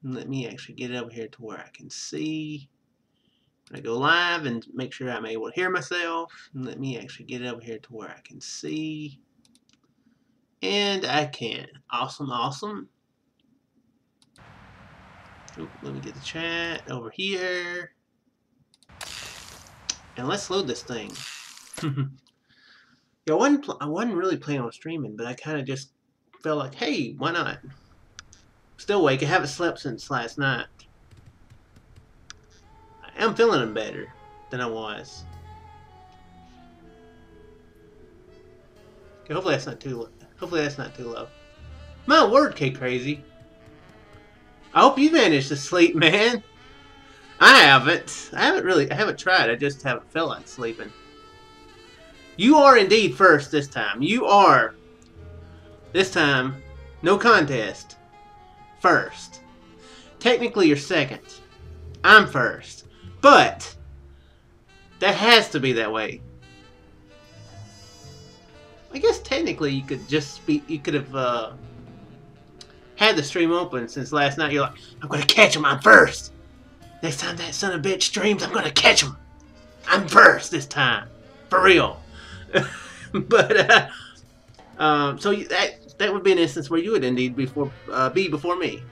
Let me actually get it over here to where I can see. I go live and make sure I'm able to hear myself. Let me actually get it over here to where I can see. And I can. Awesome, awesome. Ooh, let me get the chat over here. And let's load this thing. Yeah, I wasn't really planning on streaming, but I kind of just felt like, hey, why not? Still awake. I haven't slept since last night. I am feeling better than I was. Okay, hopefully that's not too low. Hopefully that's not too low. My word, K-Crazy. I hope you managed to sleep, man. I haven't. I haven't tried. I just haven't felt like sleeping. You are indeed first this time. You are, this time, no contest, first. Technically, you're second. I'm first. But, that has to be that way. I guess technically you could just be, you could have had the stream open since last night. You're like, I'm going to catch him, I'm first. Next time that son of a bitch streams, I'm going to catch him. I'm first this time. For real. But so that would be an instance where you would indeed be before me.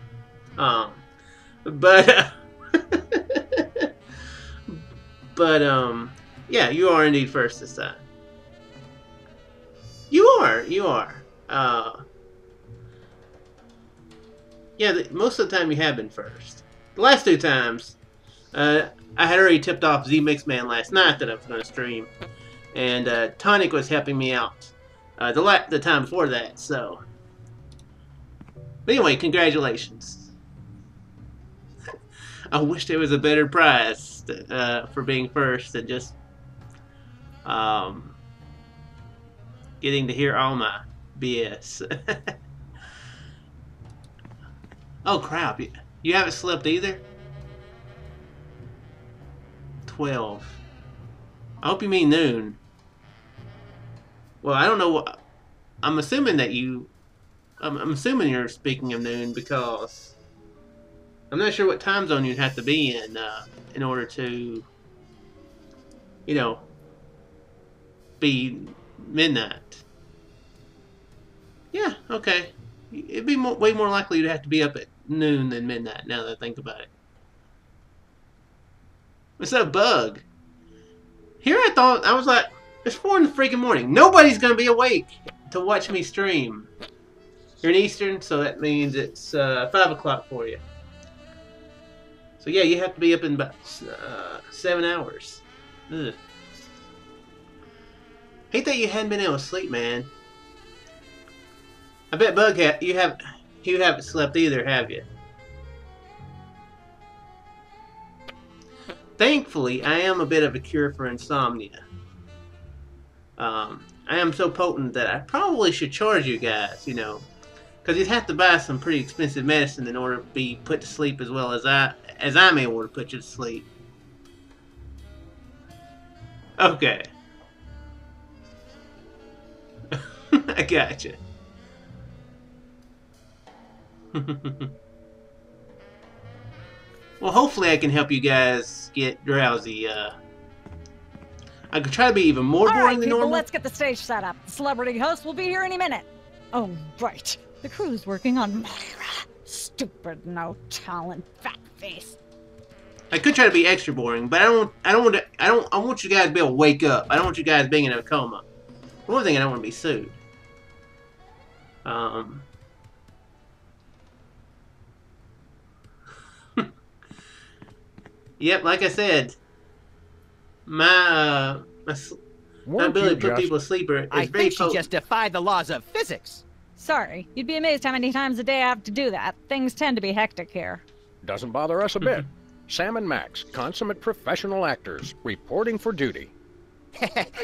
Yeah, you are indeed first this time. You are. Yeah, most of the time you have been first. The last 2 times, I had already tipped off Z-Mixman last night that I was going to stream. And Tonic was helping me out the time before that, so. But anyway, congratulations. I wish there was a better prize for being first than just getting to hear all my BS. Oh crap, you haven't slept either? 12. I hope you mean noon. Well, I don't know what. I'm assuming that you. I'm assuming you're speaking of noon because I'm not sure what time zone you'd have to be in order to, you know, be midnight. Yeah, okay. It'd be way more likely you'd have to be up at noon than midnight. Now that I think about it. What's up, Bug? Here I thought, I was like, it's 4 in the freaking morning. Nobody's going to be awake to watch me stream. You're in Eastern, so that means it's 5 o'clock for you. So yeah, you have to be up in about 7 hours. Ugh. Hate that you hadn't been able to sleep, man. I bet Bug you haven't slept either, have you? Thankfully, I am a bit of a cure for insomnia. I am so potent that I probably should charge you guys, you know, because you'd have to buy some pretty expensive medicine in order to be put to sleep as well as I'm able to put you to sleep. Okay. I gotcha. Well, hopefully I can help you guys get drowsy. I could try to be even more boring than normal. Let's get the stage set up. The celebrity host will be here any minute. Oh, right. The crew's working on Myra. Stupid, no talent, fat face. I could try to be extra boring, but I want you guys to be able to wake up. I don't want you guys being in a coma. For one thing, I don't want to be sued. Yep, like I said, my ability to put people to sleep is very potent. I think she just defied the laws of physics. Sorry, you'd be amazed how many times a day I have to do that. Things tend to be hectic here. Doesn't bother us a bit. Sam and Max, consummate professional actors, reporting for duty.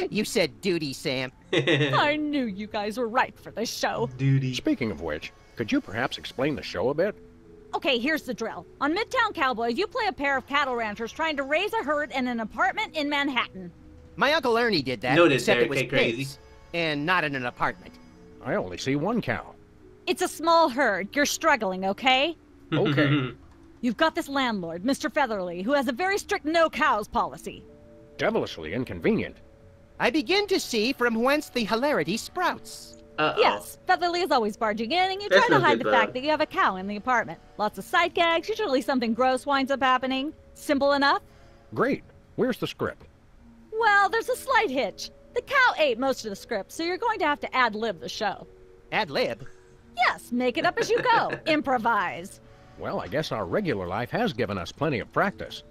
You said duty, Sam. I knew you guys were right for this show. Duty. Speaking of which, could you perhaps explain the show a bit? Okay, here's the drill. On Midtown Cowboys, you play a pair of cattle ranchers trying to raise a herd in an apartment in Manhattan. My Uncle Ernie did that, Noted except there, it was K-Crazy. pigs, and not in an apartment. I only see one cow. It's a small herd. You're struggling, okay? Okay. You've got this landlord, Mr. Featherly, who has a very strict no-cows policy. Devilishly inconvenient. I begin to see from whence the hilarity sprouts. Uh-oh. Yes, Featherly is always barging in, and you That's try to no hide good, the fact Bug. that you have a cow in the apartment. Lots of sight gags, usually something gross winds up happening. Simple enough? Great. Where's the script? Well, there's a slight hitch. The cow ate most of the script, so you're going to have to ad-lib the show. Ad-lib? Yes, make it up as you go. Improvise. Well, I guess our regular life has given us plenty of practice.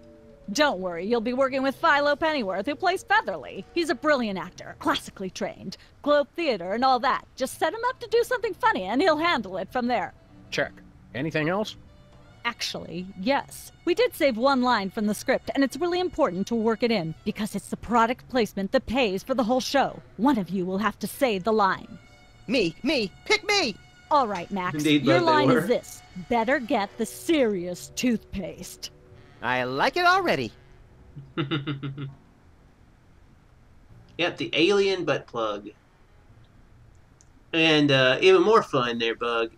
Don't worry, you'll be working with Philo Pennyworth, who plays Featherly. He's a brilliant actor, classically trained, Globe Theater and all that. Just set him up to do something funny, and he'll handle it from there. Check. Anything else? Actually, yes. We did save one line from the script, and it's really important to work it in, because it's the product placement that pays for the whole show. One of you will have to say the line. Me, pick me! All right, Max, Indeed, your but they line were. is this. Better get the serious toothpaste. I like it already. Yep, the alien butt plug. And even more fun there, Bug.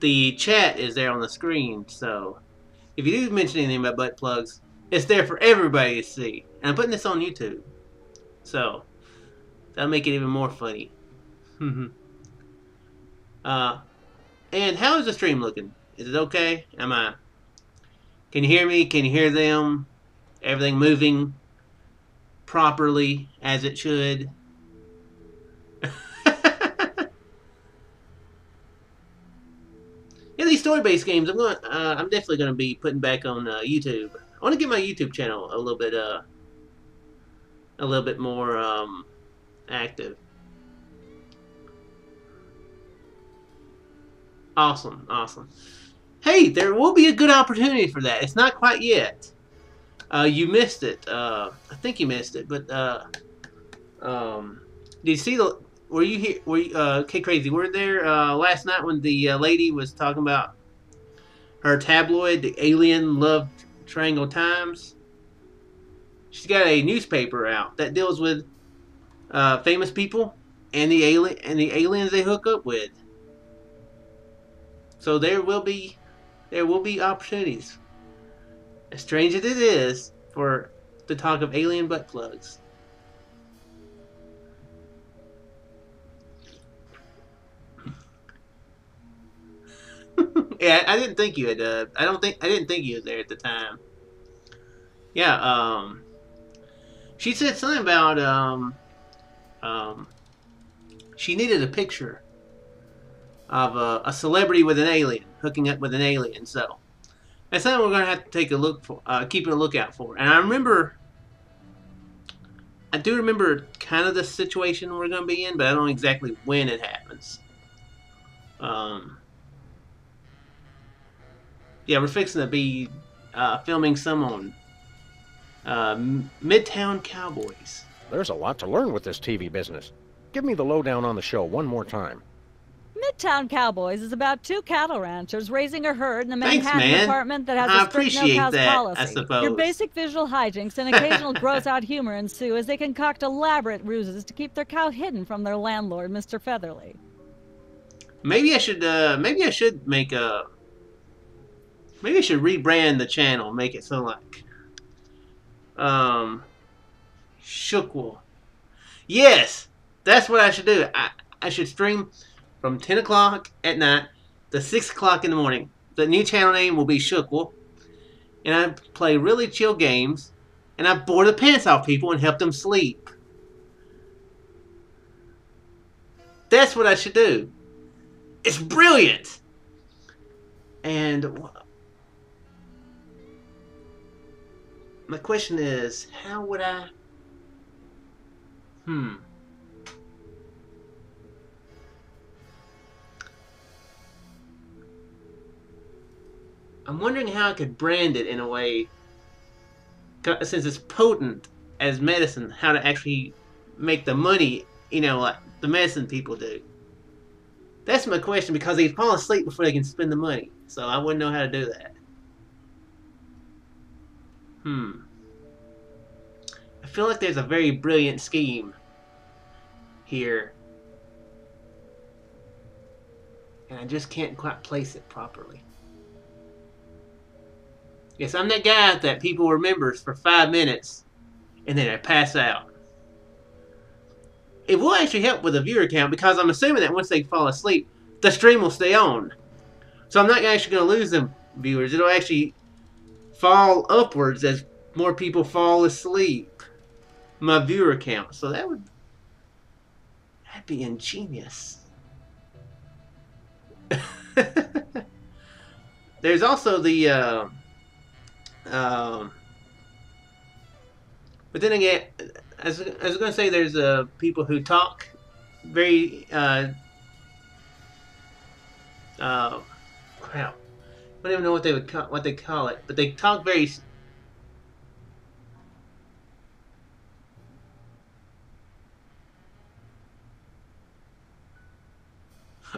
The chat is there on the screen, so if you do mention anything about butt plugs, it's there for everybody to see. And I'm putting this on YouTube, so that'll make it even more funny. And how is the stream looking? Is it okay? Can you hear me? Can you hear them? Everything moving properly as it should? Yeah, these story-based games, I'm definitely gonna be putting back on YouTube. I want to get my YouTube channel a little bit more active. Awesome, awesome. Hey, there will be a good opportunity for that. It's not quite yet. You missed it. I think you missed it, but did you see the? Were you here? Were you, okay, crazy? Were there last night when the lady was talking about her tabloid, the Alien Love Triangle Times? She's got a newspaper out that deals with famous people and the aliens they hook up with. So there will be opportunities, as strange as it is, for the talk of alien butt plugs. Yeah, I didn't think you had. I didn't think you was there at the time. Yeah. She said something about she needed a picture of a celebrity with an alien, hooking up with an alien. So that's something we're gonna have to take a look for, keep a lookout for. And I do remember kind of the situation we're gonna be in, but I don't know exactly when it happens. Yeah, we're fixing to be filming some on Midtown Cowboys. There's a lot to learn with this TV business. Give me the lowdown on the show one more time. Midtown Cowboys is about two cattle ranchers raising a herd in a Thanks, Manhattan man. apartment that has I a strict appreciate no-cows that, policy. I suppose. Your basic visual hijinks and occasional gross-out humor ensue as they concoct elaborate ruses to keep their cow hidden from their landlord, Mr. Featherly. Maybe I should make a. Maybe I should rebrand the channel, make it so like, Shookwool. Yes, that's what I should do. I should stream from 10 o'clock at night to 6 o'clock in the morning. The new channel name will be Shookwool, and I play really chill games, and I bore the pants off people and help them sleep. That's what I should do. It's brilliant. And my question is, how would I... I'm wondering how I could brand it in a way, since it's potent as medicine, how to actually make the money, like the medicine people do. That's my question, because they fall asleep before they can spend the money. So I wouldn't know how to do that. I feel like there's a very brilliant scheme here, and I just can't quite place it properly. Yes, I'm that guy that people remembers for 5 minutes and then I pass out. It will actually help with a viewer count because I'm assuming that once they fall asleep, the stream will stay on. So I'm not actually going to lose them viewers. It'll actually fall upwards as more people fall asleep. My viewer count. So that'd be ingenious. There's also the but then again, as I was going to say, there's people who talk very crap. I don't even know what they call it, but they talk very.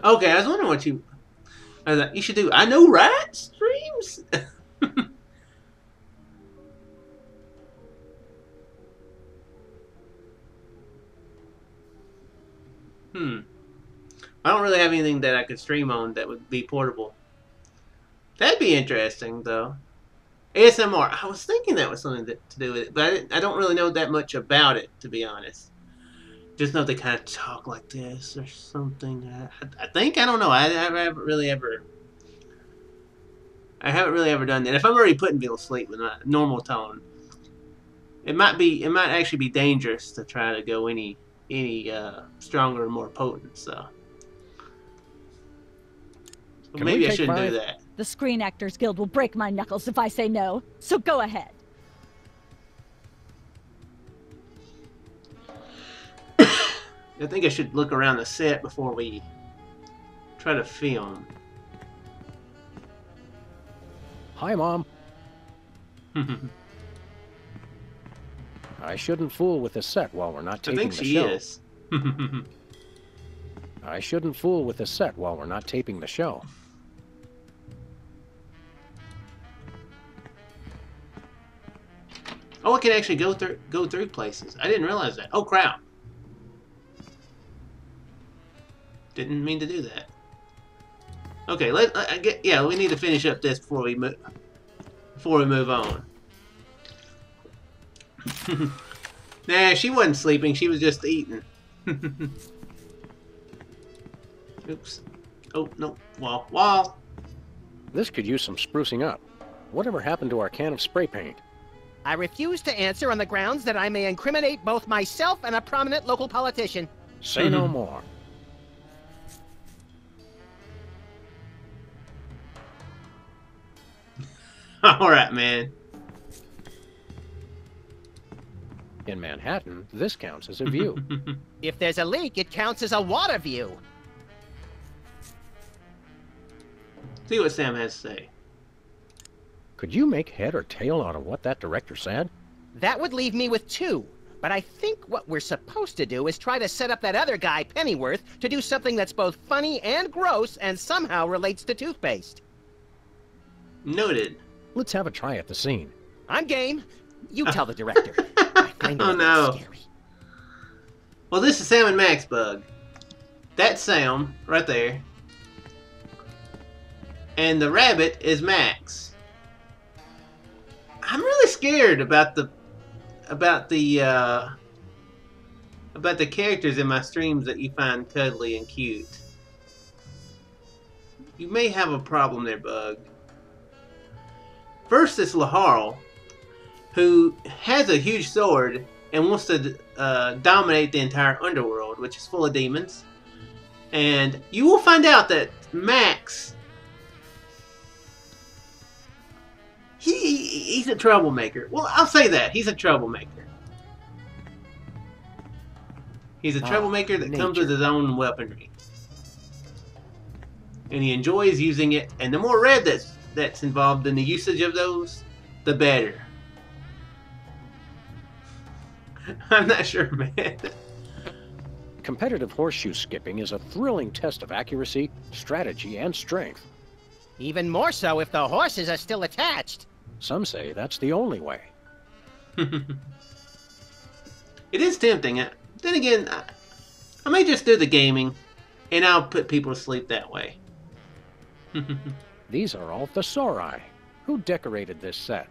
Okay, I was wondering what you. I was like, you should do. I know, right? Streams. I don't really have anything that I could stream on that would be portable. That'd be interesting, though. ASMR. I was thinking that was something to do with it, but I don't really know that much about it, to be honest. Just know they kind of talk like this or something. I think, I don't know. I haven't really ever done that. If I'm already putting people to sleep with my normal tone, it might actually be dangerous to try to go any stronger or more potent. So maybe I shouldn't do that. The Screen Actors Guild will break my knuckles if I say no. So go ahead. I think I should look around the set before we try to film. Hi, Mom. I shouldn't fool with the set while we're not taping the show. I think she is. I shouldn't fool with the set while we're not taping the show. Oh, I can actually go through places. I didn't realize that. Oh crap! Didn't mean to do that. Okay, yeah, we need to finish up this before we move on. Nah, she wasn't sleeping. She was just eating. Oops. Oh no, wall. This could use some sprucing up. Whatever happened to our can of spray paint? I refuse to answer on the grounds that I may incriminate both myself and a prominent local politician. Say no more. Alright, man. In Manhattan, this counts as a view. If there's a leak, it counts as a water view. See what Sam has to say. Could you make head or tail out of what that director said? That would leave me with two. But I think what we're supposed to do is try to set up that other guy, Pennyworth, to do something that's both funny and gross and somehow relates to toothpaste. Noted. Let's have a try at the scene. I'm game. You tell the director. I find it scary. Well, this is Sam and Max Bug. That's Sam, right there. And the rabbit is Max. I'm really scared about the characters in my streams that you find cuddly and cute. You may have a problem there, Bug. First is Laharl, who has a huge sword and wants to dominate the entire underworld, which is full of demons. And you will find out that Max, he's a troublemaker. Well, I'll say that. He's a troublemaker. He's a troublemaker that comes with his own weaponry. And he enjoys using it. And the more red that's involved in the usage of those, the better. I'm not sure, man. Competitive horseshoe skipping is a thrilling test of accuracy, strategy, and strength. Even more so if the horses are still attached. Some say that's the only way. It is tempting. Then again, I may just do the gaming, and I'll put people to sleep that way. These are all thesauri. Who decorated this set?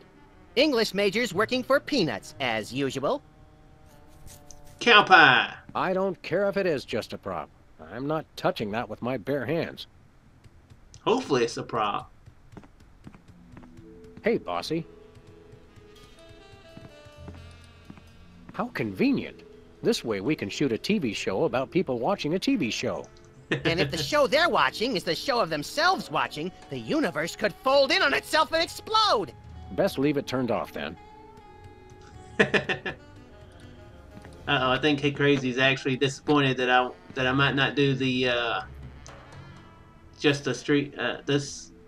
English majors working for peanuts, as usual. Cow pie. I don't care if it is just a prop. I'm not touching that with my bare hands. Hopefully it's a prop. Hey, bossy. How convenient. This way we can shoot a TV show about people watching a TV show. And if the show they're watching is the show of themselves watching, the universe could fold in on itself and explode. Best leave it turned off then. Uh-oh, I think Hey Crazy's actually disappointed that I might not do the just the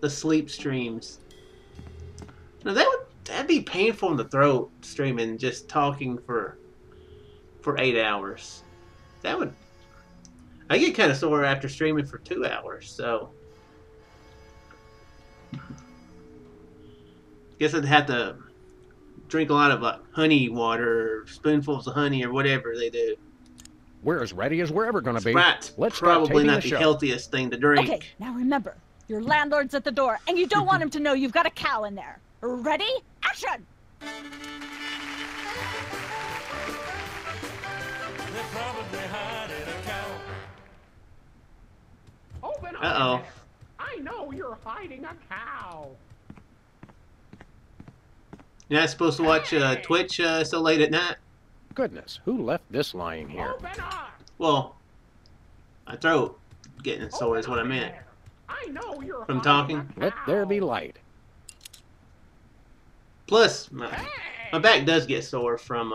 sleep streams. No, that'd be painful in the throat, streaming just talking for 8 hours. I get kind of sore after streaming for 2 hours, so guess I'd have to drink a lot of like honey water, or spoonfuls of honey, or whatever they do. We're as ready as we're ever gonna be. Sprite's Let's start probably taping not the the show. healthiest thing to drink. Okay, now remember, your landlord's at the door, and you don't want him to know you've got a cow in there. Ready? Action! They're probably hiding a cow. Open up Uh-oh. there. I know you're hiding a cow. You're not supposed to watch Twitch so late at night? Goodness, who left this lying here? Open up. Well, my throat getting sore is what I Open up meant. there. I know you're From hiding talking? a Let there be cow. light. Plus, my back does get sore from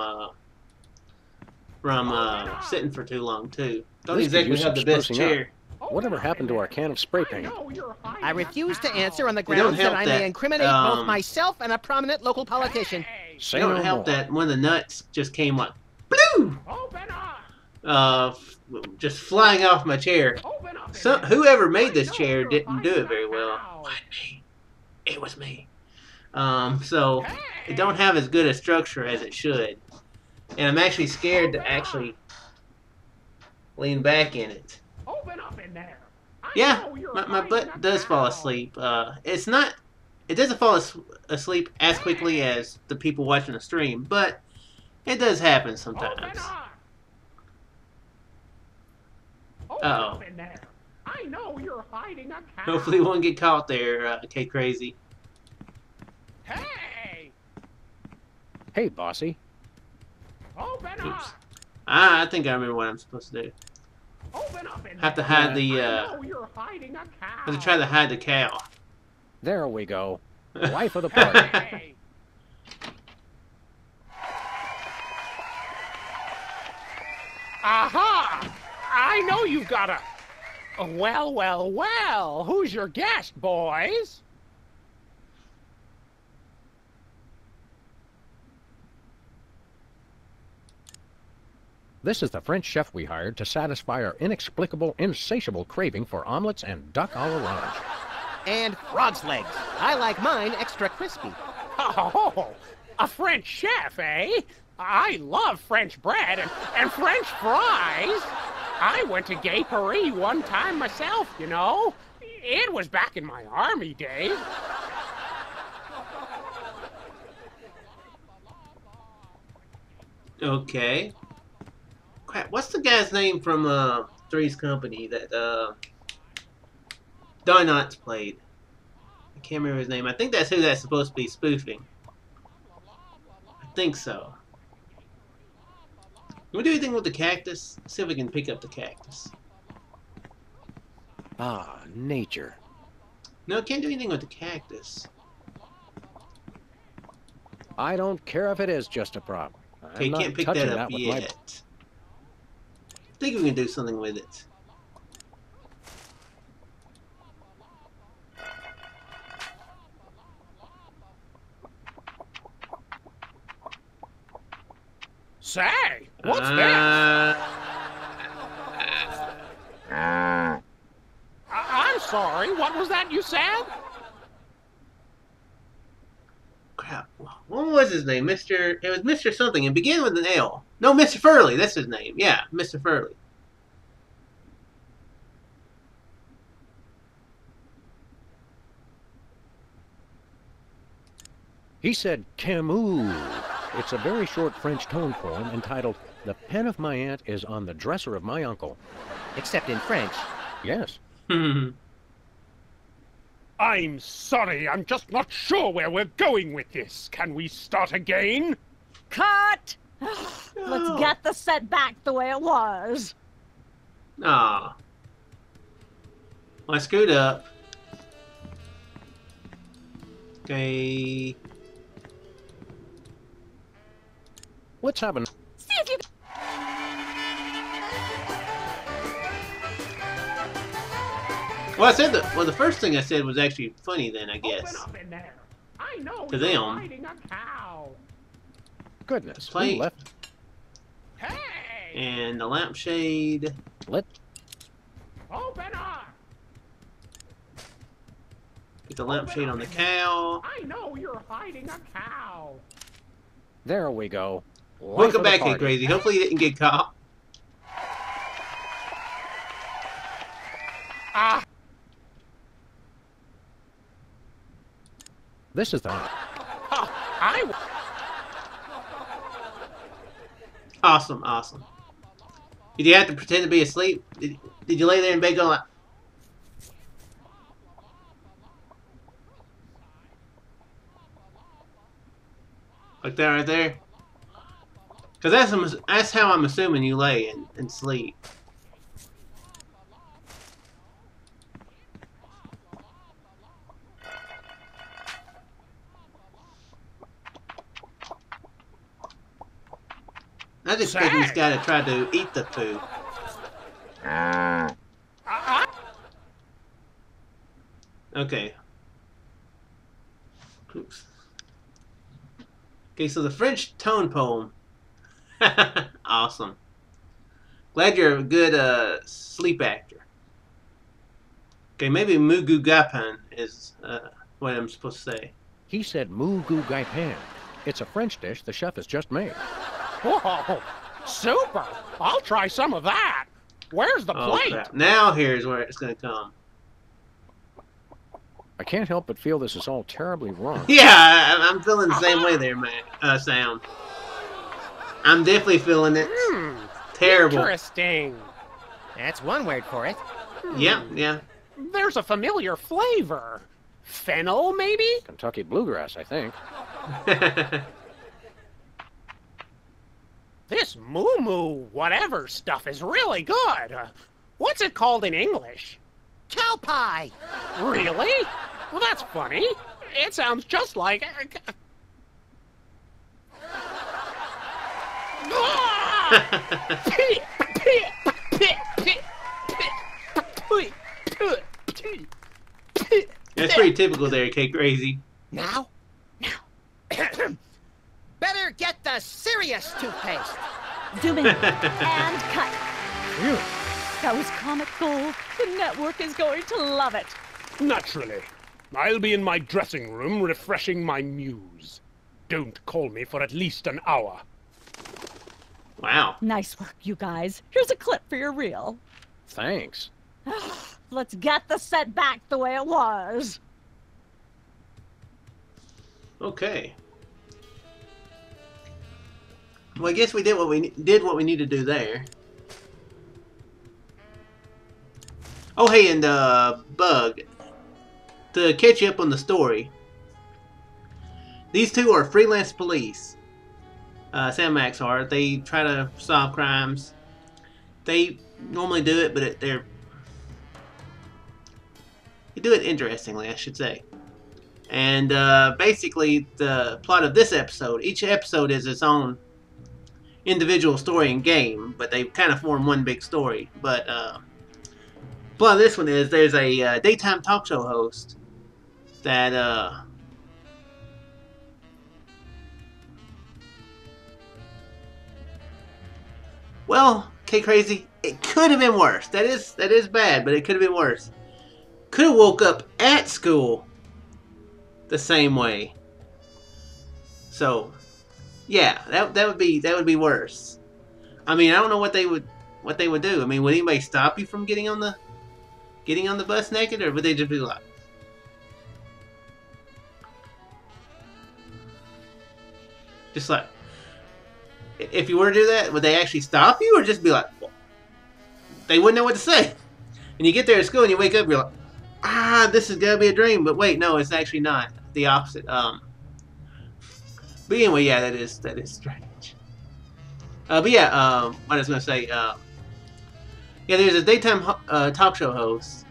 sitting for too long too. Don't This could exactly use have the some best sprucing chair. Open Whatever up happened in to our there. can of spray I paint? know you're hiding I a refuse to cow. answer on the It don't grounds that help I that, may incriminate both um, myself and a prominent local politician. Hey, Say It no don't help more. that one of the nuts just came like, blue, open up. just flying off my chair. Open up in So there. whoever made this I know chair you're didn't do hiding it very a well. cow. Wasn't me. It was me. So Hey. it don't have as good a structure as it should, and I'm actually scared to actually lean back in it. Open up in there. I Yeah, know you're my hiding butt a does fall cow. asleep. It's not. It doesn't fall asleep as quickly as the people watching the stream, but it does happen Open sometimes. up. Open Uh-oh. up in there. I know you're hiding a cow. Hopefully, we won't get caught there, K Crazy. Hey. Hey, bossy. Open Oops. up. I think I remember what I'm supposed to do. Open up in Have to there. hide the. I know you're hiding a cow. Have to try to hide the cow. There we go. Life of the party. Hey. Aha! I know you've got a... Well, well, well. Who's your guest, boys? This is the French chef we hired to satisfy our inexplicable, insatiable craving for omelets and duck à l'orange. And frog's legs. I like mine extra crispy. Oh, a French chef, eh? I love French bread and French fries. I went to Gay Paris one time myself, you know. It was back in my army days. Okay. Crap, what's the guy's name from Three's Company that Don Knotts played? I can't remember his name. I think that's who that's supposed to be spoofing. I think so. Can we do anything with the cactus? See if we can pick up the cactus. Ah, nature. No, can't do anything with the cactus. I don't care if it is just a prop. Okay, I'm not can't pick touching that up with yet. I think we can do something with it. Say, what's I'm sorry, what was that you said? Crap. What was his name? It was Mr. something. It began with an L. No, Mr. Furley. That's his name. Yeah, Mr. Furley. He said Camus. It's a very short French tone poem entitled The Pen of My Aunt is on the Dresser of My Uncle. Except in French. Yes. I'm sorry, I'm just not sure where we're going with this. Can we start again? Cut! Let's get the set back the way it was. Aw. Well, I screwed up. Okay. Let's have an... See if you... Well, I said that. Well, the first thing I said was actually funny. Then I guess. Open up in there. I know To you're them. hiding a cow. Goodness, Play- who left? Hey! And the lampshade. Let... Open up! Get the lampshade on the cow. I know you're hiding a cow. There we go. Life Welcome of the back, Kid party. Crazy. Hopefully you didn't get caught. Ah! This is the... I... Awesome, awesome. Did you have to pretend to be asleep? Did you lay there in bed going like that right there? Because that's how I'm assuming you lay and sleep. I just expect this guy to try to eat the food. Okay. Oops. Okay, so the French tone poem. Awesome. Glad you're a good sleep actor. Okay, maybe Mugu Gapan is what I'm supposed to say. He said Mugu Gaipan. It's a French dish the chef has just made. Whoa! Super! I'll try some of that. Where's the Oh, plate? crap. Now here's where it's going to come. I can't help but feel this is all terribly wrong. Yeah, I'm feeling the same way there, man. Sam. I'm definitely feeling it. Terrible. Interesting. That's one word for it. Yeah, yeah. There's a familiar flavor. Fennel, maybe? Kentucky bluegrass, I think. This moo-moo whatever stuff is really good. What's it called in English? Cow pie! Really? Well, that's funny. It sounds just like... That's pretty typical there, K Crazy. Now? Better get the serious toothpaste. Zoom in and cut. Phew. That was comic gold. The network is going to love it. Naturally. I'll be in my dressing room refreshing my muse. Don't call me for at least an hour. Wow. Nice work, you guys. Here's a clip for your reel. Thanks. Let's get the set back the way it was. Okay. Well, I guess we did what we need to do there. Oh, hey, and Bug, to catch you up on the story, these two are freelance police. Sam Max are. They try to solve crimes. They normally do it, but they do it interestingly, I should say. And basically, the plot of this episode, each episode is its own individual story and game, but they kind of form one big story. But plot of this one is there's a daytime talk show host that well, K Crazy, it could have been worse. That is bad, but it could have been worse. Could have woke up at school the same way. So, yeah, that would be worse. I mean, I don't know what they would do. I mean, would anybody stop you from getting on the bus naked, or would they just be like, Just like, if you were to do that, would they actually stop you, or just be like, well, they wouldn't know what to say? And you get there at school and you wake up, you're like, ah, this is gonna be a dream. But wait, no, it's actually not. The opposite. But anyway, yeah, that is strange. But yeah, what I was gonna say, yeah, there's a daytime talk show host.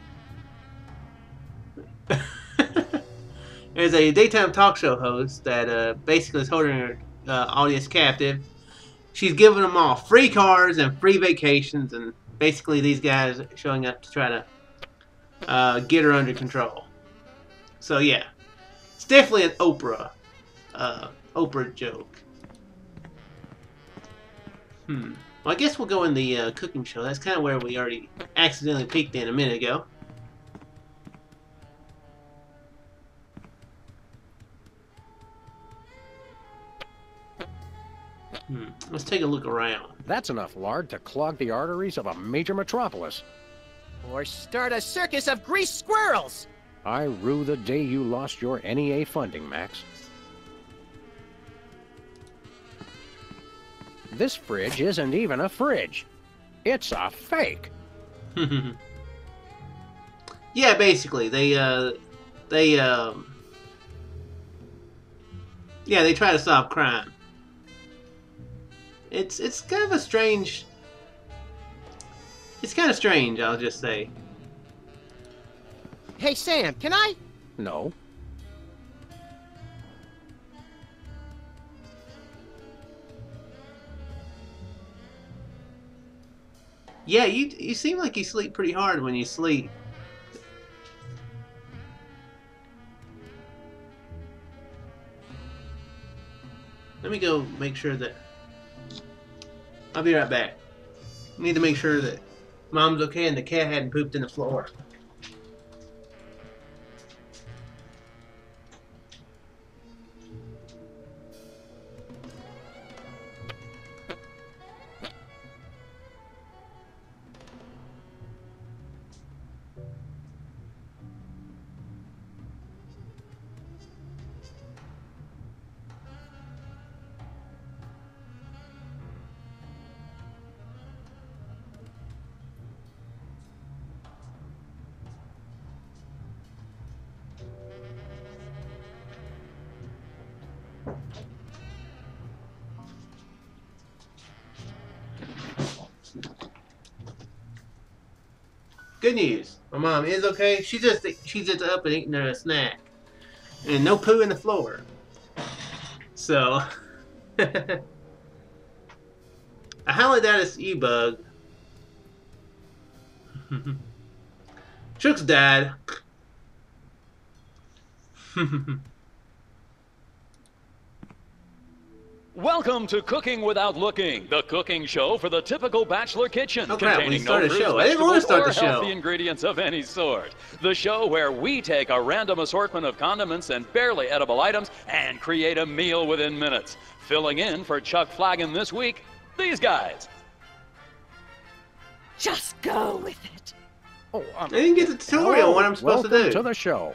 There's a daytime talk show host that basically is holding her audience captive. She's giving them all free cars and free vacations, and basically these guys are showing up to try to get her under control. So yeah, it's definitely an Oprah joke. Well, I guess we'll go in the cooking show. That's kind of where we already accidentally peeked in a minute ago. Let's take a look around. That's enough lard to clog the arteries of a major metropolis. Or start a circus of greased squirrels. I rue the day you lost your NEA funding, Max. This fridge isn't even a fridge. It's a fake. Yeah, basically, they try to solve crime. It's kind of a strange. It's kind of strange, I'll just say. Hey, Sam, can I? No. Yeah, you seem like you sleep pretty hard when you sleep. Let me go make sure that... I'll be right back. Need to make sure that Mom's okay and the cat hadn't pooped in the floor. Good news. My mom is okay. She's just up and eating a snack. And no poo in the floor. So I highly doubt it's E-Bug. Chook's died. Welcome to Cooking Without Looking, the cooking show for the typical bachelor kitchen, Oh crap, we containing started no a show. fruits, I didn't want to start vegetables, the or show. healthy ingredients of any sort. The show where we take a random assortment of condiments and barely edible items and create a meal within minutes. Filling in for Chuck Flagon this week, these guys. Just go with it. Oh, I didn't get the tutorial on what I'm supposed to do. Welcome to the show.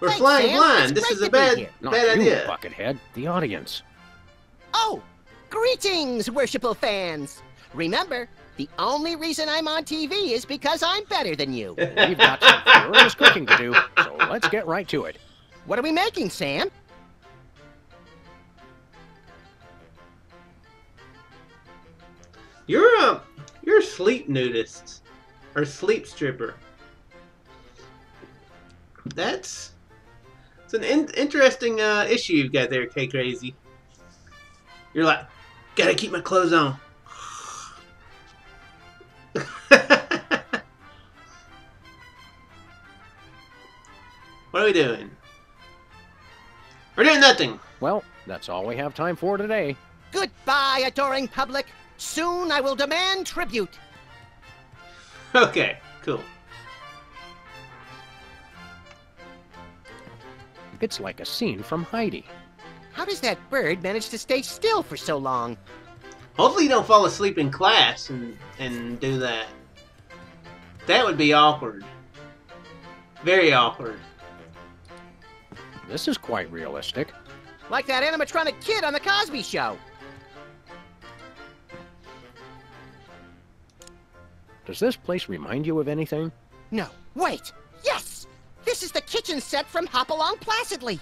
We're Thanks, flying Sam. blind. It's This great is a to be bad here. Not bad you, idea. Buckethead. The audience. Oh, greetings, worshipful fans. Remember, the only reason I'm on TV is because I'm better than you. We've got some furious cooking to do, so let's get right to it. What are we making, Sam? You're a sleep nudist or sleep stripper. It's an interesting issue you've got there, K Crazy. You're like, gotta keep my clothes on. What are we doing? We're doing nothing. Well, that's all we have time for today. Goodbye, adoring public. Soon I will demand tribute. Okay, cool. It's like a scene from Heidi. How does that bird manage to stay still for so long? Hopefully you don't fall asleep in class and do that. That would be awkward. Very awkward. This is quite realistic. Like that animatronic kid on the Cosby Show. Does this place remind you of anything? No, wait! Yes! This is the kitchen set from Hop Along Placidly!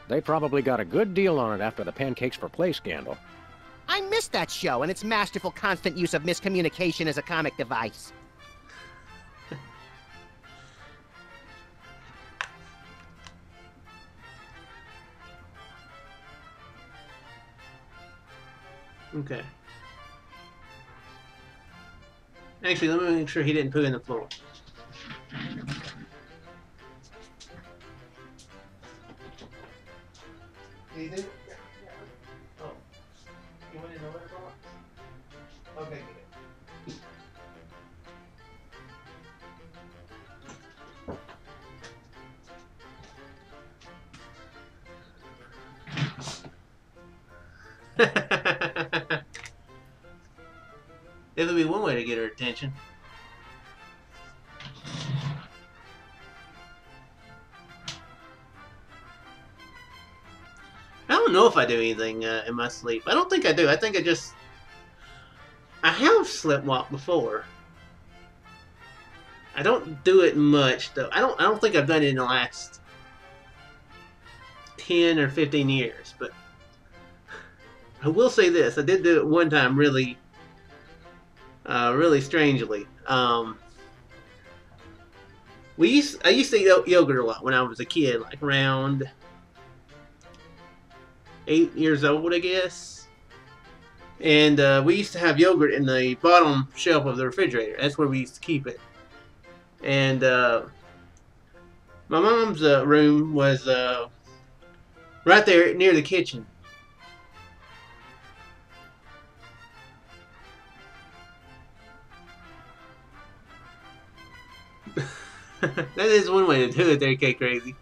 They probably got a good deal on it after the Pancakes for Play scandal. I missed that show and its masterful constant use of miscommunication as a comic device. Okay. Actually, let me make sure he didn't poo in the floor. Did he do it? Yeah. Oh. You went in the litter box? Okay, good. This would be one way to get her attention. I don't know if I do anything in my sleep. I don't think I do. I think I have sleptwalked before. I don't do it much though. I don't think I've done it in the last 10 or 15 years, but I will say this. I did do it one time really strangely. I used to eat yogurt a lot when I was a kid, like around 8 years old, I guess. And we used to have yogurt in the bottom shelf of the refrigerator. That's where we used to keep it. And my mom's room was right there near the kitchen. That is one way to do it there, K-Crazy.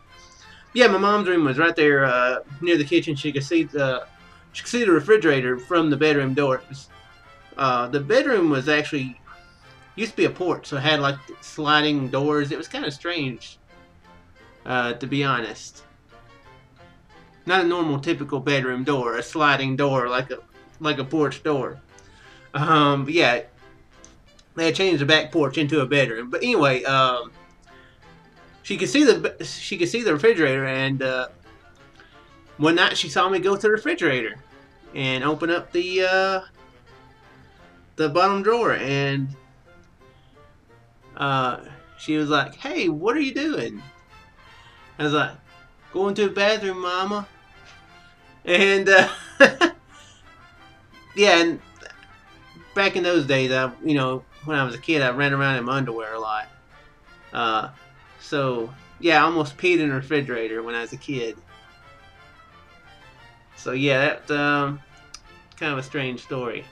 Yeah, my mom's room was right there near the kitchen. She could see the refrigerator from the bedroom door. The bedroom was actually used to be a porch, so it had like sliding doors. It was kind of strange, to be honest. Not a normal, typical bedroom door, a sliding door like a porch door. But yeah, they had changed the back porch into a bedroom. But anyway, she could see the refrigerator, and one night she saw me go to the refrigerator and open up the bottom drawer, and she was like, "Hey, what are you doing?" I was like, "Going to the bathroom, Mama." And yeah, and back in those days, when I was a kid, I ran around in my underwear a lot. So yeah, I almost peed in the refrigerator when I was a kid. So yeah, that's kind of a strange story.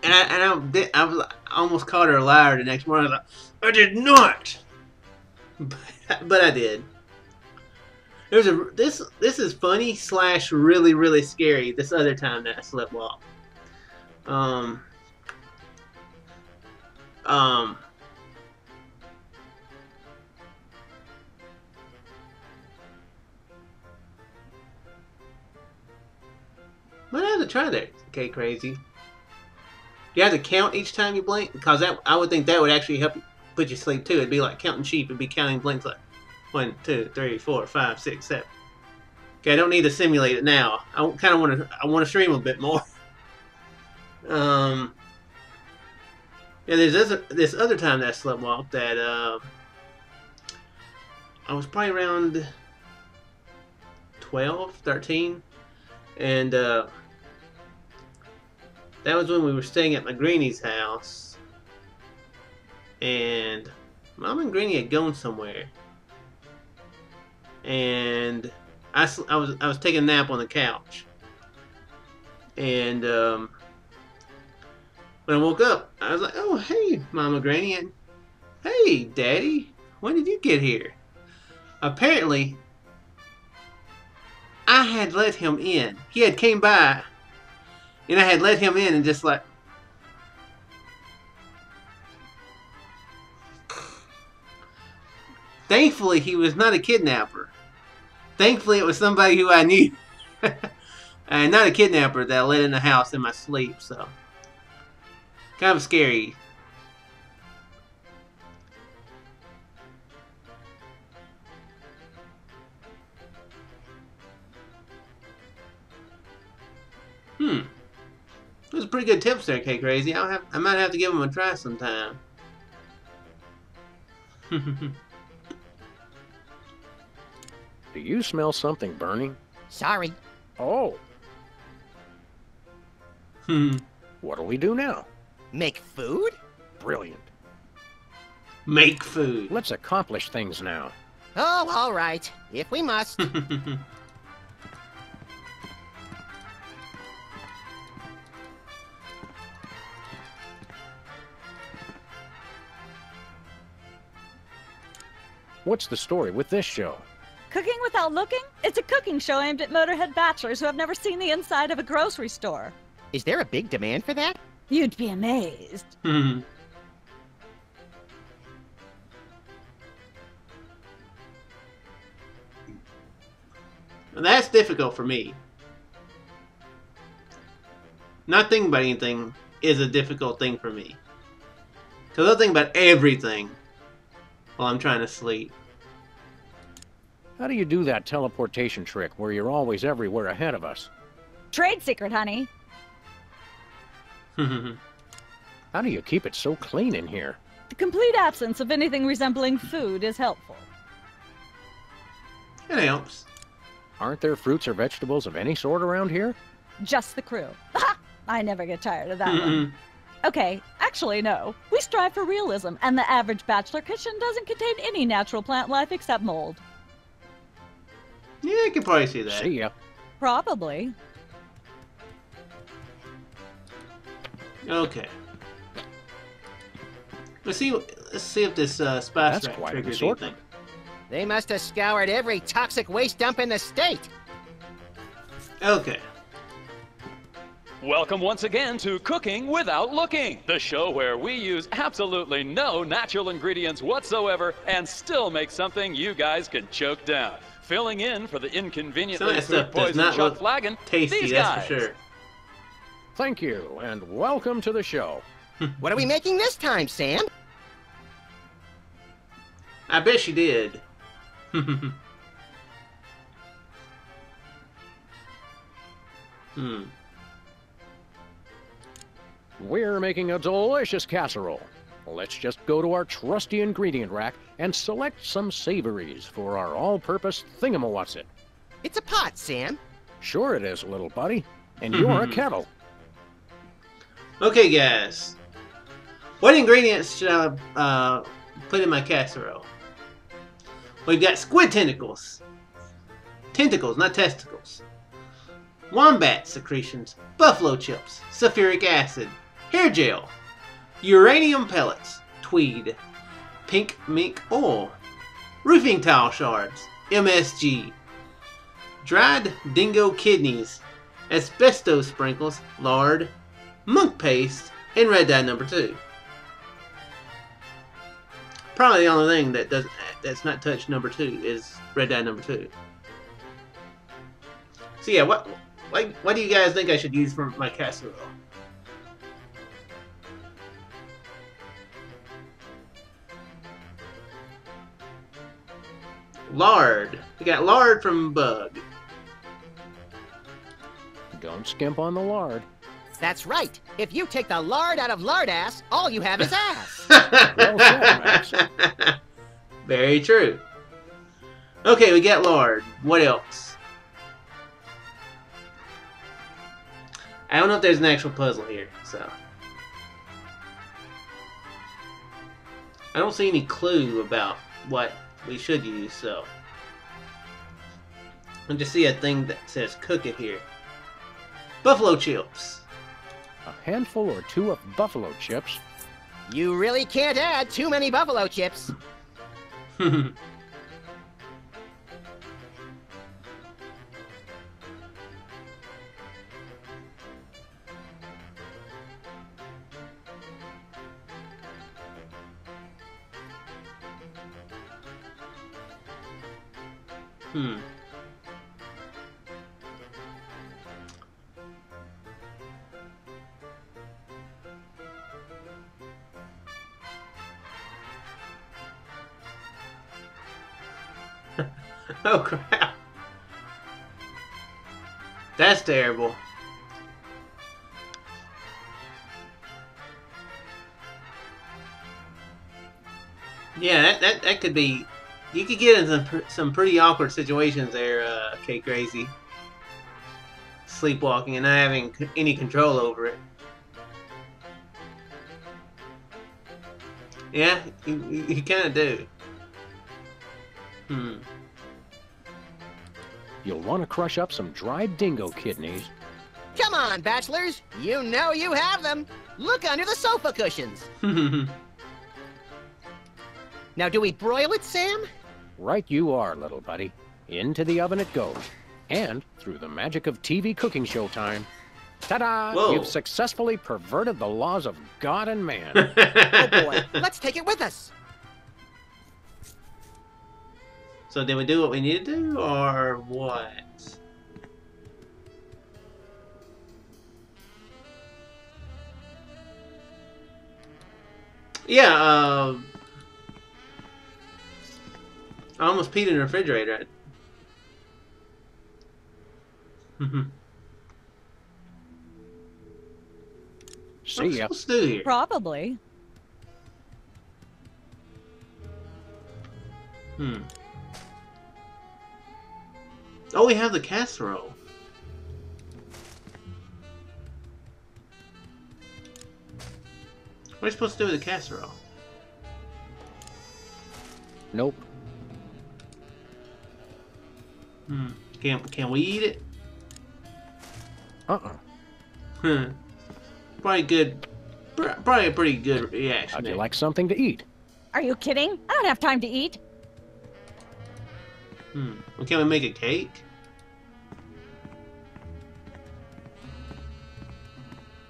And I almost called her a liar the next morning. I was like, "I did not," but I did. This is funny / really scary. This other time that I sleptwalked. Might have to try that, okay, Crazy. Do you have to count each time you blink? Because I would think that would actually help you put you to sleep too. It'd be like counting sheep. It'd be counting blinks like 1, 2, 3, 4, 5, 6, 7. Okay, I don't need to simulate it now. I kind of want to stream a bit more. Yeah, there's this other time that I sleptwalked that I was probably around 12, 13, and that was when we were staying at my granny's house, and Mom and Granny had gone somewhere, and I was taking a nap on the couch, and when I woke up, I was like, "Oh, hey, Mama, Granny," and "Hey, Daddy, when did you get here?" Apparently, I had let him in. He had came by, and I had let him in and just like... Thankfully, he was not a kidnapper. Thankfully, it was somebody who I knew. And not a kidnapper that I let in the house in my sleep, so. Kind of scary. Those are pretty good tips there, K Crazy. I might have to give them a try sometime. Do you smell something burning? Sorry. Oh. What'll we do now? Make food? Brilliant. Make food. Let's accomplish things now. Oh, all right. If we must. What's the story with this show? Cooking Without Looking? It's a cooking show aimed at motorhead bachelors who have never seen the inside of a grocery store. Is there a big demand for that? You'd be amazed. That's difficult for me. Not thinking about anything is a difficult thing for me. Because I'll think about everything while I'm trying to sleep. How do you do that teleportation trick where you're always everywhere ahead of us? Trade secret, honey. How do you keep it so clean in here? The complete absence of anything resembling food is helpful. It helps. Aren't there fruits or vegetables of any sort around here? Just the crew. I never get tired of that one. Okay, actually no. We strive for realism, and the average bachelor kitchen doesn't contain any natural plant life except mold. Yeah, I can probably see that. See ya. Probably. Okay. Let's see if this spice That's rack quite an triggers assortment. anything. They must have scoured every toxic waste dump in the state. Okay. Welcome once again to Cooking Without Looking, the show where we use absolutely no natural ingredients whatsoever and still make something you guys can choke down. Filling in for the Some of inconveniently that food stuff does poison not Chuck look Flagon, tasty, these that's guys. for sure. Thank you, and welcome to the show. What are we making this time, Sam? I bet she did. We're making a delicious casserole. Let's just go to our trusty ingredient rack and select some savories for our all-purpose thingamawatsit. It's a pot, Sam. Sure it is, little buddy. And you're a kettle. Okay, guys. What ingredients should I put in my casserole? We've got squid tentacles. Tentacles, not testicles. Wombat secretions, buffalo chips, sulfuric acid, hair gel, uranium pellets, tweed, pink mink oil, roofing tile shards, MSG, dried dingo kidneys, asbestos sprinkles, lard, monk paste, and red dye number 2. Probably the only thing that's not touched number 2 is red dye number 2. So yeah, what do you guys think I should use for my casserole? Lard. We got lard from Bug. Don't skimp on the lard. That's right. If you take the lard out of lard ass, all you have is ass. Well said, Max. Very true. Okay, we got lard. What else? I don't know if there's an actual puzzle here, so. I don't see any clue about what we should use, so. I just see a thing that says cook it here. Buffalo chips. A handful or two of buffalo chips. You really can't add too many buffalo chips. Oh crap. That's terrible. Yeah, that could be. You could get in some pretty awkward situations there, K Crazy. Sleepwalking and not having any control over it. Yeah, you kind of do. You'll want to crush up some dried dingo kidneys. Come on, bachelors. You know you have them. Look under the sofa cushions. Now, do we broil it, Sam? Right you are, little buddy. Into the oven it goes. And, through the magic of TV cooking show time, ta-da! Whoa. You've successfully perverted the laws of God and man. Oh boy, let's take it with us. So did we do what we needed to do, or what? Yeah, I almost peed in the refrigerator. See ya. What's supposed to do here? Probably. Oh, we have the casserole. What are you supposed to do with the casserole? Nope. Can we eat it? Probably good. Probably a pretty good reaction. How'd you there. like something to eat? Are you kidding? I don't have time to eat. Well, can we make a cake?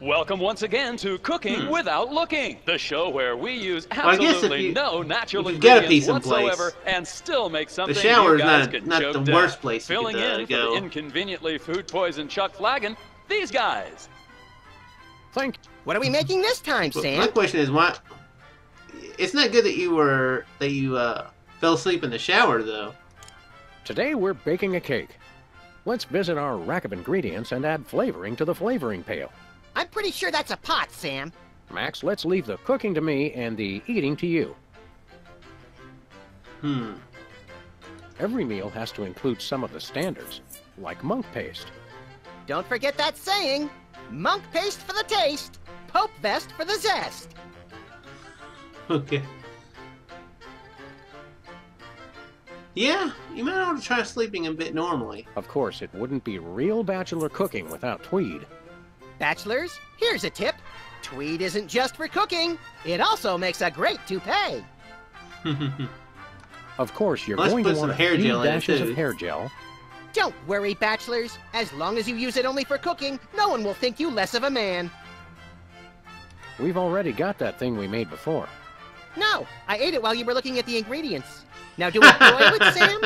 Welcome once again to Cooking Without Looking, the show where we use Well, I guess if absolutely you- no natural if you've got a ingredients pee someplace, whatsoever and still make something shower you is guys not can the choke down. worst place you Filling could, in go. for the inconveniently food-poisoned Chuck Flagon, these guys. Think. What are we making this time, Well, Sam? my question is, why? It's not good that you fell asleep in the shower, though. Today we're baking a cake. Let's visit our rack of ingredients and add flavoring to the flavoring pail. I'm pretty sure that's a pot, Sam. Max, let's leave the cooking to me and the eating to you. Every meal has to include some of the standards, like monk paste. Don't forget that saying. Monk paste for the taste, Pope vest for the zest. Okay. Yeah, you might want to try sleeping a bit normally. Of course, it wouldn't be real bachelor cooking without tweed. Bachelors, here's a tip. Tweed isn't just for cooking. It also makes a great toupee. Of course, you're Let's going put to some want a hair few gel in it, dashes too. of hair gel. Don't worry, bachelors. As long as you use it only for cooking, no one will think you less of a man. We've already got that thing we made before. No, I ate it while you were looking at the ingredients. Now do we broil it, Sam?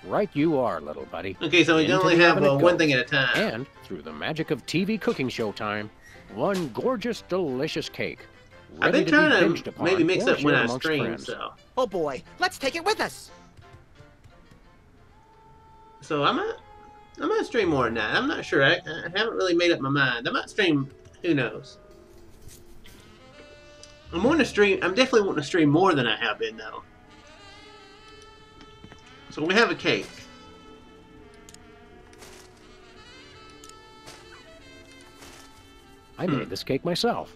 Right you are, little buddy. Okay, so we can Into only the have oven it one goes. thing at a time. And, through the magic of TV cooking show time, one gorgeous, delicious cake. I've ready been to be trying binged to upon maybe mix or up when shared I amongst stream, friends. Oh boy, let's take it with us. So I might stream more than that. I'm not sure. I haven't really made up my mind. I might stream. Who knows? I'm definitely wanting to stream more than I have been, though. So we have a cake. I made this cake myself.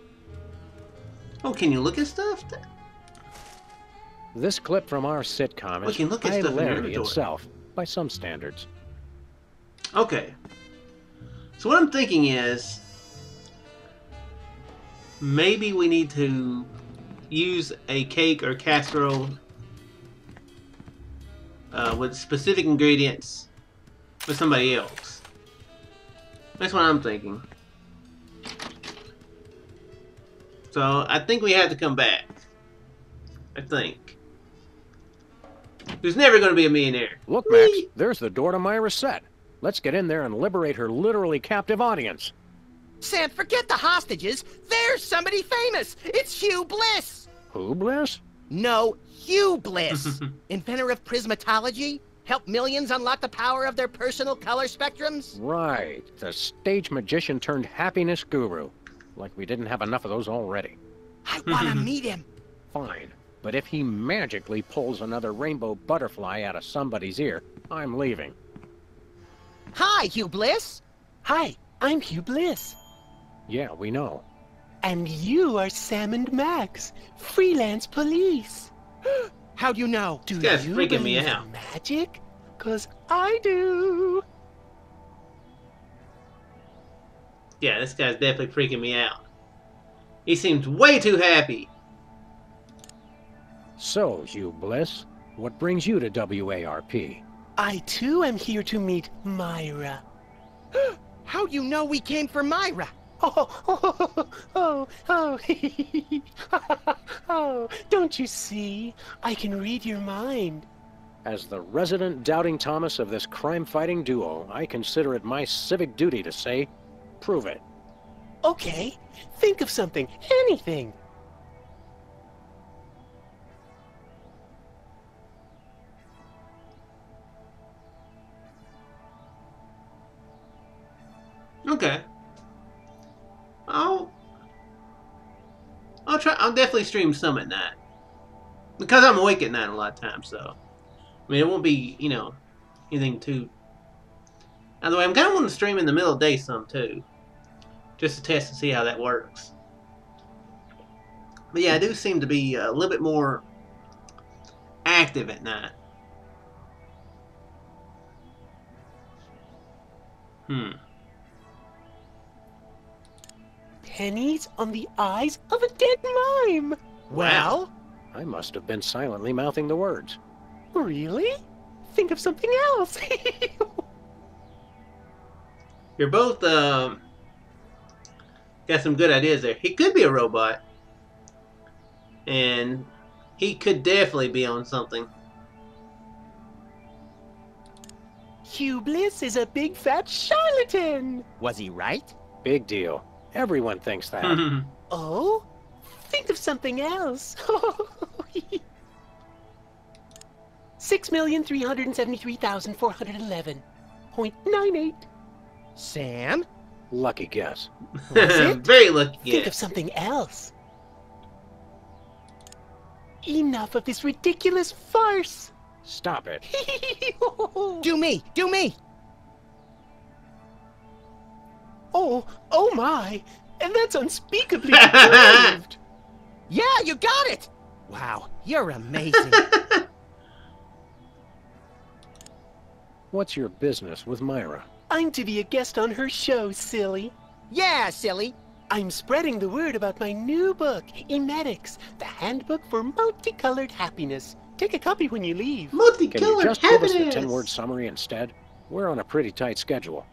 Oh, can you look at stuff? This clip from our sitcom We is can look at stuff in your hilarity inventory. itself, by some standards. Okay. So what I'm thinking is, maybe we need to use a cake or casserole with specific ingredients with somebody else. That's what I'm thinking. So I think we have to come back. I think. Who's never going to be a millionaire. Look, Me. Max, there's the door to Myra's set. Let's get in there and liberate her literally captive audience. Sam, forget the hostages. There's somebody famous. It's Hugh Bliss. Who, Bliss? No, Hugh Bliss. Inventor of prismatology, Help millions unlock the power of their personal color spectrums? Right. The stage magician turned happiness guru. Like we didn't have enough of those already. I want to meet him. Fine. But if he magically pulls another rainbow butterfly out of somebody's ear, I'm leaving. Hi, Hugh Bliss. Hi, I'm Hugh Bliss. Yeah, we know. And you are Sam and Max, Freelance Police. How do you know? Do This guy's you freaking me believe out. in magic? 'Cause I do. Yeah, this guy's definitely freaking me out. He seems way too happy. So, Hugh Bliss, what brings you to WARP? I too am here to meet Myra. How do you know we came for Myra? Oh, don't you see? I can read your mind. As the resident doubting Thomas of this crime-fighting duo, I consider it my civic duty to say, prove it. Okay, think of something, anything. Okay. I'll try. I'll definitely stream some at night because I'm awake at night a lot of times. So, I mean, it won't be anything too. By the way, I'm kind of wanting to stream in the middle of the day some too, just to test and see how that works. But yeah, I do seem to be a little bit more active at night. Pennies on the eyes of a dead mime. Well? I must have been silently mouthing the words. Really? Think of something else. You're both got some good ideas there. He could be a robot, and he could definitely be on something. Hugh Bliss is a big fat charlatan. Was he right? Big deal. Everyone thinks that. Oh? Think of something else. 6,373,411.98. Sam? Lucky guess. Was it? Very lucky. Think Yeah. of something else. Enough of this ridiculous farce. Stop it. Do me! Do me! Oh my! And that's unspeakably depraved. Yeah, you got it! Wow, you're amazing. What's your business with Myra? I'm to be a guest on her show, silly. Yeah, silly. I'm spreading the word about my new book, Antics, the handbook for multicolored happiness. Take a copy when you leave. Can you Multicolored just give us the happiness. 10-word summary instead? We're on a pretty tight schedule.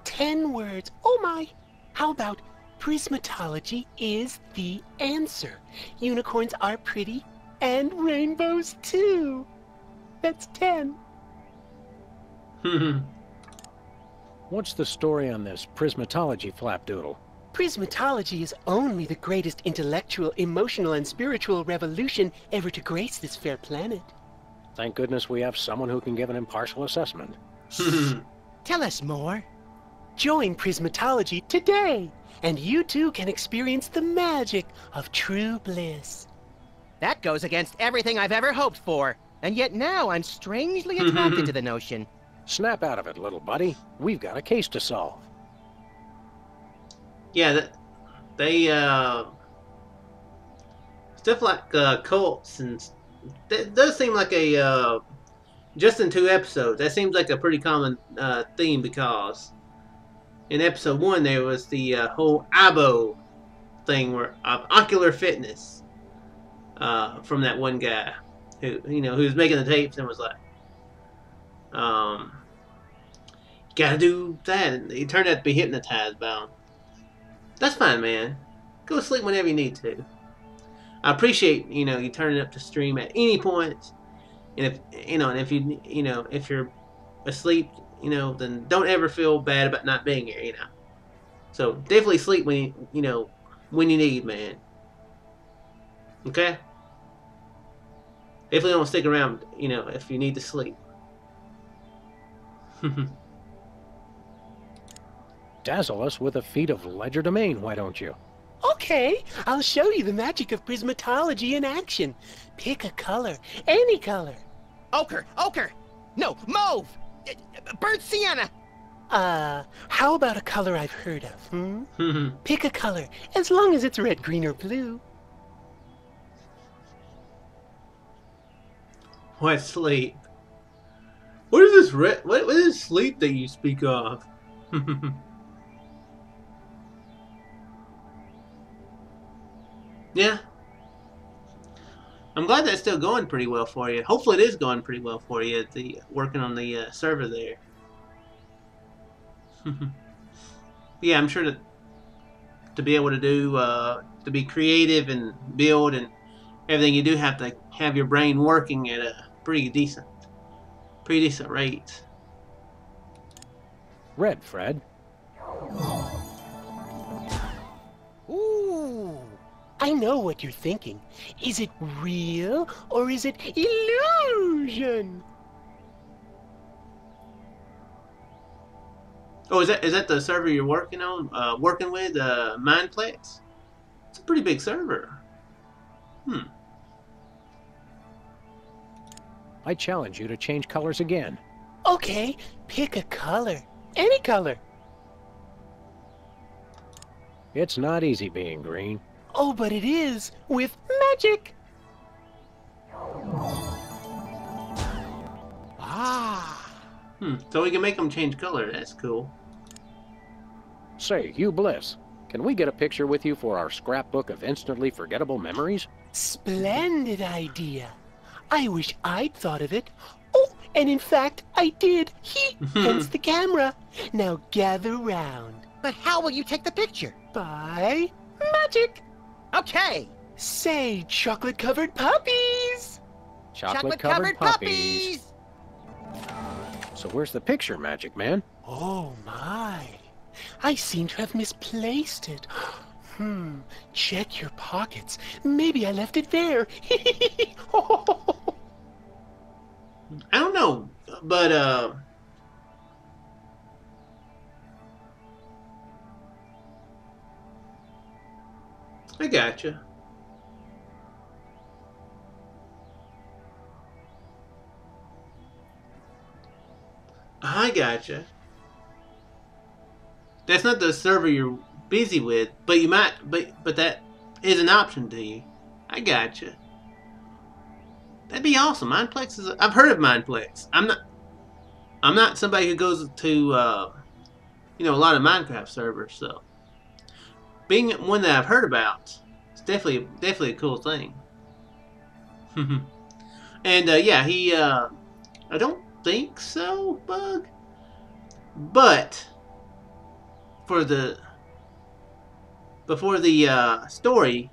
10 words. Oh my! How about prismatology is the answer? Unicorns are pretty, and rainbows too. That's 10. What's the story on this prismatology flapdoodle? Prismatology is only the greatest intellectual, emotional, and spiritual revolution ever to grace this fair planet. Thank goodness we have someone who can give an impartial assessment. Tell us more. Join Prismatology today, and you too can experience the magic of true bliss. That goes against everything I've ever hoped for. And yet now I'm strangely attracted to the notion. Snap out of it, little buddy. We've got a case to solve. Yeah, they stuff like cults, and that does seem like a just in 2 episodes. That seems like a pretty common theme, because in episode 1 there was the whole abo thing, where ocular fitness from that one guy who who was making the tapes and was like, gotta do that, and he turned out to be hypnotized by him. That's fine, man. Go sleep whenever you need to. I appreciate, you turning up to stream at any point. And if, and if if you're asleep, then don't ever feel bad about not being here, So definitely sleep when when you need, man. Okay? Definitely don't stick around, if you need to sleep. Dazzle us with a feat of legerdemain, why don't you? Okay, I'll show you the magic of prismatology in action. Pick a color, any color. Ochre, ochre! No, mauve! Burnt sienna! How about a color I've heard of, Pick a color, as long as it's red, green, or blue. What sleep? What is this what is this sleep that you speak of? Yeah. I'm glad that's still going pretty well for you. Hopefully it is going pretty well for you, working on the server there. Yeah, I'm sure that to be able to do, to be creative and build and everything, you do have to have your brain working at a pretty decent rate. Red, Fred. Ooh, I know what you're thinking. Is it real or is it illusion? Oh, is that the server you're working on? Working with Mindplex? It's a pretty big server. I challenge you to change colors again. Okay, pick a color, any color. It's not easy being green. Oh, but it is with magic. So we can make them change color. That's cool. Say, you Bliss, can we get a picture with you for our scrapbook of instantly forgettable memories? Splendid idea. I wish I'd thought of it. Oh, and in fact, I did. Hence the camera. Now gather round. But how will you take the picture? By magic. Okay. Say, chocolate-covered puppies. Chocolate-covered puppies. So where's the picture, Magic Man? Oh, my. I seem to have misplaced it. Check your pockets. Maybe I left it there. I don't know, but I gotcha. I gotcha. That's not the server you're busy with, but you might, but that is an option to you. I gotcha. That'd be awesome. Mindplex is. I've heard of Mindplex. I'm not somebody who goes to a lot of Minecraft servers, so being one that I've heard about, it's definitely a cool thing. And yeah, he I don't think so, Bug, but for the story,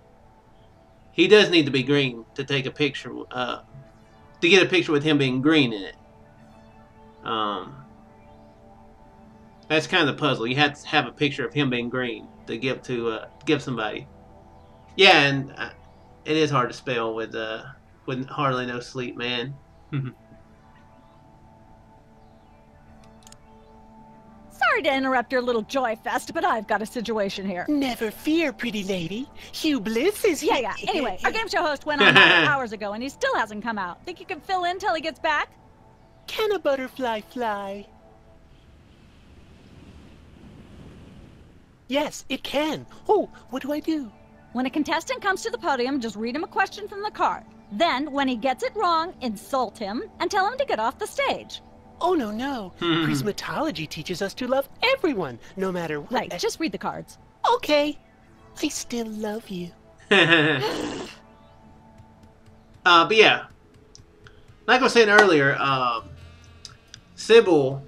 he does need to be green to take a picture, to get a picture with him being green in it. That's kind of the puzzle. You have to have a picture of him being green to give somebody. Yeah, and it is hard to spell with hardly no sleep, man. Sorry to interrupt your little joy fest, but I've got a situation here. Never fear, pretty lady. Hugh Bliss is here. Yeah. Anyway, our game show host went on hours ago, and he still hasn't come out. Think you can fill in till he gets back? Can a butterfly fly? Yes, it can. Oh, what do I do? When a contestant comes to the podium, just read him a question from the card. Then, when he gets it wrong, insult him and tell him to get off the stage. Oh, no. Prismatology teaches us to love everyone, no matter what. Right, just read the cards. Okay. I still love you. But yeah, like I was saying earlier, Sybil,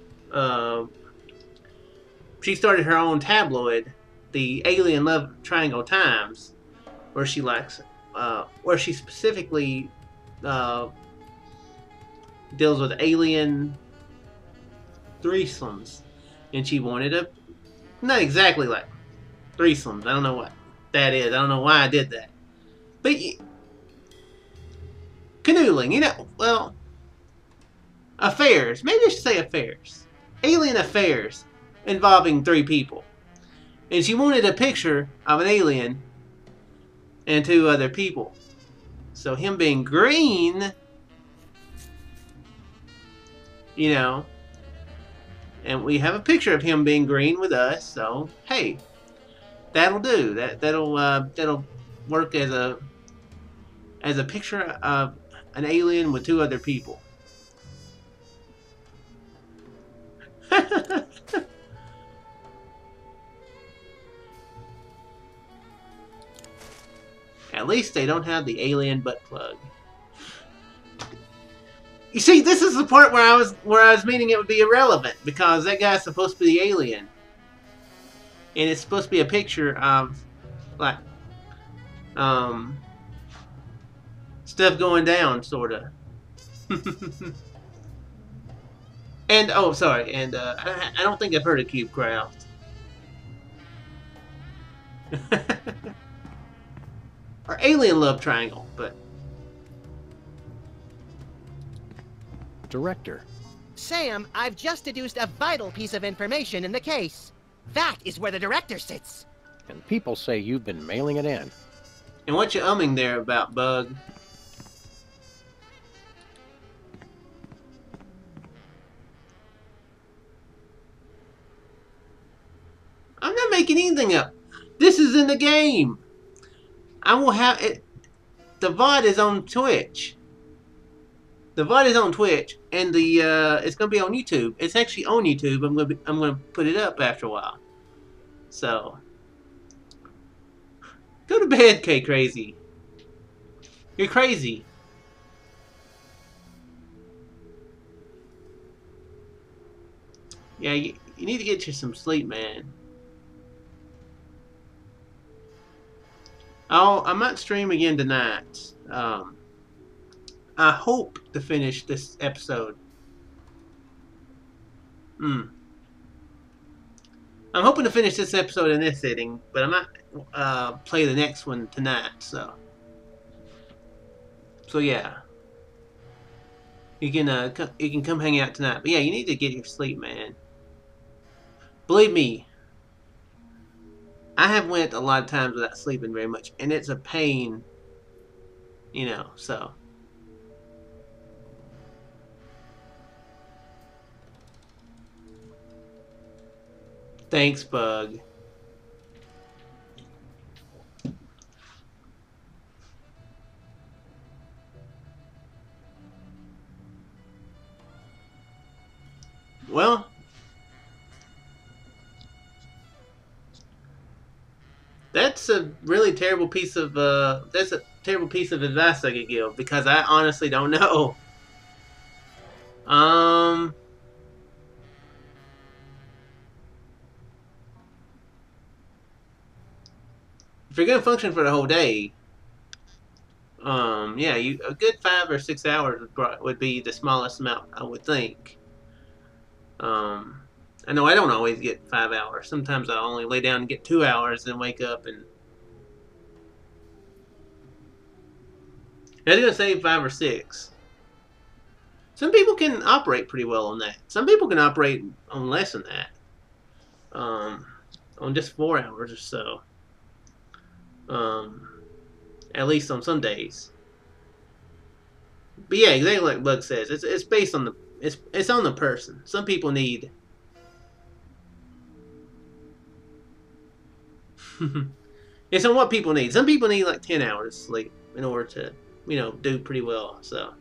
she started her own tabloid, the Alien Love Triangle Times, where she specifically deals with alien threesomes, and she wanted not exactly like threesomes. I don't know what that is. I don't know why I did that, but canoodling, well, affairs. Maybe I should say affairs. alien affairs involving 3 people. And she wanted a picture of an alien and 2 other people. So him being green, you know, and we have a picture of him being green with us. So hey, that'll do. That'll work as a picture of an alien with 2 other people. At least they don't have the alien butt plug. You see, this is the part where I was meaning it would be irrelevant, because that guy's supposed to be the alien, and it's supposed to be a picture of like stuff going down, sorta. And oh, sorry, and I don't think I've heard of CubeCraft. Or Alien Love Triangle, but Director. Sam, I've just deduced a vital piece of information in the case. That is where the director sits. And people say you've been mailing it in. and what you umming there about, Bug? I'm not making anything up. This is in the game. I will have it. The VOD is on Twitch. The VOD is on Twitch, and the it's gonna be on YouTube. It's actually on YouTube. I'm gonna put it up after a while. So go to bed, K Crazy. You're crazy. Yeah, you need to get you some sleep, man. I might stream again tonight. I hope to finish this episode. I'm hoping to finish this episode in this sitting, but I might play the next one tonight. So yeah, you can come hang out tonight. But yeah, you need to get your sleep, man. Believe me, I have went a lot of times without sleeping very much, and it's a pain, you know, so. Thanks, Bug. Well, that's a really terrible piece of advice I could give, because I honestly don't know. If you're gonna function for the whole day, yeah, a good 5 or 6 hours would be the smallest amount, I would think. I know I don't always get 5 hours. Sometimes I only lay down and get 2 hours, then wake up and I was gonna say 5 or 6. Some people can operate pretty well on that. Some people can operate on less than that. On just 4 hours or so. At least on some days. But yeah, exactly like Bug says, it's based on it's on the person. Some people need it's on what people need. Some people need like 10 hours of sleep in order to, you know, do pretty well. So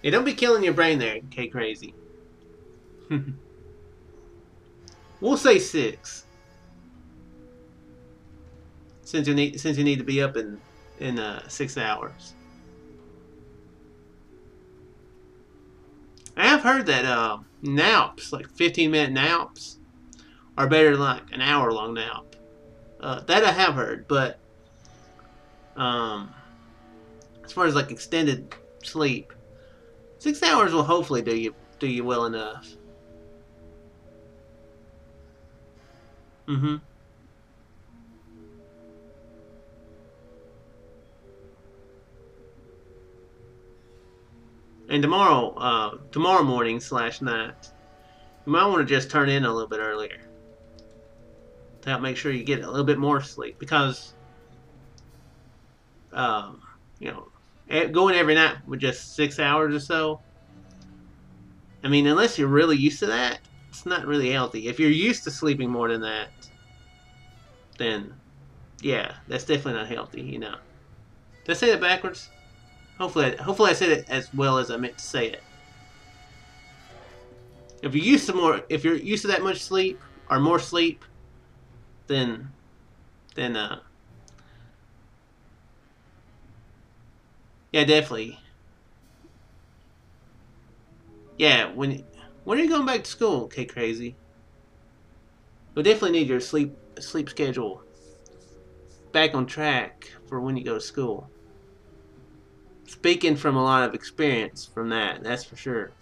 yeah, don't be killing your brain there, K Crazy. We'll say 6. Since you need to be up in 6 hours. I have heard that naps, like 15-minute naps, are better than like an hour-long nap. That I have heard, but as far as like extended sleep, 6 hours will hopefully do you well enough. And tomorrow morning / night, you might want to just turn in a little bit earlier to help make sure you get a little bit more sleep, because you know, going every night with just 6 hours or so, I mean, unless you're really used to that, it's not really healthy. If you're used to sleeping more than that, then yeah, that's definitely not healthy, you know. Did I say that backwards? Hopefully I said it as well as I meant to say it. If you're used to that much sleep or more sleep, then yeah, definitely. Yeah, when are you going back to school, okay, crazy? You'll definitely need your sleep schedule back on track for when you go to school. Speaking from a lot of experience from that's for sure.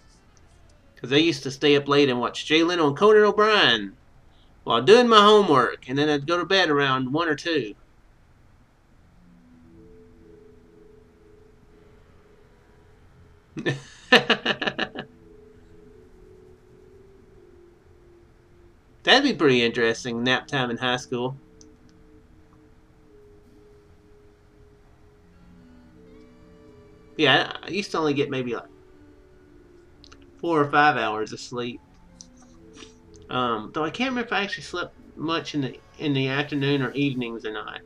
Because I used to stay up late and watch Jay Leno and Conan O'Brien while doing my homework, and then I'd go to bed around 1 or 2. That'd be pretty interesting, nap time in high school. Yeah, I used to only get maybe like 4 or 5 hours of sleep. Though I can't remember if I actually slept much in the afternoon or evenings or not.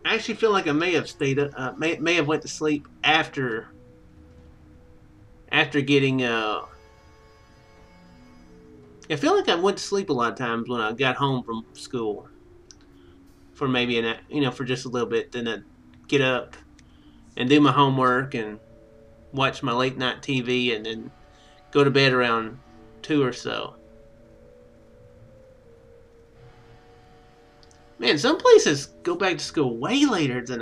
I actually feel like I may have may have went to sleep after getting I feel like I went to sleep a lot of times when I got home from school for maybe for just a little bit. Then I'd get up and do my homework and watch my late night TV, and then go to bed around 2 or so. Man, some places go back to school way later than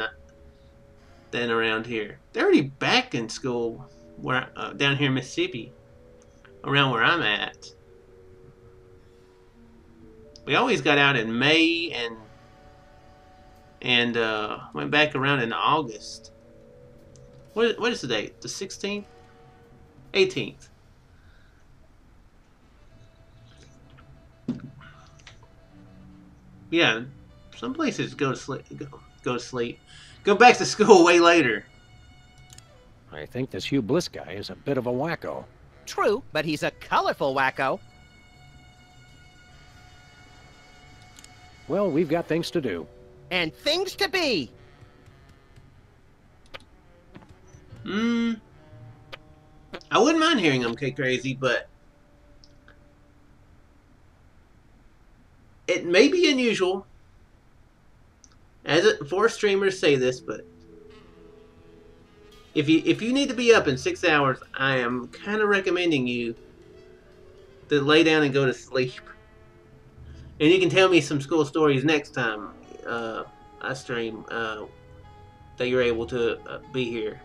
around here. They're already back in school down here in Mississippi, around where I'm at. We always got out in May and went back around in August. What is the date? The 16th? 18th. Yeah, some places go to sleep. Go back to school way later. I think this Hugh Bliss guy is a bit of a wacko. True, but he's a colorful wacko. Well, we've got things to do. And things to be. I wouldn't mind hearing them, K Crazy, but it may be unusual for streamers say this, but if you need to be up in 6 hours, I am kind of recommending you to lay down and go to sleep. And you can tell me some school stories next time I stream that you're able to be here.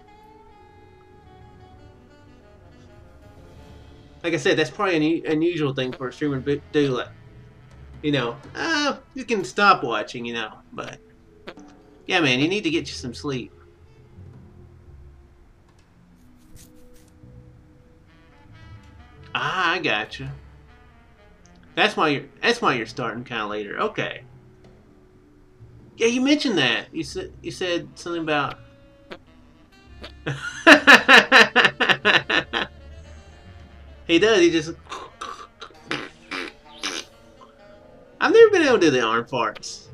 Like I said, that's probably an unusual thing for a streamer to do. Like, you can stop watching, but yeah, man, you need to get you some sleep. Ah, I gotcha. That's why you're starting kind of later. Okay. Yeah, you mentioned that. You said something about. He does. He just. I've never been able to do the arm farts.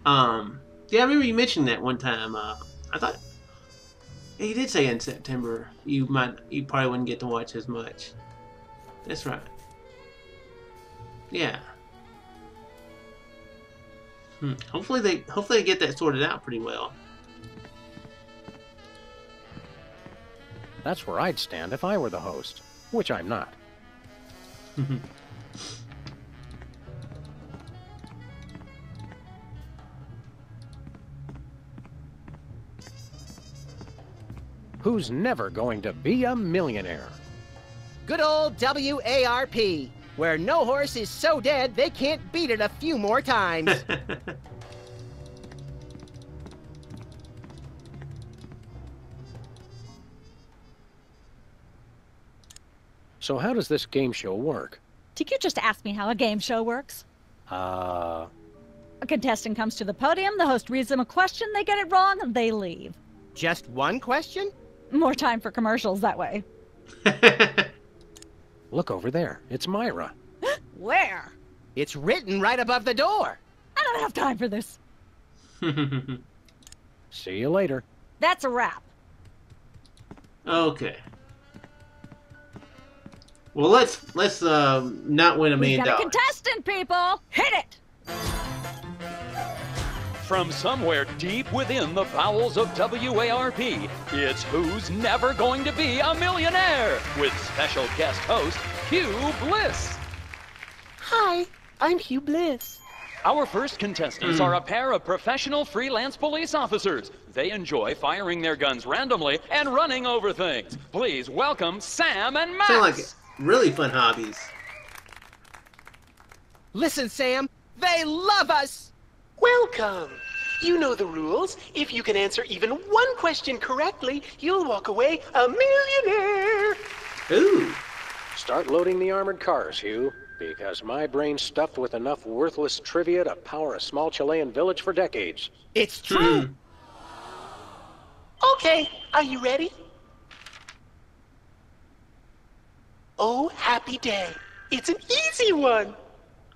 Yeah, I remember you mentioned that one time. I thought. Yeah, you did say in September you probably wouldn't get to watch as much. That's right. Yeah. Hopefully they get that sorted out pretty well. That's where I'd stand if I were the host, which I'm not. Who's never going to be a millionaire? Good old WARP, where no horse is so dead they can't beat it a few more times. So how does this game show work? Did you just ask me how a game show works? A contestant comes to the podium, the host reads them a question, they get it wrong, and they leave. Just one question? More time for commercials that way. Look over there. It's Myra. Where? It's written right above the door. I don't have time for this. See you later. That's a wrap. Okay. Well, let's not win $1 We million. got a contestant, people! Hit it! From somewhere deep within the bowels of WARP, it's Who's Never Going to Be a Millionaire with special guest host Hugh Bliss. Hi, I'm Hugh Bliss. Our first contestants are a pair of professional freelance police officers. They enjoy firing their guns randomly and running over things. Please welcome Sam and Max. Sound like really fun hobbies. Listen, Sam, they love us. Welcome. You know the rules. If you can answer even one question correctly, you'll walk away a millionaire. Ooh. Start loading the armored cars, Hugh, because my brain's stuffed with enough worthless trivia to power a small Chilean village for decades. It's true. Okay, are you ready? Oh, happy day. It's an easy one.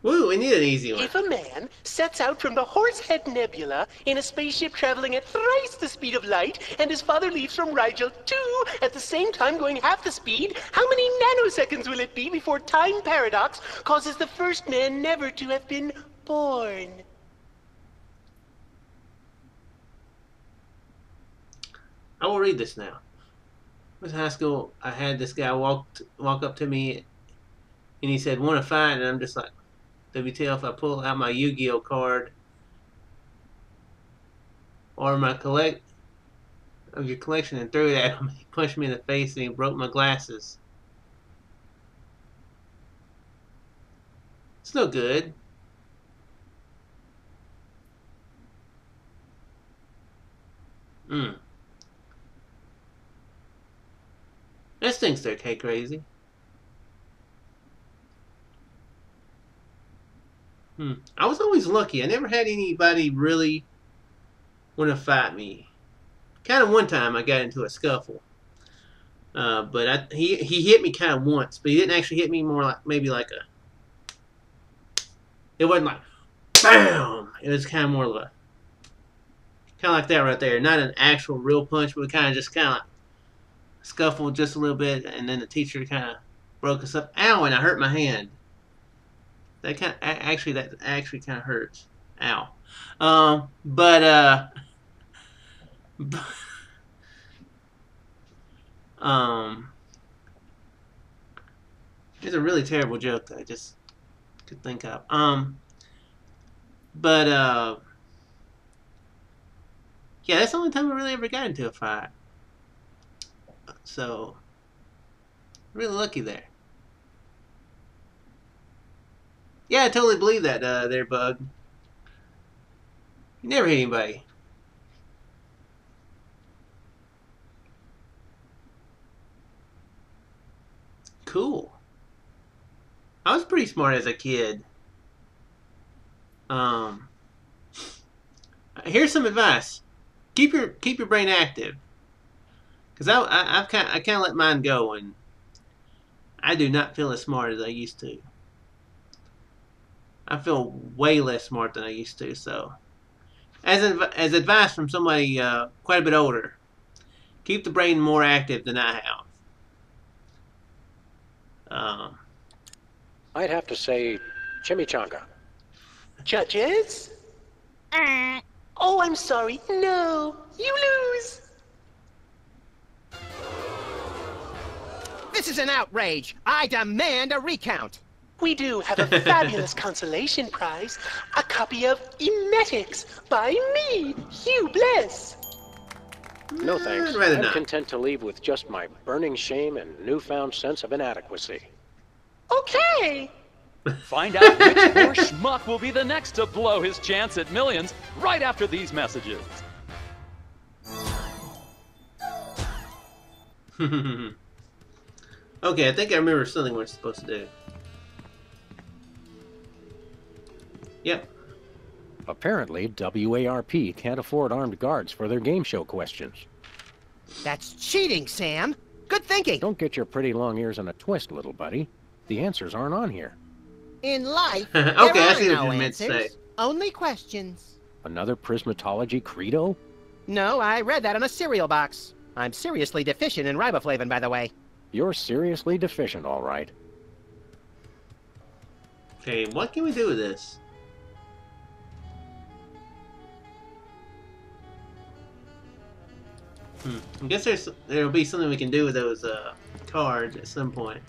Woo, we need an easy one. If a man sets out from the Horsehead Nebula in a spaceship traveling at thrice the speed of light, and his father leaves from Rigel 2 at the same time going half the speed, how many nanoseconds will it be before time paradox causes the first man never to have been born? I will read this now. I was in high school. I had this guy walk up to me, and he said, "Want to fight?" And I'm just like, WTF, I pull out my Yu-Gi-Oh card or my your collection and threw it at him. He punched me in the face and he broke my glasses. It's no good. That stinks there, K Crazy. I was always lucky. I never had anybody really want to fight me. Kind of one time I got into a scuffle. But he hit me kind of once, but he didn't actually hit me, more like maybe like it wasn't like BAM! It was kind of more of a kind of like that right there. Not an actual real punch, but kind of just kind of like scuffled just a little bit, and then the teacher kind of broke us up. Ow, and I hurt my hand. That actually kind of hurts. Ow. It's a really terrible joke that I just could think of. Yeah, that's the only time I really ever got into a fight. So, really lucky there. Yeah, I totally believe that there, Bug. You never hit anybody. Cool. I was pretty smart as a kid. Here's some advice. Keep your brain active. Cause I kind of let mine go, and I do not feel as smart as I used to. I feel way less smart than I used to. So, as advice from somebody quite a bit older, keep the brain more active than I have. I'd have to say chimichanga. Judges? Oh, I'm sorry. No, you lose. This is an outrage. I demand a recount. We do have a fabulous consolation prize, a copy of Emetics by me, Hugh Bliss. No thanks. rather I'm not. content to leave with just my burning shame and newfound sense of inadequacy. Okay. Find out which poor schmuck will be the next to blow his chance at millions right after these messages. Okay, I think I remember something we're supposed to do. Yep. Apparently, WARP can't afford armed guards for their game show questions. That's cheating, Sam. Good thinking. Don't get your pretty long ears in a twist, little buddy. The answers aren't on here. In life, Okay, there I are see what no you meant to answers, say. only questions. Another prismatology credo? No, I read that on a cereal box. I'm seriously deficient in riboflavin, by the way. You're seriously deficient, all right. Okay, what can we do with this? I guess there'll be something we can do with those cards at some point.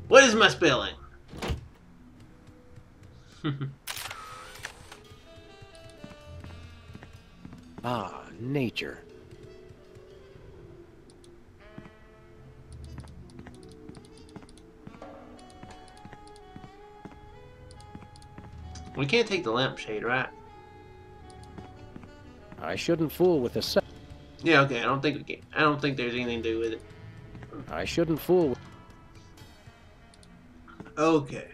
What is my spelling? Ah, nature. We can't take the lampshade, right? I shouldn't fool with the set. Yeah, okay. I don't think we can. I don't think there's anything to do with it. I shouldn't fool with... Okay.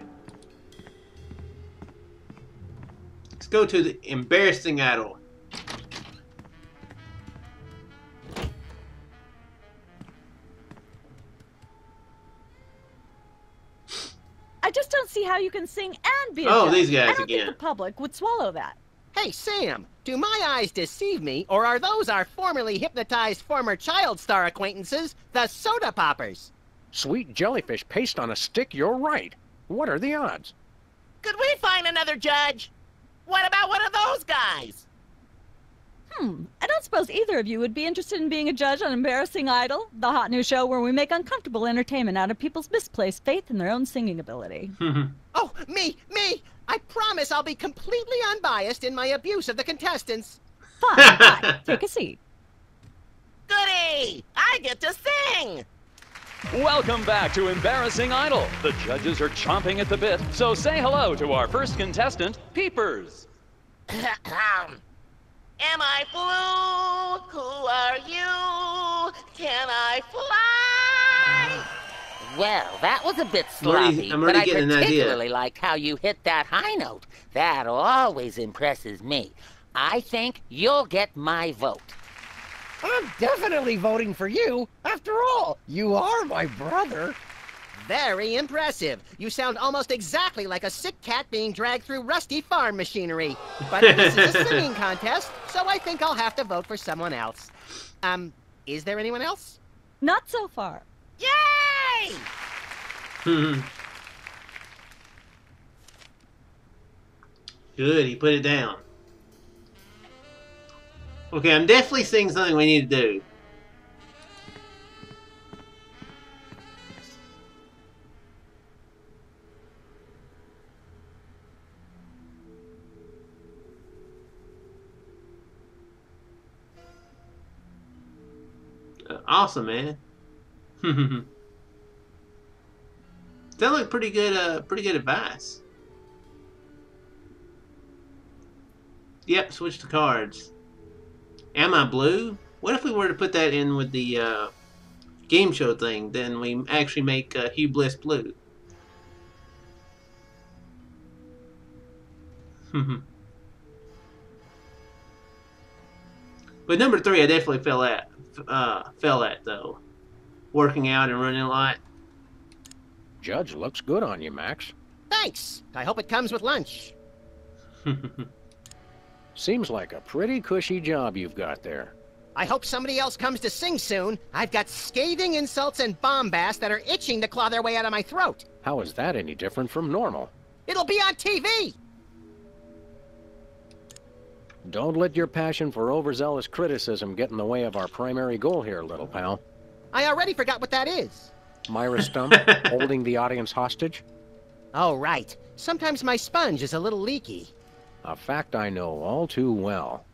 Let's go to the embarrassing idol. I just don't see how you can sing and be a Oh, judge. these guys I don't again. think the public would swallow that. Hey, Sam, do my eyes deceive me, or are those our formerly hypnotized former child star acquaintances, the Soda Poppers? Sweet jellyfish paste on a stick, you're right. What are the odds? Could we find another judge? What about one of those guys? I don't suppose either of you would be interested in being a judge on Embarrassing Idol, the hot new show where we make uncomfortable entertainment out of people's misplaced faith in their own singing ability. Oh, me! I promise I'll be completely unbiased in my abuse of the contestants. Fine. Take a seat. Goody! I get to sing! Welcome back to Embarrassing Idol. The judges are chomping at the bit, so say hello to our first contestant, Peepers. Am I blue? Who are you? Can I fly? Well, that was a bit sloppy, I'm but already I getting an idea. particularly like how you hit that high note. That always impresses me. I think you'll get my vote. I'm definitely voting for you. After all, you are my brother. Very impressive. You sound almost exactly like a sick cat being dragged through rusty farm machinery. But this is a singing contest, so I think I'll have to vote for someone else. Is there anyone else? Not so far. Yay! Good, he put it down. Okay, I'm definitely seeing something we need to do. Awesome, man. Sound like pretty good advice. Yep, switch to cards. Am I blue? What if we were to put that in with the game show thing? Then we actually make Hugh Bliss blue. But number 3, I definitely fell at though. Working out and running a lot. Judge looks good on you, Max. Thanks. I hope it comes with lunch. Seems like a pretty cushy job you've got there. I hope somebody else comes to sing soon. I've got scathing insults and bombast that are itching to claw their way out of my throat. How is that any different from normal? It'll be on TV. Don't let your passion for overzealous criticism get in the way of our primary goal here, little pal. I already forgot what that is. Myra Stump, holding the audience hostage? Oh, right. Sometimes my sponge is a little leaky. A fact I know all too well.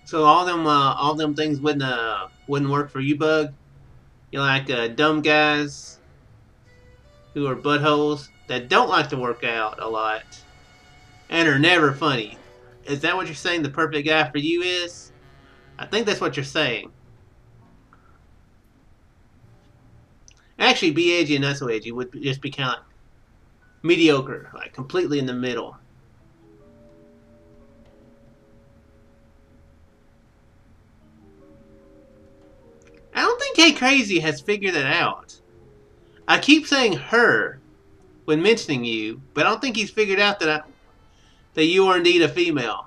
So all them things wouldn't work for you, Bug. You like dumb guys who are buttholes that don't like to work out a lot and are never funny. Is that what you're saying the perfect guy for you is? I think that's what you're saying. Actually, be edgy and not so edgy would just be kind of like mediocre, like completely in the middle. I don't think Hey Crazy has figured that out. I keep saying her when mentioning you, but I don't think he's figured out that you are indeed a female.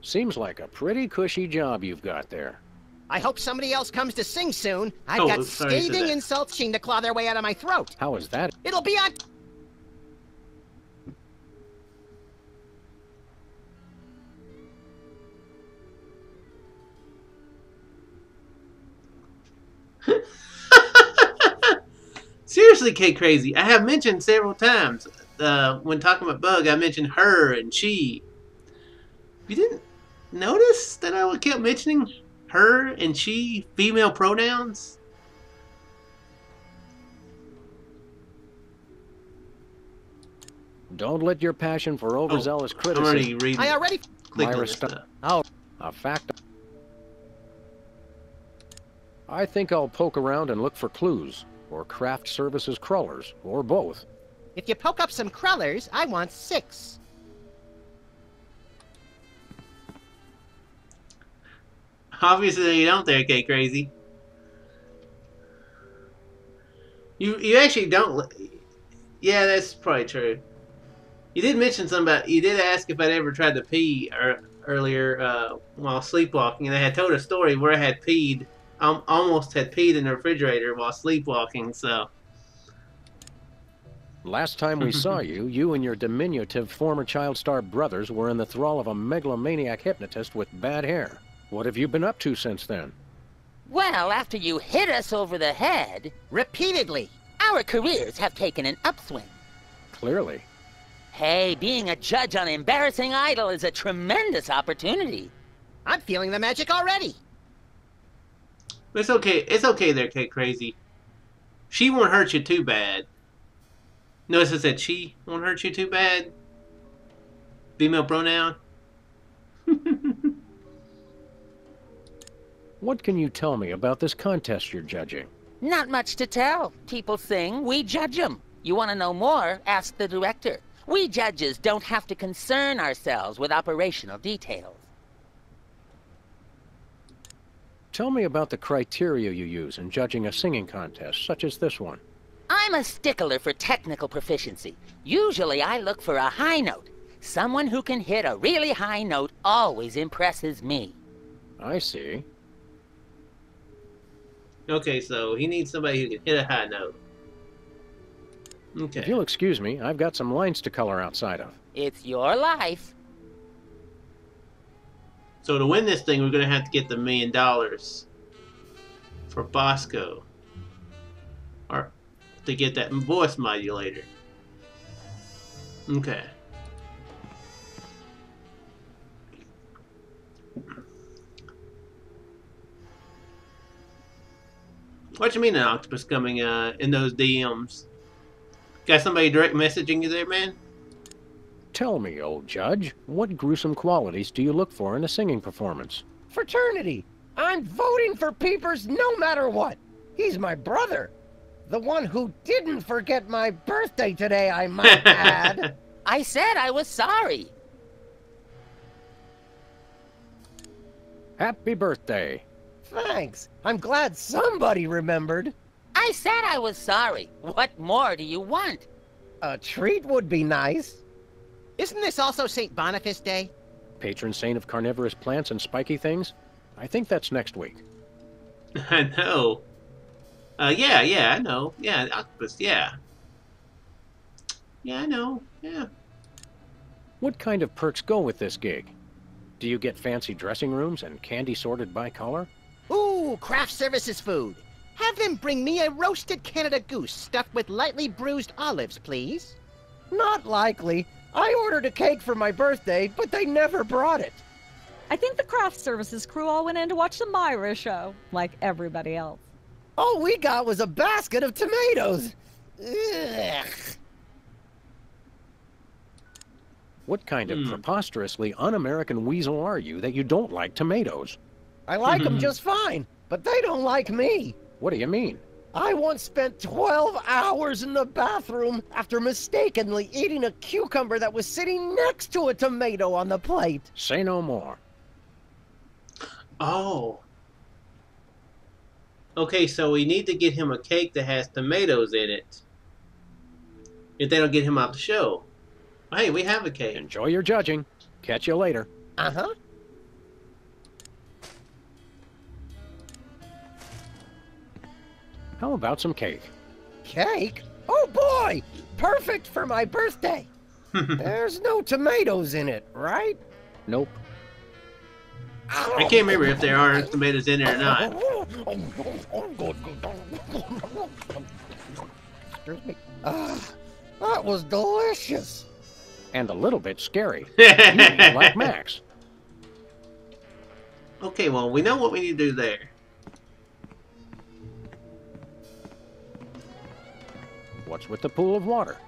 Seems like a pretty cushy job you've got there. I hope somebody else comes to sing soon. I've Oh, got sorry, scathing insults trying to claw their way out of my throat. How is that? It'll be on... Seriously, Kate Crazy, I have mentioned several times when talking about Bug, I mentioned her and she. You didn't notice that I kept mentioning her and she female pronouns? Don't let your passion for overzealous criticism... I'm already reading. I already... Myra Stump. Oh, a fact. I think I'll poke around and look for clues, or craft services crawlers, or both. If you poke up some crawlers, I want 6. Obviously you don't there, Kate Crazy. You actually don't... Yeah, that's probably true. You did mention something about... You did ask if I'd ever tried to pee earlier while sleepwalking, and I had told a story where I had peed... almost had peed in the refrigerator while sleepwalking, so... Last time we saw you, you and your diminutive former child star brothers were in the thrall of a megalomaniac hypnotist with bad hair. What have you been up to since then? Well, after you hit us over the head... Repeatedly. Our careers have taken an upswing. Clearly. Hey, being a judge on Embarrassing Idol is a tremendous opportunity. I'm feeling the magic already. It's okay. It's okay there, Kate Crazy. She won't hurt you too bad. Notice I said she won't hurt you too bad. Female pronoun. What can you tell me about this contest you're judging? Not much to tell. People sing, we judge them. You want to know more? Ask the director. We judges don't have to concern ourselves with operational details. Tell me about the criteria you use in judging a singing contest, such as this one. I'm a stickler for technical proficiency. Usually I look for a high note. Someone who can hit a really high note always impresses me. I see. Okay, so he needs somebody who can hit a high note. Okay. If you'll excuse me, I've got some lines to color outside of. It's your life. So to win this thing, we're going to have to get the $1 million for Bosco. Or to get that voice modulator. Okay. What you mean an octopus coming in those DMs? Got somebody direct messaging you there, man? Tell me, old judge, what gruesome qualities do you look for in a singing performance? Fraternity! I'm voting for Peepers no matter what! He's my brother! The one who didn't forget my birthday today, I might add! I said I was sorry. Happy birthday! Thanks! I'm glad somebody remembered! I said I was sorry. What more do you want? A treat would be nice. Isn't this also St. Boniface Day? Patron saint of carnivorous plants and spiky things? I think that's next week. I know. Yeah, I know. Yeah, octopus, yeah. Yeah, I know, yeah. What kind of perks go with this gig? Do you get fancy dressing rooms and candy sorted by color? Ooh, craft services food. Have them bring me a roasted Canada goose stuffed with lightly bruised olives, please. Not likely. I ordered a cake for my birthday, but they never brought it. I think the craft services crew all went in to watch the Myra show, like everybody else. All we got was a basket of tomatoes. Ugh. What kind of preposterously un-American weasel are you that you don't like tomatoes? I like them just fine, but they don't like me. What do you mean? I once spent 12 hours in the bathroom after mistakenly eating a cucumber that was sitting next to a tomato on the plate. Say no more. Oh. Okay, so we need to get him a cake that has tomatoes in it. If they don't get him off the show. Hey, we have a cake. Enjoy your judging. Catch you later. Uh-huh. How about some cake? Cake? Oh boy! Perfect for my birthday! There's no tomatoes in it, right? Nope. I can't remember if there are tomatoes in there or not. Excuse me. That was delicious. And a little bit scary. You eat like Max. Okay, well, we know what we need to do there. What's with the pool of water?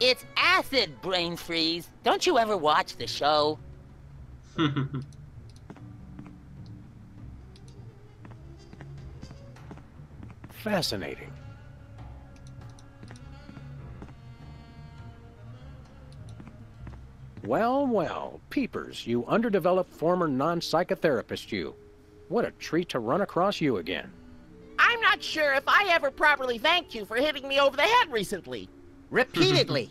It's acid, brain freeze. Don't you ever watch the show? Fascinating. Well, well, Peepers, you underdeveloped former non-psychotherapist you. What a treat to run across you again. I'm not sure if I ever properly thanked you for hitting me over the head recently. Repeatedly.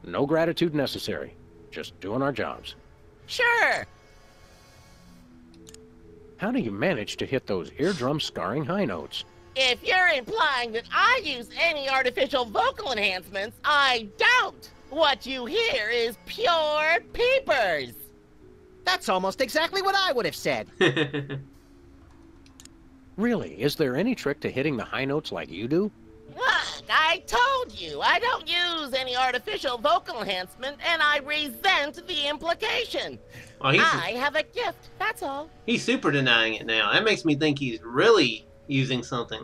No gratitude necessary. Just doing our jobs. Sure. How do you manage to hit those eardrum-scarring high notes? If you're implying that I use any artificial vocal enhancements, I don't. What you hear is pure peepers. That's almost exactly what I would have said. Really, is there any trick to hitting the high notes like you do? Look, I told you, I don't use any artificial vocal enhancement, and I resent the implication. Oh, I have a gift, that's all. He's super denying it now. That makes me think he's really using something.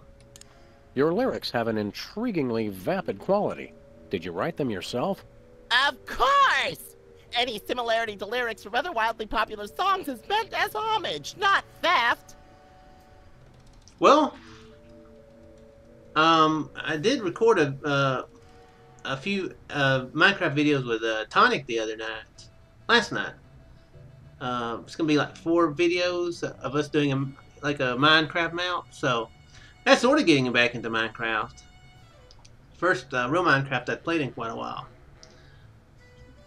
Your lyrics have an intriguingly vapid quality. Did you write them yourself? Of course! Any similarity to lyrics from other wildly popular songs is meant as homage, not theft. Well, I did record a few Minecraft videos with Tonic the other night, last night. It's gonna be like 4 videos of us doing a Minecraft mount, so that's sort of getting him back into Minecraft. First real Minecraft I've played in quite a while,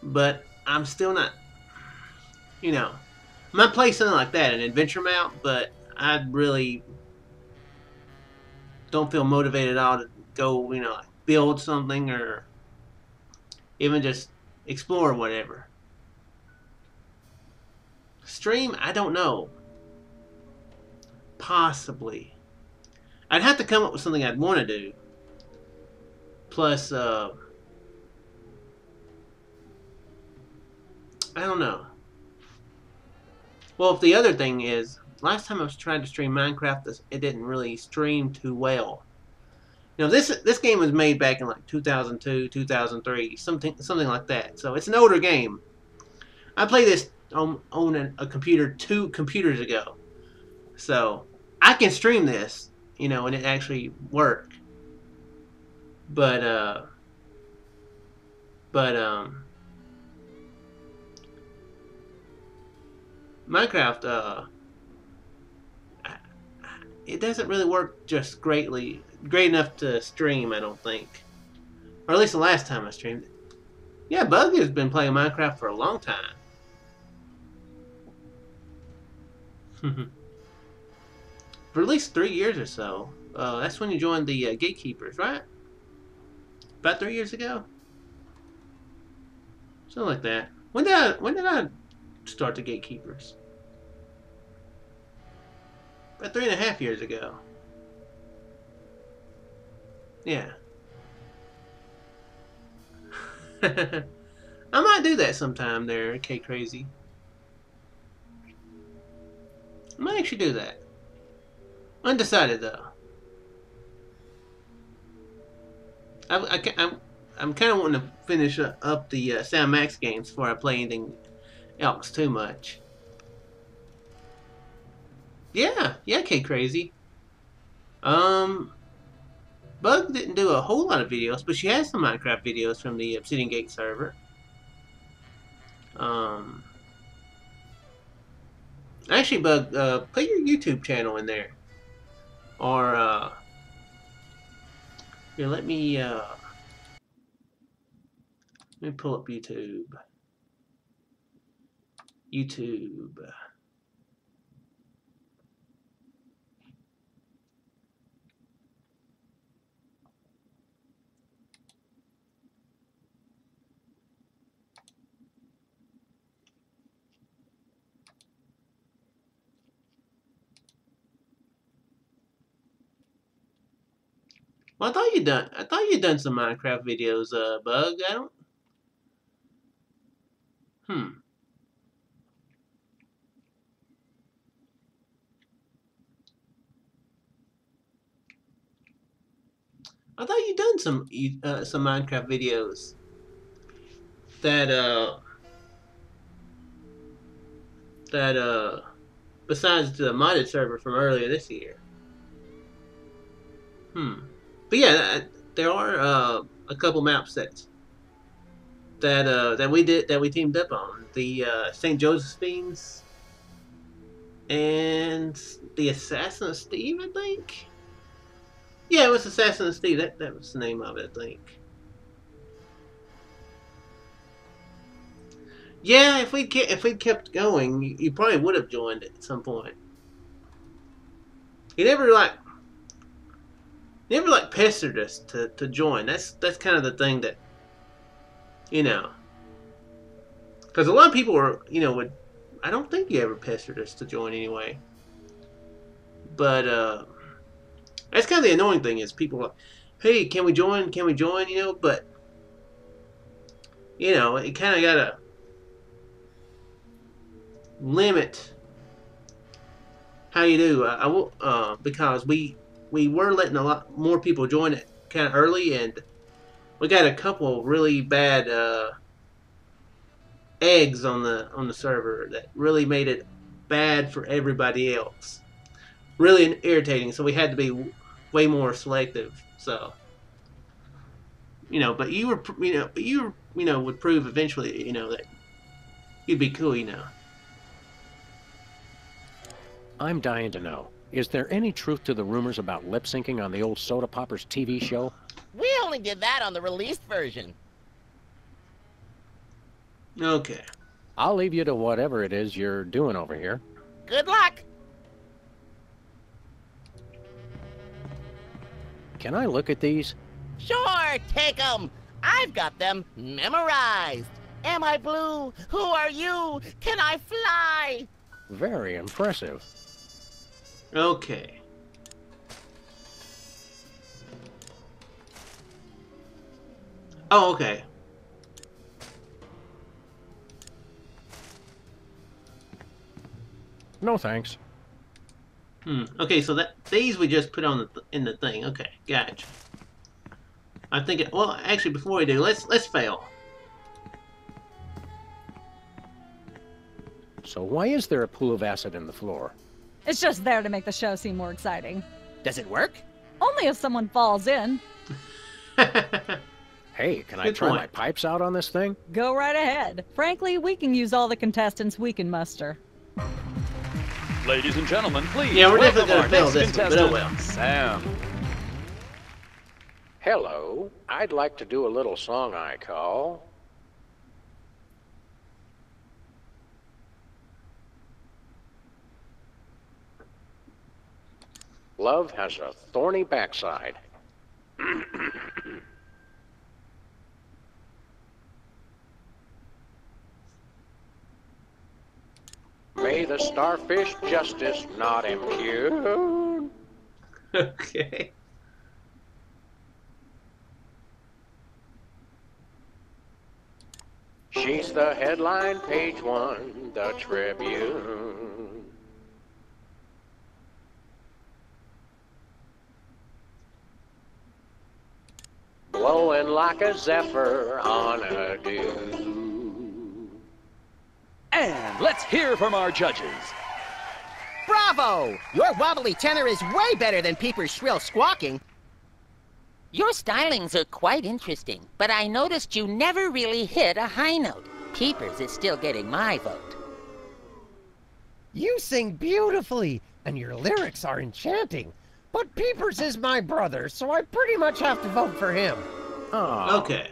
but I'm still not, you know, I might play something like that, an adventure mount, but I really don't feel motivated at all to go, you know, like build something or even just explore whatever. Stream, I don't know. Possibly. I'd have to come up with something I'd want to do. Plus, I don't know. Well, if the other thing is, last time I was trying to stream Minecraft, it didn't really stream too well. You know, this game was made back in like 2002, 2003, something like that. So it's an older game. I played this on a computer 2 computers ago. So I can stream this, you know, and it actually work. But Minecraft, it doesn't really work just great enough to stream, I don't think. Or at least the last time I streamed it. Yeah, Buggy has been playing Minecraft for a long time. For at least 3 years or so. That's when you joined the Gatekeepers, right? About 3 years ago? Something like that. When did I start the Gatekeepers? About 3.5 years ago. Yeah. I might do that sometime there, okay, crazy. I might actually do that. Undecided though. I'm kind of wanting to finish up the Sound Max games before I play anything else too much. Yeah, okay, crazy. Bug didn't do a whole lot of videos, but she has some Minecraft videos from the Obsidian Gate server. Actually, Bug, put your YouTube channel in there. Or, here, let me pull up YouTube. Well, I thought you'd done some Minecraft videos, Bug. I don't. I thought you'd done some Minecraft videos. Besides the modded server from earlier this year. But yeah, there are a couple map sets that we teamed up on. The St. Josephines and the Assassin of Steve, I think. Yeah, it was Assassin of Steve. That was the name of it, I think. Yeah, if we'd kept going, you probably would have joined at some point. You never pestered us to join. That's kind of the thing that, you know, because a lot of people were, would. I don't think you ever pestered us to join anyway. But that's kind of the annoying thing is people are like, hey, can we join? Can we join? But it kind of gotta limit how you do. I will because we were letting a lot more people join it kind of early, and we got a couple really bad eggs on the server that really made it bad for everybody else. Really irritating. So we had to be way more selective. So but you would prove eventually that you'd be cool. I'm dying to know. Is there any truth to the rumors about lip syncing on the old Soda Poppers TV show? We only did that on the released version. Okay. I'll leave you to whatever it is you're doing over here. Good luck! Can I look at these? Sure, take 'em. I've got them memorized. Am I blue? Who are you? Can I fly? Very impressive. Okay. Oh, okay. No thanks. Okay, so these we just put on in the thing. Okay, gotcha. I think well, actually, before we do, let's fail. So why is there a pool of acid in the floor? It's just there to make the show seem more exciting. Does it work? Only if someone falls in. Hey, can I Good try point. my pipes out on this thing? Go right ahead. Frankly, we can use all the contestants we can muster. Ladies and gentlemen, please Yeah, we're welcome definitely our gonna fail next this one, but oh contestant, well. Sam. Hello, I'd like to do a little song I call... Love has a thorny backside. May the starfish justice not impugn. Okay. She's the headline, page 1, the Tribune. Blowing like a zephyr on a dew. And let's hear from our judges. Bravo! Your wobbly tenor is way better than Peeper's shrill squawking. Your stylings are quite interesting, but I noticed you never really hit a high note. Peepers is still getting my vote. You sing beautifully, and your lyrics are enchanting. But Peepers is my brother, so I pretty much have to vote for him. Oh. Okay.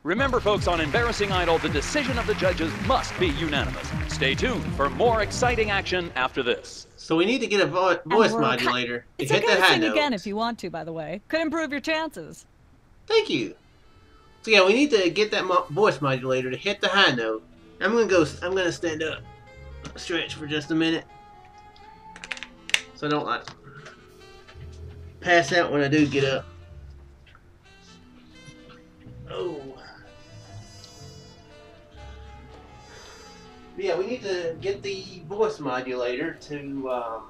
Remember, folks, on Embarrassing Idol, the decision of the judges must be unanimous. Stay tuned for more exciting action after this. So we need to get a voice modulator to It's hit okay that to high sing note. again if you want to, by the way. Could improve your chances. Thank you. So yeah, we need to get that voice modulator to hit the high note. I'm gonna stand up, stretch for just a minute, so I don't like pass out when I do get up. Oh. Yeah, we need to get the voice modulator to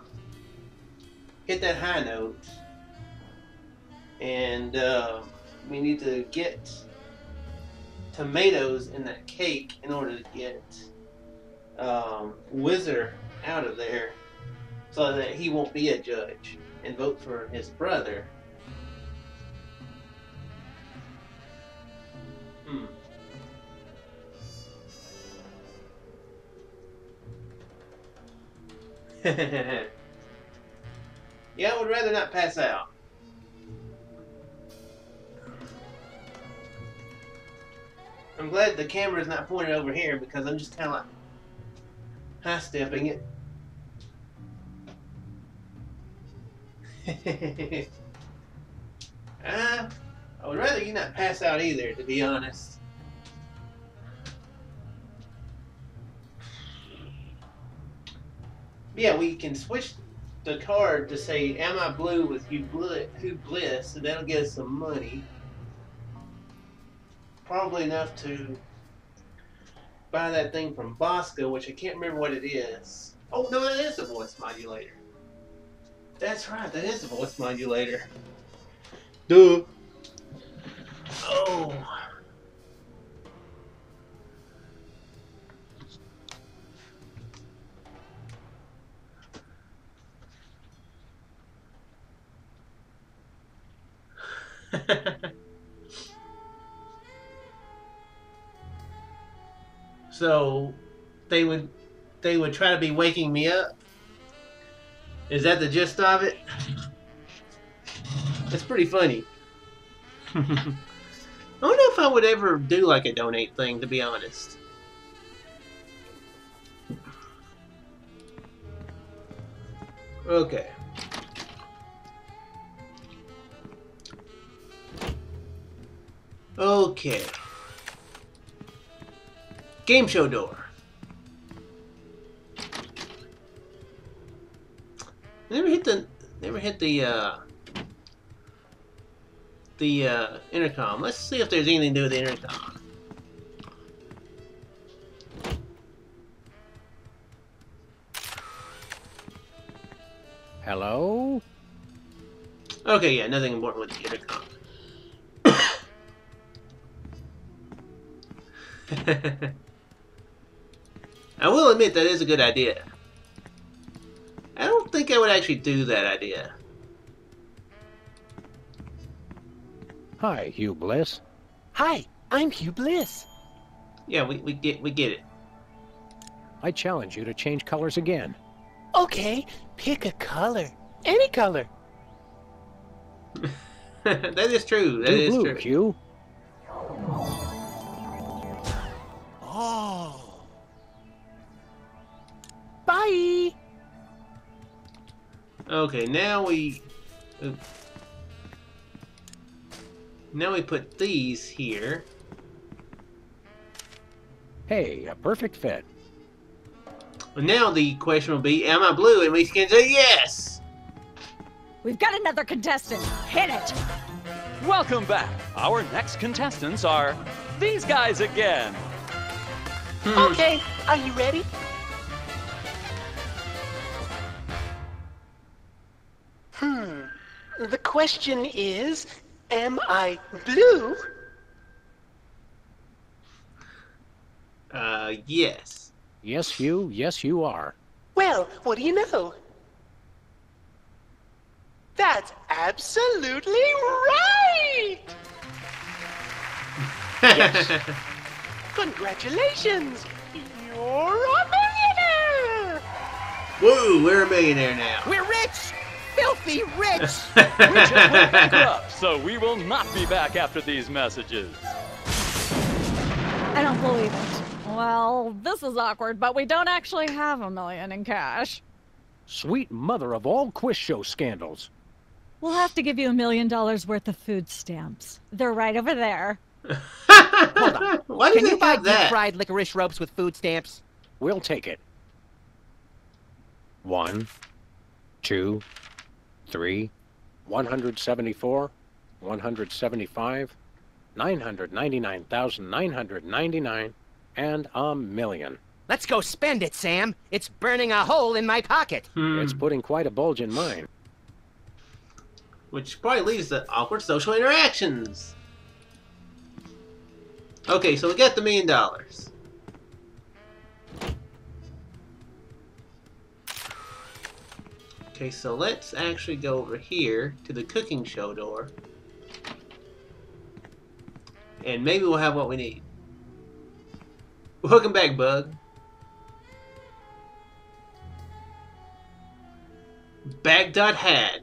hit that high note, and we need to get tomatoes in that cake in order to get Wizard out of there, so that he won't be a judge and vote for his brother. Yeah, I would rather not pass out. I'm glad the camera's not pointed over here because I'm just kind of like high-stepping it. I would rather you not pass out either, to be honest. Yeah, we can switch the card to say, "Am I blue with Who Bliss?" So that'll get us some money. Probably enough to buy that thing from Bosco, which I can't remember what it is. Oh, no, that is a voice modulator. That's right, that is a voice modulator. Duh. Oh. So they would try to be waking me up? Is that the gist of it? It's pretty funny. I don't know if I would ever do like a donate thing, to be honest. Okay. Okay. Game show door. Never hit the intercom. Let's see if there's anything to do with the intercom. Hello? Okay, yeah, nothing important with the intercom. I will admit that is a good idea. I don't think I would actually do that idea. Hi, Hugh Bliss. Hi, I'm Hugh Bliss. Yeah, we get it. I challenge you to change colors again. Okay, pick a color. Any color. That is true. That Do is blue, true. Hugh. Oh. Bye. Okay, now we put these here. Hey, a perfect fit. And now the question will be, am I blue? And we can say yes! We've got another contestant. Hit it! Welcome back. Our next contestants are these guys again. Okay, are you ready? The question is, am I blue? Yes. Yes, Hugh. Yes, you are. Well, what do you know? That's absolutely right! Yes. Congratulations! You're a millionaire! Woo, we're a millionaire now. We're rich! Filthy rich! We just went bankrupt, so we will not be back after these messages. I don't believe it. Well, this is awkward, but we don't actually have $1 million in cash. Sweet mother of all quiz show scandals. We'll have to give you $1 million worth of food stamps. They're right over there. Hold on. Why Can do you they buy have that? deep-fried licorice ropes with food stamps? We'll take it. 1, 2, 3, 174, 175, 999,999, and $1 million. Let's go spend it, Sam. It's burning a hole in my pocket. It's putting quite a bulge in mine. Which probably leads to awkward social interactions. Okay, so we got the $1 million. Okay, so let's actually go over here to the cooking show door. And maybe we'll have what we need. Welcome back, Bug. Bag.had.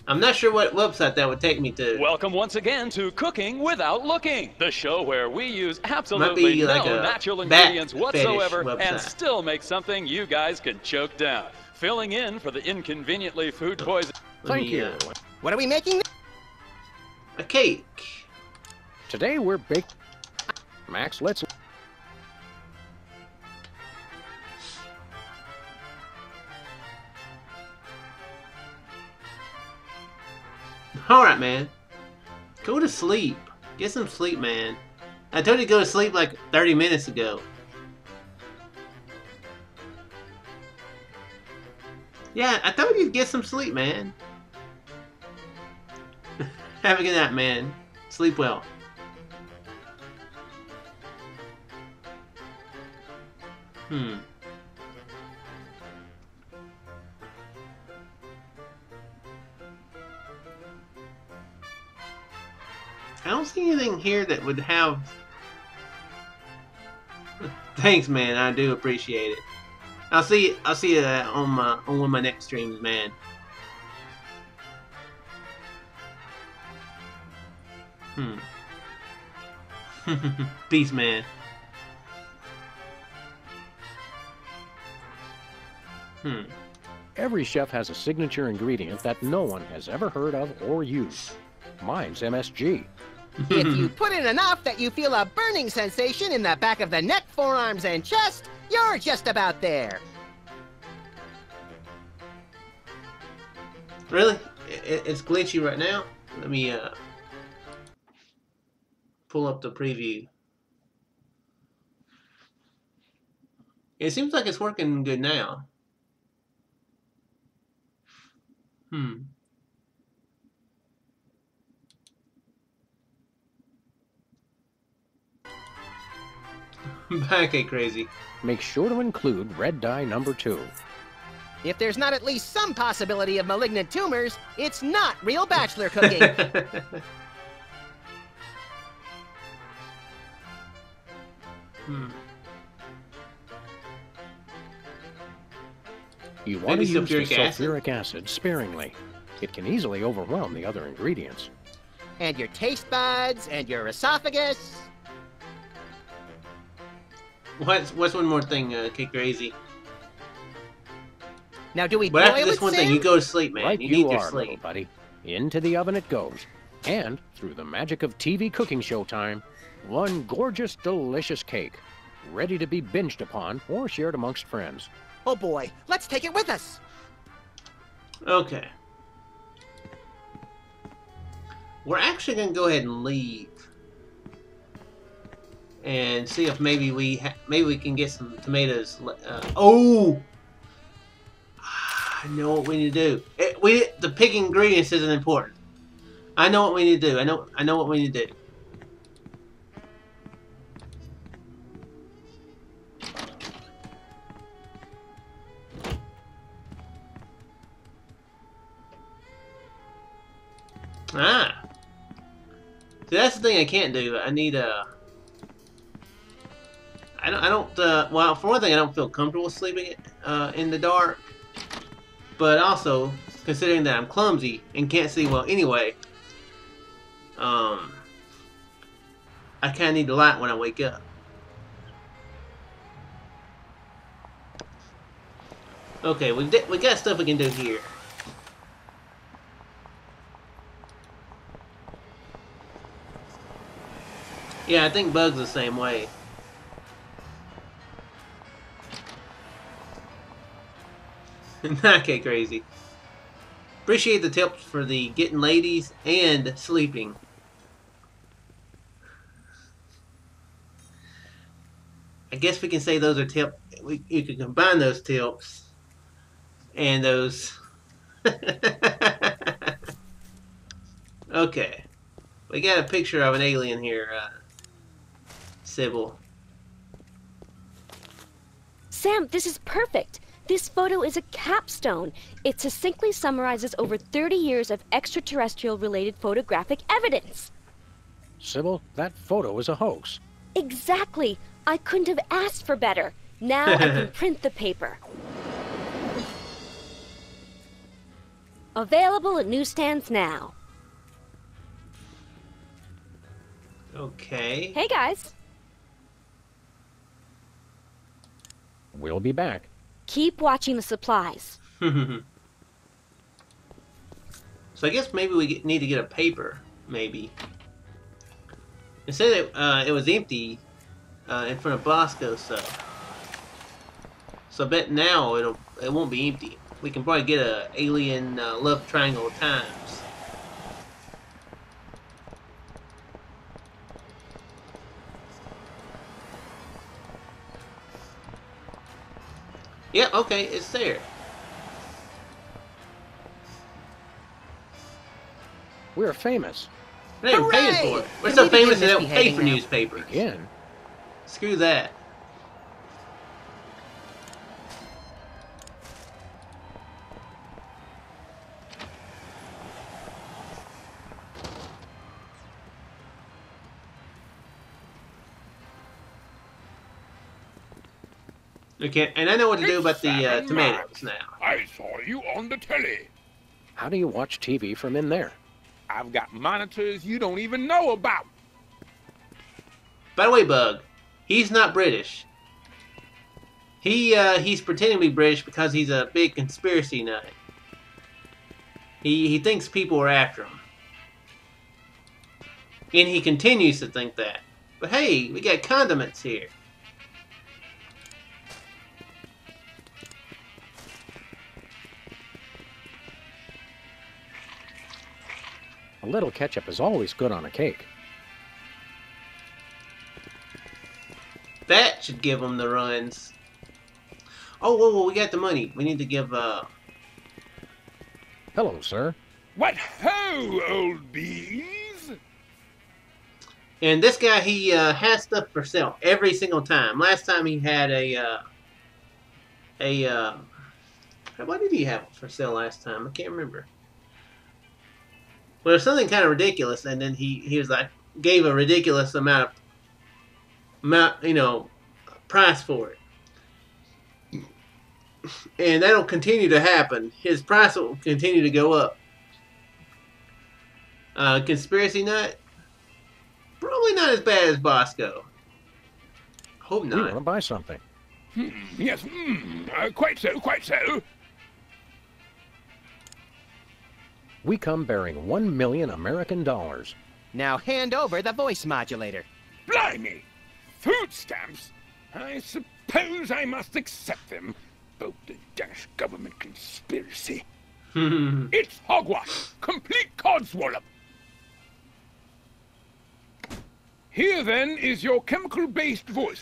I'm not sure what website that would take me to. Welcome once again to Cooking Without Looking, the show where we use absolutely like no a natural bat ingredients whatsoever fetish and website. still make something you guys can choke down. Filling in for the inconveniently food poison. Thank you. What are we making? A cake. Today we're baked. Max, let's. Alright, man. Go to sleep. Get some sleep, man. I told you to go to sleep like 30 minutes ago. Yeah, I told you to get some sleep, man. Have a good night, man. Sleep well. I don't see anything here that would have... Thanks, man. I do appreciate it. I'll see you on one of my next streams, man. Peace, man. Every chef has a signature ingredient that no one has ever heard of or used. Mine's MSG. If you put in enough that you feel a burning sensation in the back of the neck, forearms, and chest, you're just about there. Really? It's glitchy right now? Let me pull up the preview. It seems like it's working good now. Pancake crazy. Make sure to include red dye number 2. If there's not at least some possibility of malignant tumors, it's not real bachelor cooking. You want Maybe to use the sulfuric acid? sulfuric acid sparingly. It can easily overwhelm the other ingredients. And your taste buds, and your esophagus. What's one more thing, Cake Crazy? Now, do we But boil after this it, one Sam? thing, you go to sleep, man. Right you need your are, little sleep. buddy. Into the oven it goes. And, through the magic of TV cooking show time, one gorgeous, delicious cake, ready to be binged upon or shared amongst friends. Oh boy, let's take it with us. Okay. We're actually going to go ahead and leave. and see if maybe we can get some tomatoes. Oh, I know what we need to do. The picking ingredients isn't important. I know what we need to do. I know what we need to do. Ah. See, that's the thing I can't do. I need a. I don't. Well, for one thing, I don't feel comfortable sleeping in the dark. But also, considering that I'm clumsy and can't see well anyway, I kind of need the light when I wake up. Okay, we got stuff we can do here. Yeah, I think Bug's the same way. Okay, crazy. Appreciate the tips for the getting ladies and sleeping. I guess we can say those are tips. You can combine those tips and those. Okay, we got a picture of an alien here, Sybil. Sam, this is perfect. This photo is a capstone. It succinctly summarizes over 30 years of extraterrestrial-related photographic evidence. Sybil, that photo is a hoax. Exactly. I couldn't have asked for better. Now I can print the paper. Available at newsstands now. Okay. Hey, guys. We'll be back. Keep watching the supplies. So I guess maybe we need to get a paper, maybe. It said it was empty in front of Bosco, so I bet now it won't be empty. We can probably get a alien love triangle at times. Yep, okay, it's there. We're famous. We're not even paying for it. We're so famous they don't pay for newspapers. Again? Screw that. Okay, and I know what to do about the tomatoes now. I saw you on the telly. How do you watch TV from in there? I've got monitors you don't even know about. By the way, Bug, he's not British. He's pretending to be British because he's a big conspiracy nut. He thinks people are after him. And he continues to think that. But hey, we got condiments here. A little ketchup is always good on a cake. That should give them the runs. Oh, whoa, we got the money. We need to give, Hello, sir. What ho, old bees? And this guy, he has stuff for sale every single time. Last time he had what did he have for sale last time? I can't remember. Well, it was something kind of ridiculous, and then he was like, gave a ridiculous amount, price for it. And that'll continue to happen. His price will continue to go up. Conspiracy nut? Probably not as bad as Bosco. Hope not. We want to buy something. Yes, quite so, quite so. We come bearing 1 million American dollars. Now hand over the voice modulator. Blimey! Food stamps? I suppose I must accept them. Both the Danish government conspiracy. It's hogwash! Complete codswallop! Here then is your chemical-based voice.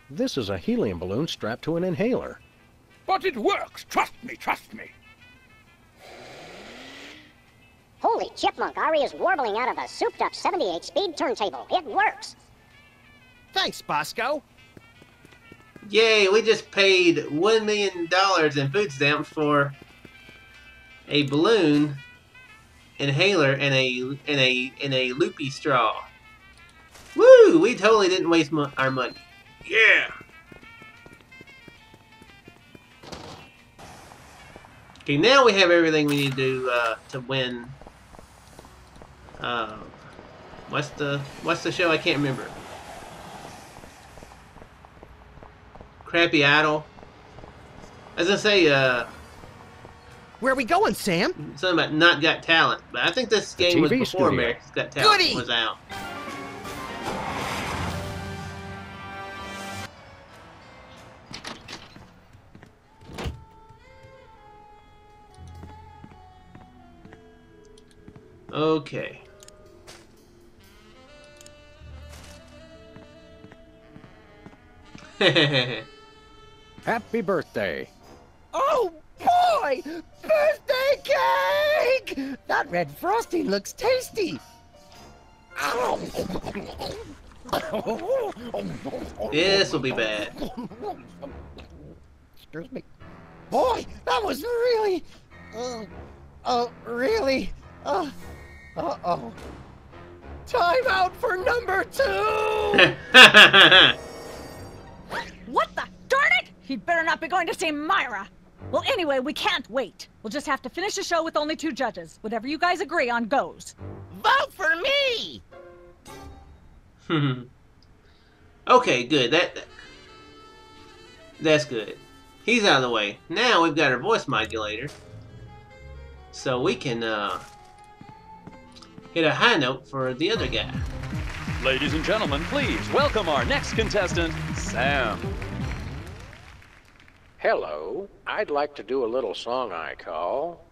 This is a helium balloon strapped to an inhaler. But it works. Trust me, trust me. Holy chipmunk, Ari is warbling out of a souped-up 78-speed turntable. It works. Thanks, Bosco. Yay, we just paid $1 million in food stamps for a balloon, inhaler, and a loopy straw. Woo! We totally didn't waste our money. Yeah! Okay, now we have everything we need to win. What's the show? I can't remember. Crappy Idol. I was gonna say, where are we going, Sam? Something about Not Got Talent, but I think this game was before studio. America's Got Talent Goody! was out. Okay. Happy birthday. Oh boy! Birthday cake! That red frosting looks tasty. This will be bad. Excuse me. Boy, that was really... really... Uh-oh. Time out for number 2! What the? Darn it! He'd better not be going to see Myra. Well, anyway, we can't wait. We'll just have to finish the show with only 2 judges. Whatever you guys agree on goes. Vote for me! Okay, good. That's good. He's out of the way. Now we've got our voice modulator, so we can hit a high note for the other guy. Ladies and gentlemen, please welcome our next contestant, Sam. Hello. I'd like to do a little song I call...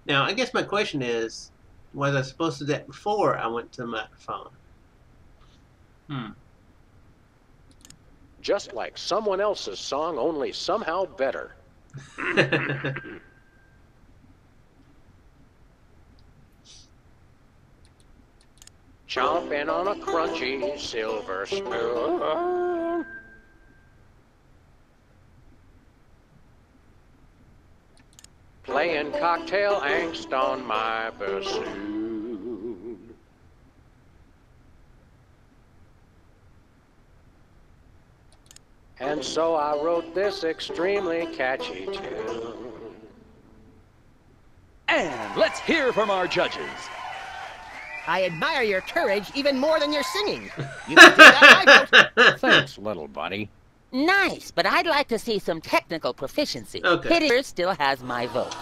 Now, I guess my question is, was I supposed to do that before I went to the microphone? Just like someone else's song, only somehow better. Chomping on a crunchy silver spoon. Playing cocktail angst on my bassoon. And so I wrote this extremely catchy tune. And let's hear from our judges. I admire your courage even more than your singing. You can take that my vote. Thanks, little buddy. Nice, but I'd like to see some technical proficiency. Okay. Hitter still has my vote.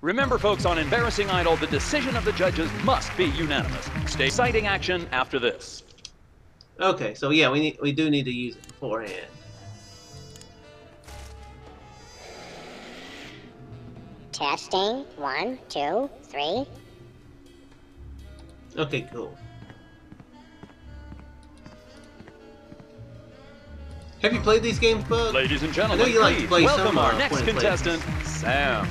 Remember, folks, on Embarrassing Idol, the decision of the judges must be unanimous. Stay exciting action after this. Okay, so yeah, we do need to use it beforehand. Testing. 1, 2, 3. Okay, cool. Have you played these games, Bug? Ladies and I gentlemen, know you like to please play welcome some, our next point and contestant, Sam.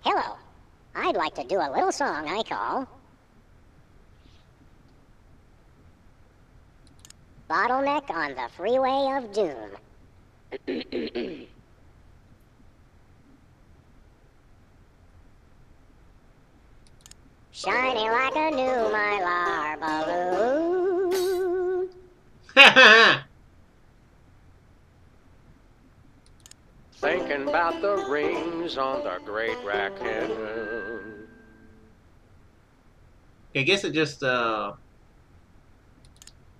Hello. I'd like to do a little song I call Bottleneck on the Freeway of Doom. Shiny like a new Mylar balloon. Thinking about the rings on the Great Raccoon. I guess it just does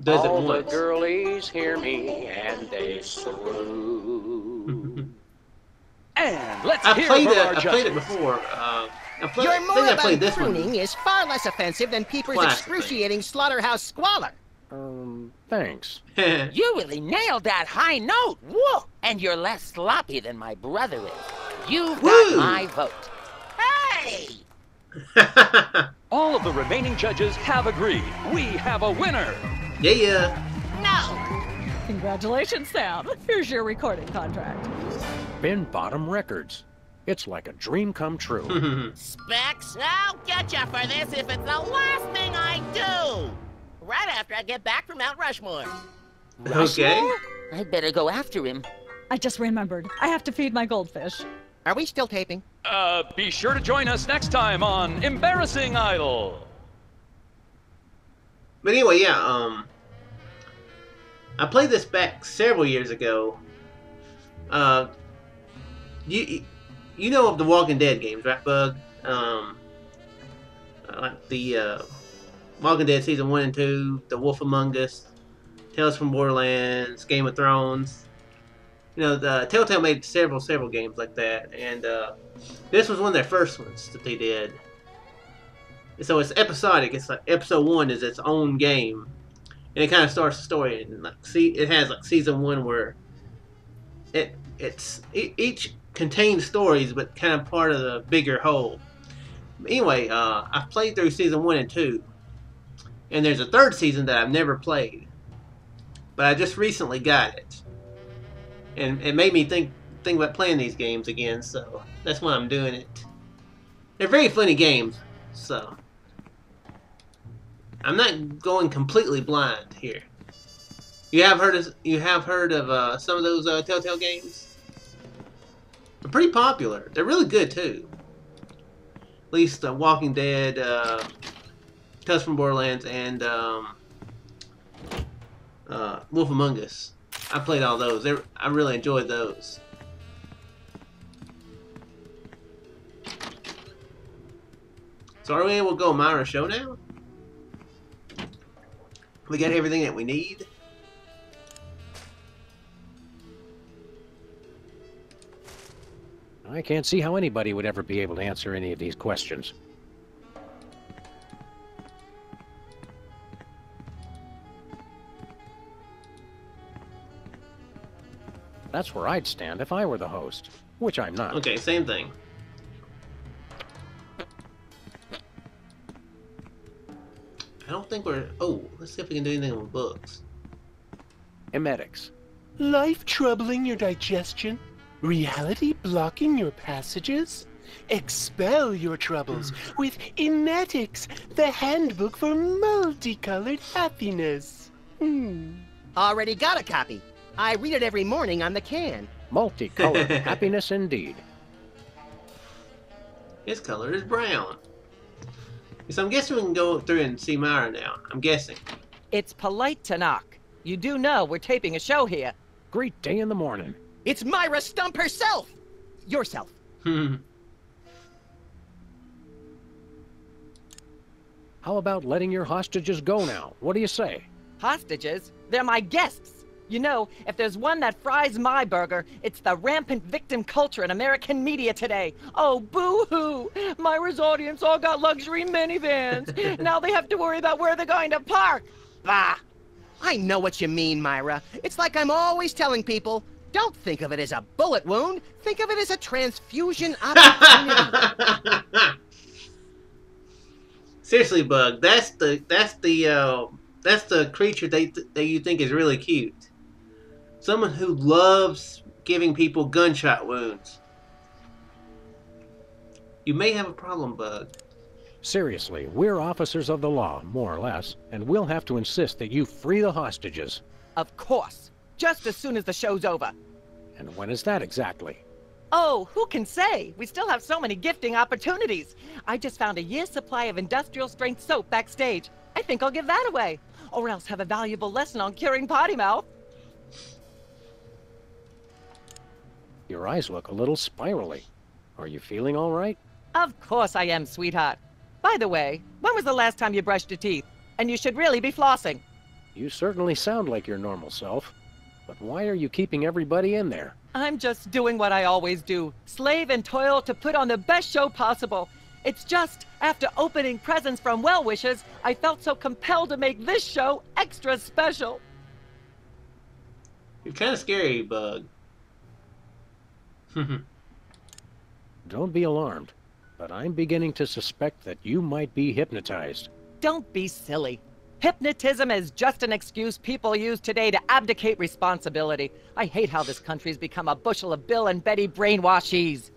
All it once. the girlies hear me and they slew. And let's I hear played from it. our I played it judges. before. Your I think I played moribund this one. crooning is far less offensive than Peeper's Classic. excruciating slaughterhouse squalor. Thanks. You really nailed that high note. Whoa! And you're less sloppy than my brother is. You've got Woo! my vote. Hooray! All of the remaining judges have agreed. We have a winner. Yeah. No! Congratulations, Sam. Here's your recording contract. Bin Bottom Records. It's like a dream come true. Specs, I'll get you for this if it's the last thing I do! Right after I get back from Mount Rushmore. Okay. I'd better go after him. I just remembered. I have to feed my goldfish. Are we still taping? Be sure to join us next time on Embarrassing Idol. But anyway, yeah, I played this back several years ago. You know of the Walking Dead games, right, Bug? Like the Walking Dead Season 1 and 2, The Wolf Among Us, Tales from Borderlands, Game of Thrones. You know, the Telltale made several games like that, and this was one of their first ones that they did. So it's episodic. It's like episode 1 is its own game, and it kind of starts the story. And like, it has like Season 1 where each contains stories, but kind of part of the bigger whole. Anyway, I've played through Season 1 and 2, and there's a third season that I've never played, but I just recently got it. And it made me think about playing these games again, so that's why I'm doing it. They're very funny games, so I'm not going completely blind here. You have heard of some of those Telltale games? They're pretty popular. They're really good too. At least Walking Dead, Tales from Borderlands, and Wolf Among Us. I played all those. I really enjoyed those. So are we able to go Myra show now? We got everything that we need. I can't see how anybody would ever be able to answer any of these questions. That's where I'd stand if I were the host, which I'm not. Okay, same thing. I don't think we're... Oh, let's see if we can do anything with books. Emetics. Life troubling your digestion? Reality blocking your passages? Expel your troubles with Emetics, the handbook for multicolored happiness. Already got a copy. I read it every morning on the can. Multicolored happiness indeed. His color is brown. So I'm guessing we can go through and see Myra now. I'm guessing. It's polite to knock. You do know we're taping a show here. Great day in the morning. It's Myra Stump herself! Yourself. How about letting your hostages go now? What do you say? Hostages? They're my guests. You know, if there's one that fries my burger, it's the rampant victim culture in American media today. Oh, boo-hoo! Myra's audience all got luxury minivans. Now they have to worry about where they're going to park. Bah! I know what you mean, Myra. It's like I'm always telling people, don't think of it as a bullet wound. Think of it as a transfusion opportunity. Seriously, Bug, that's the creature that you think is really cute. Someone who loves giving people gunshot wounds. You may have a problem, Bug. Seriously, we're officers of the law, more or less, and we'll have to insist that you free the hostages. Of course. Just as soon as the show's over. And when is that exactly? Oh, who can say? We still have so many gifting opportunities. I just found a year's supply of industrial-strength soap backstage. I think I'll give that away. Or else have a valuable lesson on curing potty mouth. Your eyes look a little spirally. Are you feeling all right? Of course I am, sweetheart. By the way, when was the last time you brushed your teeth? And you should really be flossing. You certainly sound like your normal self. But why are you keeping everybody in there? I'm just doing what I always do. Slave and toil to put on the best show possible. It's just, after opening presents from well-wishers, I felt so compelled to make this show extra special. You're kind of scary, Bug. Don't be alarmed. but I'm beginning to suspect that you might be hypnotized. Don't be silly. Hypnotism is just an excuse people use today to abdicate responsibility. I hate how this country's become a bushel of Bill and Betty brainwashies.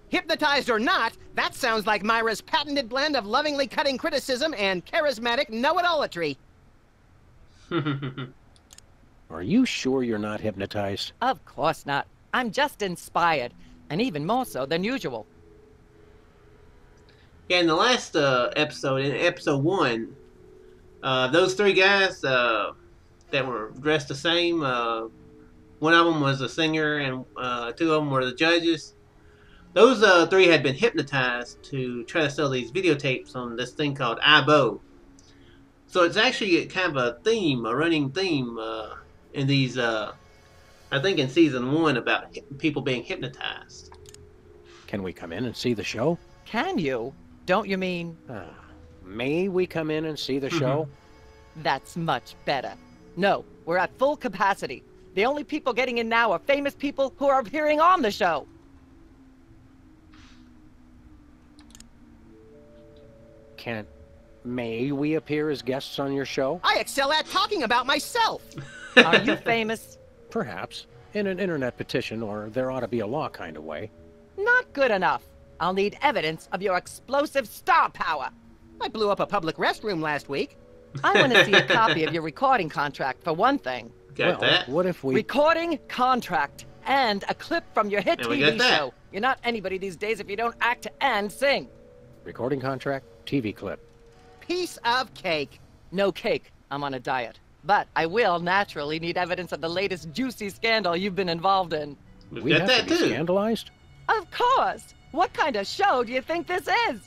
Hypnotized or not, that sounds like Myra's patented blend of lovingly cutting criticism and charismatic know-it-allatry. Are you sure you're not hypnotized? Of course not. I'm just inspired, and even more so than usual. Yeah, in the last episode, in episode 1, those 3 guys that were dressed the same, one of them was a singer and 2 of them were the judges. Those 3 had been hypnotized to try to sell these videotapes on this thing called iBo. So it's actually kind of a theme, a running theme in these, I think in season 1 about people being hypnotized. Can we come in and see the show? Can you? Don't you mean... May we come in and see the show? That's much better. No, we're at full capacity. The only people getting in now are famous people who are appearing on the show. May we appear as guests on your show? I excel at talking about myself. Are you famous? Perhaps. In an internet petition, or there ought to be a law kind of way. Not good enough. I'll need evidence of your explosive star power. I blew up a public restroom last week. I want to see a copy of your recording contract, for one thing. Got that? What if we... Recording contract and a clip from your hit And we TV got that. show. You're not anybody these days if you don't act and sing. Recording contract, TV clip. Piece of cake. No cake. I'm on a diet. But I will naturally need evidence of the latest juicy scandal you've been involved in. We got have that to be too. Scandalized? Of course! What kind of show do you think this is?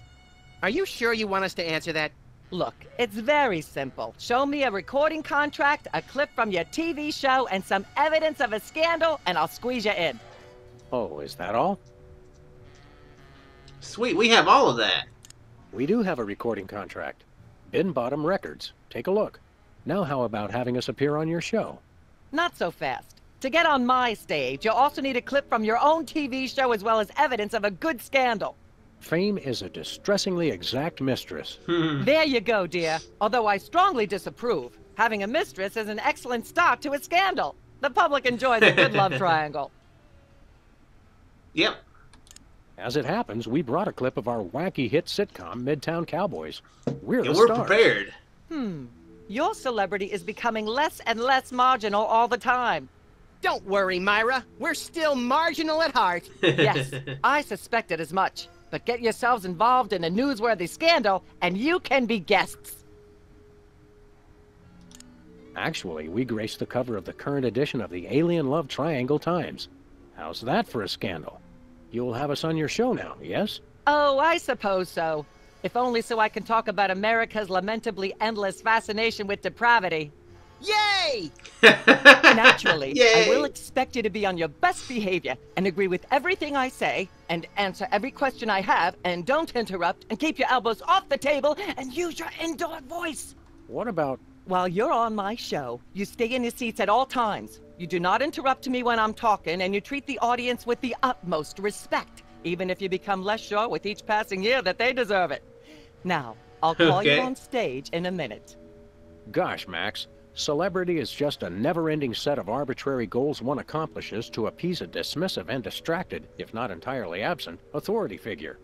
Are you sure you want us to answer that? Look, it's very simple. Show me a recording contract, a clip from your TV show, and some evidence of a scandal, and I'll squeeze you in. Oh, is that all? Sweet, we have all of that. We do have a recording contract. Bin Bottom Records. Take a look. Now how about having us appear on your show? Not so fast. To get on my stage, you'll also need a clip from your own TV show as well as evidence of a good scandal. Fame is a distressingly exact mistress. There you go, dear. Although I strongly disapprove. Having a mistress is an excellent start to a scandal. The public enjoys a good love triangle. Yep. As it happens, we brought a clip of our wacky hit sitcom, Midtown Cowboys. We're the we're stars. prepared. Your celebrity is becoming less and less marginal all the time. Don't worry, Myra. We're still marginal at heart. Yes, I suspected as much. But get yourselves involved in a newsworthy scandal, and you can be guests. Actually, we graced the cover of the current edition of the Alien Love Triangle Times. How's that for a scandal? You'll have us on your show now, yes? Oh, I suppose so. If only so I can talk about America's lamentably endless fascination with depravity. Yay! Naturally, Yay! I will expect you to be on your best behavior and agree with everything I say and answer every question I have and don't interrupt and keep your elbows off the table and use your indoor voice. What about... While you're on my show, you stay in your seats at all times. You do not interrupt me when I'm talking and you treat the audience with the utmost respect, even if you become less sure with each passing year that they deserve it. Now, I'll call you on stage in a minute. Gosh, Max. Celebrity is just a never-ending set of arbitrary goals one accomplishes to appease a dismissive and distracted, if not entirely absent, authority figure.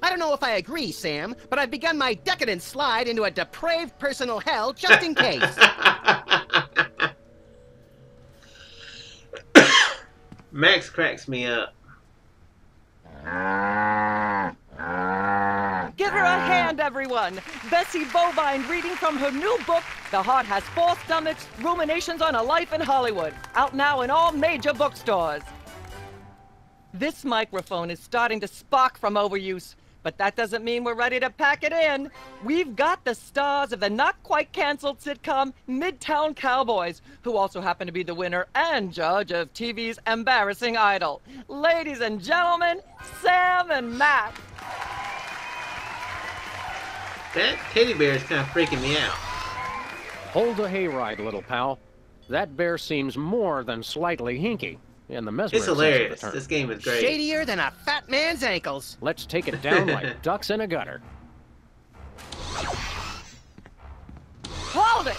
I don't know if I agree, Sam, but I've begun my decadent slide into a depraved personal hell just in case. Max cracks me up. Give her a hand, everyone! Bessie Bovine reading from her new book, The Heart Has Four Stomachs, Ruminations on a Life in Hollywood. Out now in all major bookstores. This microphone is starting to spark from overuse, but that doesn't mean we're ready to pack it in. We've got the stars of the not-quite-canceled sitcom Midtown Cowboys, who also happen to be the winner and judge of TV's Embarrassing Idol. Ladies and gentlemen, Sam and Matt. That teddy bear is kind of freaking me out. Hold the hayride, little pal. That bear seems more than slightly hinky. in the mesmeric It's sense of the hilarious. term. This game is great. Shadier than a fat man's ankles. Let's take it down like ducks in a gutter. Hold it!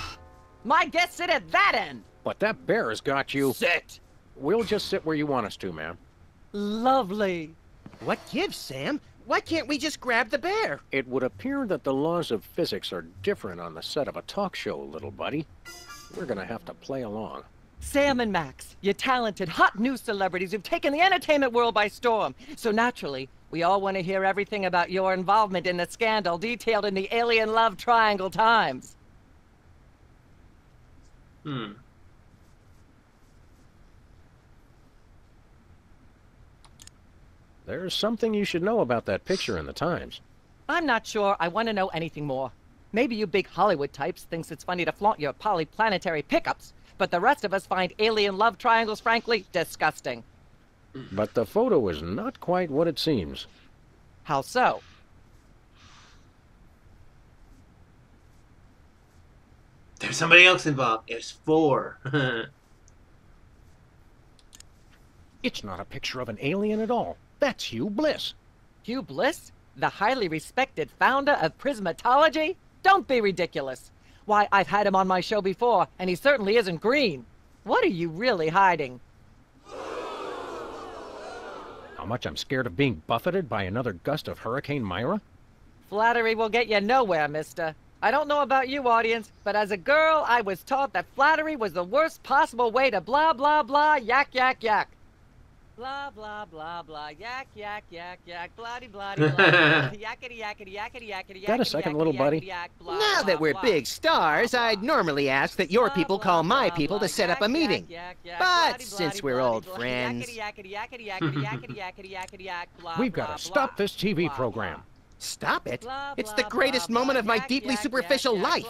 My guests sit at that end. But that bear has got you. Sit. We'll just sit where you want us to, ma'am. Lovely. What gives, Sam? Why can't we just grab the bear? It would appear that the laws of physics are different on the set of a talk show, little buddy. We're gonna have to play along. Sam and Max, you talented, hot new celebrities who've taken the entertainment world by storm. So naturally, we all want to hear everything about your involvement in the scandal detailed in the Alien Love Triangle Times. There's something you should know about that picture in the Times. I'm not sure I want to know anything more. Maybe you big Hollywood types thinks it's funny to flaunt your polyplanetary pickups, but the rest of us find alien love triangles, frankly, disgusting. But the photo is not quite what it seems. How so? There's somebody else involved. There's 4. It's not a picture of an alien at all. That's Hugh Bliss. Hugh Bliss? The highly respected founder of Prismatology? Don't be ridiculous. Why, I've had him on my show before, and he certainly isn't green. What are you really hiding? How much I'm scared of being buffeted by another gust of Hurricane Myra? Flattery will get you nowhere, mister. I don't know about you, audience, but as a girl, I was taught that flattery was the worst possible way to blah, blah, blah, yak, yak, yak. Blah, blah, blah, blah, yak, yak, yak, yak, blah, blah, blah, yakety, yakety, yakety, yakety, Got a second, little buddy? Now that we're big stars, I'd normally ask that your people call my people to set up a meeting. But since we're old friends... We've got to stop this TV program. Stop it? It's the greatest moment of my deeply superficial life.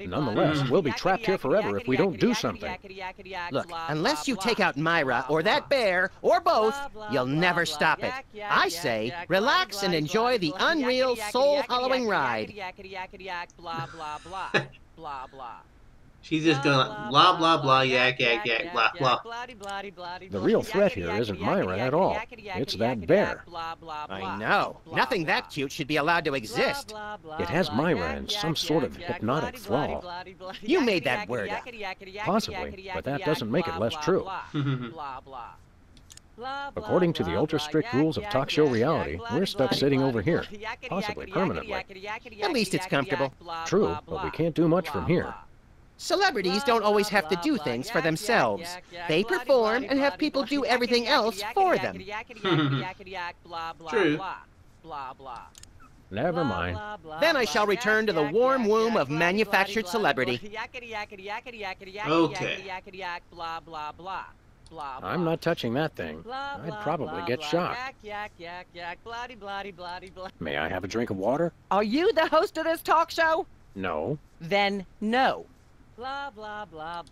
Nonetheless, we'll be trapped here forever if we don't do something. Look, unless you take out Myra, or that bear, or both, you'll never stop it. I say, relax and enjoy the unreal, soul-hollowing ride. She's just going like, blah, blah, blah, yak, yak, yak, blah, blah. The real threat here isn't Myra at all. It's that bear. I know. Nothing that cute should be allowed to exist. It has Myra in some sort of hypnotic thrall. You made that word up. Possibly, but that doesn't make it less true. According to the ultra-strict rules of talk show reality, we're stuck sitting over here, possibly permanently. At least it's comfortable. True, but we can't do much from here. Celebrities don't always have to do things for themselves. They perform and have people do everything else for them. True. Never mind. Then I shall return to the warm womb of manufactured celebrity. Okay. I'm not touching that thing. I'd probably get shocked. May I have a drink of water? Are you the host of this talk show? No. Then no. Blah, blah, blah.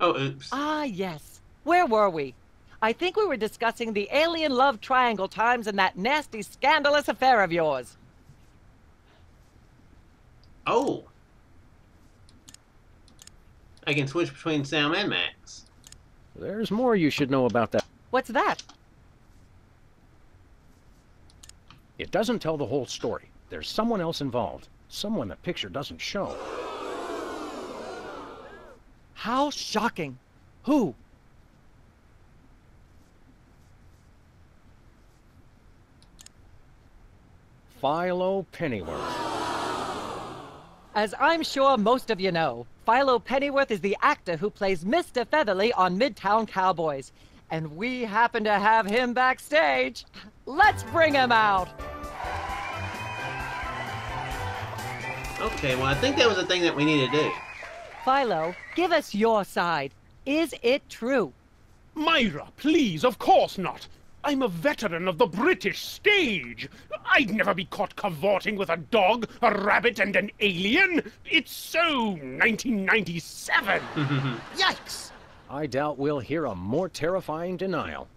Oh, oops. Ah, yes. Where were we? I think we were discussing the Alien Love Triangle Times and that nasty, scandalous affair of yours. Oh. I can switch between Sam and Max. There's more you should know about that. What's that? It doesn't tell the whole story. There's someone else involved. Someone the picture doesn't show. How shocking. Who? Philo Pennyworth. As I'm sure most of you know, Philo Pennyworth is the actor who plays Mr. Featherly on Midtown Cowboys. And we happen to have him backstage. Let's bring him out. Okay, well, I think that was the thing that we need to do. Philo, give us your side. Is it true? Myra, please, of course not. I'm a veteran of the British stage. I'd never be caught cavorting with a dog, a rabbit, and an alien. It's so 1997. Yikes! I doubt we'll hear a more terrifying denial.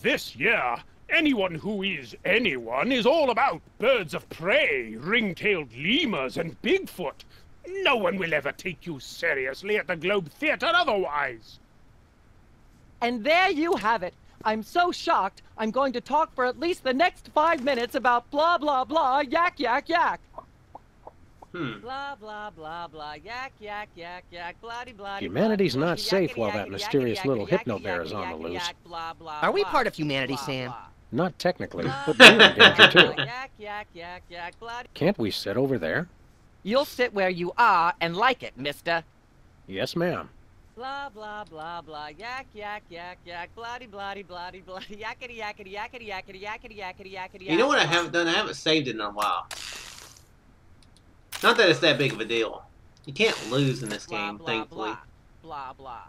This year, anyone who is anyone is all about birds of prey, ring-tailed lemurs, and Bigfoot. No one will ever take you seriously at the Globe Theatre otherwise. And there you have it. I'm so shocked, I'm going to talk for at least the next 5 minutes about blah, blah, blah, yak, yak, yak. Blah, blah, blah, blah, yak, yak, yak, yak, bloody, bloody. Humanity's not safe while that mysterious little hypno-bear is on the loose. Are we part of humanity, Sam? Not technically, but we're in danger too. Yak, yak, yak, yak, bloody. Can't we sit over there? You'll sit where you are and like it, mister. Yes, ma'am. Blah, blah, blah, blah, yak, yak, yak, yak, bloody, bloody, bloody, bloody, yakety, yakety, yakety, yakety, yakety, yakety, yakety, You know what I haven't done? I haven't saved it in a while. Not that it's that big of a deal. You can't lose in this game, thankfully. Blah, blah.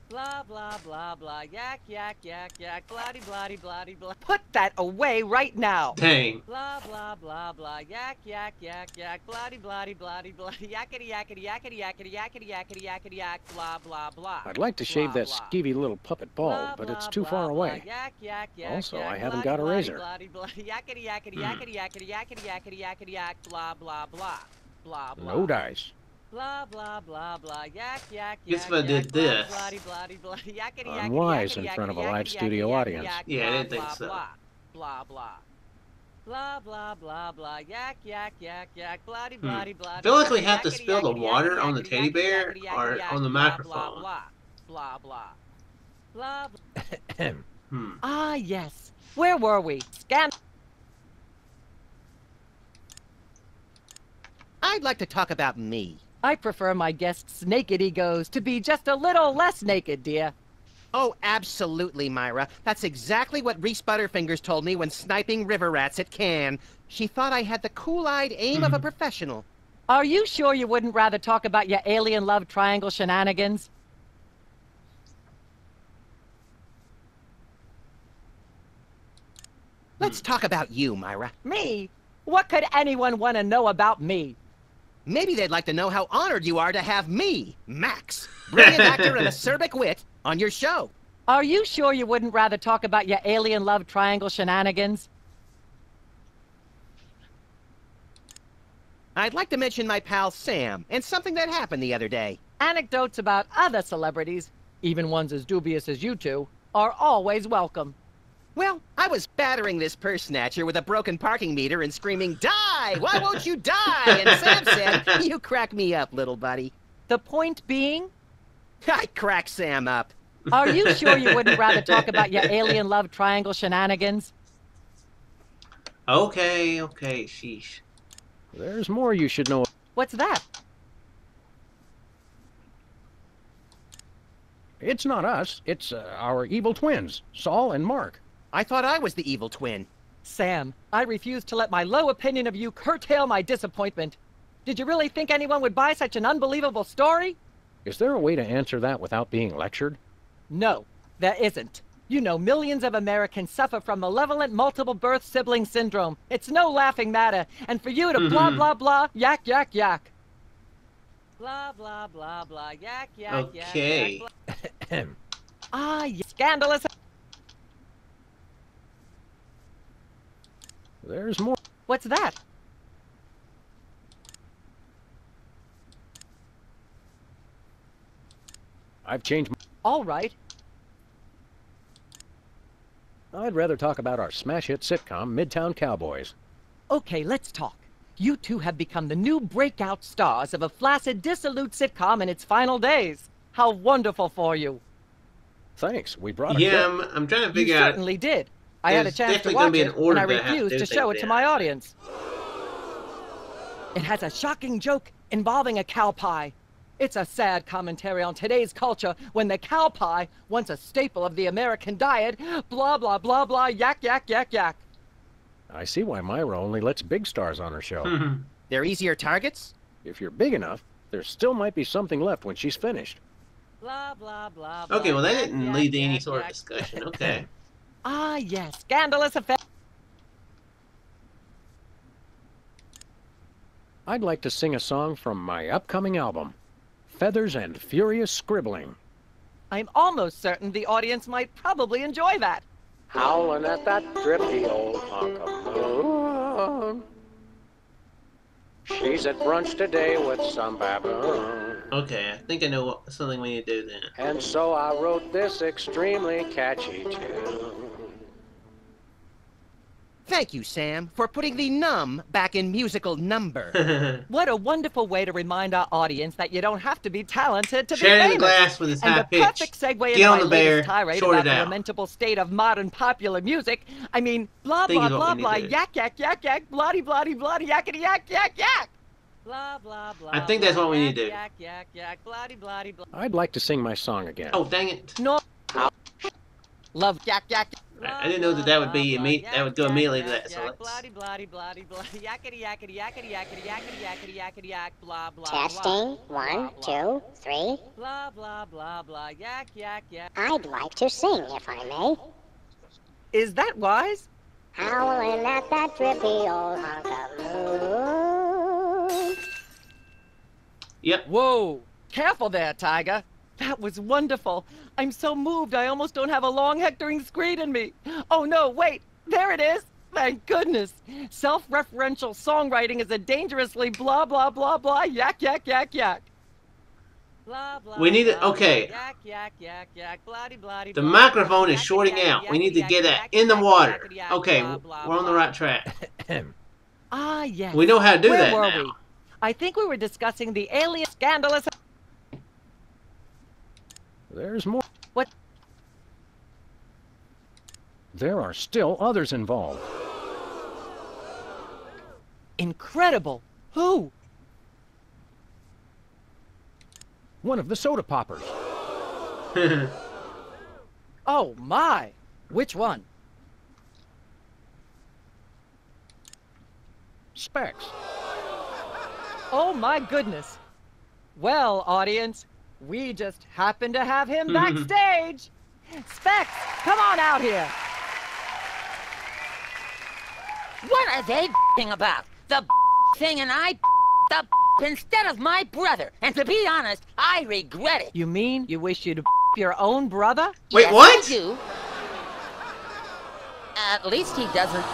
Blah, blah, blah, blah, yak, yak, yak, yak, bloody, bloody, bloody, blah. Put that away right now. Dang. Blah, blah, blah, blah, yak, yak, yak, yak, bloody, bloody, bloody, bloody, yakety, yakety, yakety, yakety, yakety, yakety, yakety, yak, blah, blah, blah. I'd like to shave that skeevy little puppet bald, but it's too far away. Yak, yak, yak, Also, yak, I haven't bloody, got a razor. bloody, bloody, yakety, yakety, yakety, yakety, yakety, yakety, yakety, yak, blah, blah, blah. Blah, blah. No dice. Blah, blah, blah, blah, yak, yak, Guess yak, if I did yak, this. bloody, bloody, bloody, yakety, yakety, Unwise yakety, in front of a yakety, live yakety, studio yakety, audience. yakety, Yeah, I didn't blah, think so. Blah, blah, blah. Blah, blah, blah, blah, yak, yak, yak, yak, bloody, bloody, bloody. I feel like we have to yakety, spill the yakety, water yakety, on the yakety, teddy bear yakety, or yakety, on the blah, microphone. Blah, blah, blah, blah, Hmm. Ah, yes. Where were we? Scan. I'd like to talk about me. I prefer my guests' naked egos to be just a little less naked, dear. Oh, absolutely, Myra. That's exactly what Reese Butterfingers told me when sniping river rats at Cannes. She thought I had the cool-eyed aim of a professional. Are you sure you wouldn't rather talk about your alien love triangle shenanigans? Let's talk about you, Myra. Me? What could anyone want to know about me? Maybe they'd like to know how honored you are to have me, Max, brilliant actor and acerbic wit, on your show. Are you sure you wouldn't rather talk about your alien love triangle shenanigans? I'd like to mention my pal Sam, and something that happened the other day. Anecdotes about other celebrities, even ones as dubious as you two, are always welcome. Well, I was battering this purse snatcher with a broken parking meter and screaming, "Die! Why won't you die?" And Sam said, "You crack me up, little buddy." The point being? I crack Sam up. Are you sure you wouldn't rather talk about your alien love triangle shenanigans? Okay, sheesh. There's more you should know. What's that? It's not us. It's our evil twins, Saul and Mark. I thought I was the evil twin. Sam, I refuse to let my low opinion of you curtail my disappointment. Did you really think anyone would buy such an unbelievable story? Is there a way to answer that without being lectured? No, there isn't. You know, millions of Americans suffer from malevolent multiple birth sibling syndrome. It's no laughing matter. And for you to blah, blah, blah, yak, yak, yak. Blah, blah, blah, blah, yak, yak, okay. yak. Ah, scandalous. There's more. What's that? I've changed. All right. I'd rather talk about our smash hit sitcom, Midtown Cowboys. Okay, let's talk. You two have become the new breakout stars of a flaccid, dissolute sitcom in its final days. How wonderful for you. Thanks. We brought a Yeah, clip. I'm trying to You figure out. certainly did. I had a There's chance to definitely watch gonna be an it, and order I that I have to refused do to show it things to in. my audience. It has a shocking joke involving a cow pie. It's a sad commentary on today's culture when the cow pie, once a staple of the American diet, blah, blah, blah, blah, yak, yak, yak, yak. I see why Myra only lets big stars on her show. They're easier targets? If you're big enough, there still might be something left when she's finished. Blah, blah, blah, blah. Okay, well that yak, didn't yak, lead to any yak, sort of yak. discussion. Okay. Ah, yes, scandalous affair. I'd like to sing a song from my upcoming album, Feathers and Furious Scribbling. I'm almost certain the audience might probably enjoy that. Howling at that drippy old hunk of moon. She's at brunch today with some baboon. Okay, I think I know something we need to do then. And so I wrote this extremely catchy tune. Thank you, Sam, for putting the num back in musical number. What a wonderful way to remind our audience that you don't have to be talented to be Sharing famous. the glass with his and high the pitch. perfect segue Get into on my the bear, latest tirade short about it the out. lamentable state of modern popular music. I mean, blah, Think blah, is what blah, we need blah, to do. yak, yak, yak, yak, bloody, bloody, bloody, yakety, yak, yak, yak. Blah, blah, blah. I think that's what we need to do. Yak, yak, yak, bloody, bloody, blah. I'd like to sing my song again. Oh, dang it. No. Love yak, yak. I didn't know that would be that would go immediately to that. So let's. Bloody, bloody, bloody, bloody, yakety, yakety, yakety, yakety, yakety, yakety, yakety, yak, blah, blah, Testing. blah. 1, 2, 3. Blah, blah, blah, blah, yak, yak, yak. I'd like to sing, if I may. Is that wise? Howling at that drippy old hunk of moon. Yep. Whoa! Careful there, Tiger. That was wonderful. I'm so moved I almost don't have a long hectoring screed in me. Oh no, wait! There it is! Thank goodness! Self-referential songwriting is a dangerously blah blah blah blah yak yak yak yak. Blah, blah, We need it. blah, Okay. Yak yak yak yak bloody bloody. The microphone is shorting out. We need to get that in the water. Okay, we're on the right track. Ah yes. We know how to do Where that were now. we? I think we were discussing the alien scandalous. There's more. What? There are still others involved. Incredible. Who? One of the soda poppers. Oh my! Which one? Specs. Oh my goodness. Well, audience, we just happen to have him backstage. Specs, come on out here. What are they about? The thing and I the instead of my brother. And to be honest, I regret it. You mean you wish you'd your own brother? Wait, Yes, what? I do. At least he doesn't.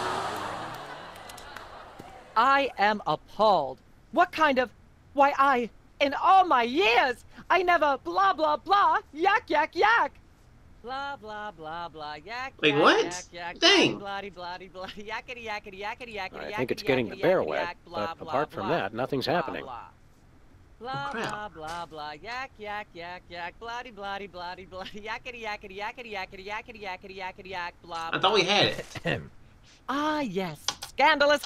I am appalled. What kind of... Why, in all my years, I never blah, blah, blah, yak, yak, yak. Blah, blah, blah, blah, yak, Wait, yak, what? yak, yak, Dang. bloody, bloody, bloody, yakety, yakety, yakety, yakety, I think it's yakety, getting the yakety, bear yakety, wet, yak, blah, but blah, apart from blah, that, nothing's blah, happening. Blah, blah, crap. blah, blah, blah, yak, yak, yak, yak, bloody, bloody, bloody, bloody, yakety, yakety, yakety, yakety, yakety, yakety, yakety, yak, blah, I thought we had it. Ah, yes. Scandalous.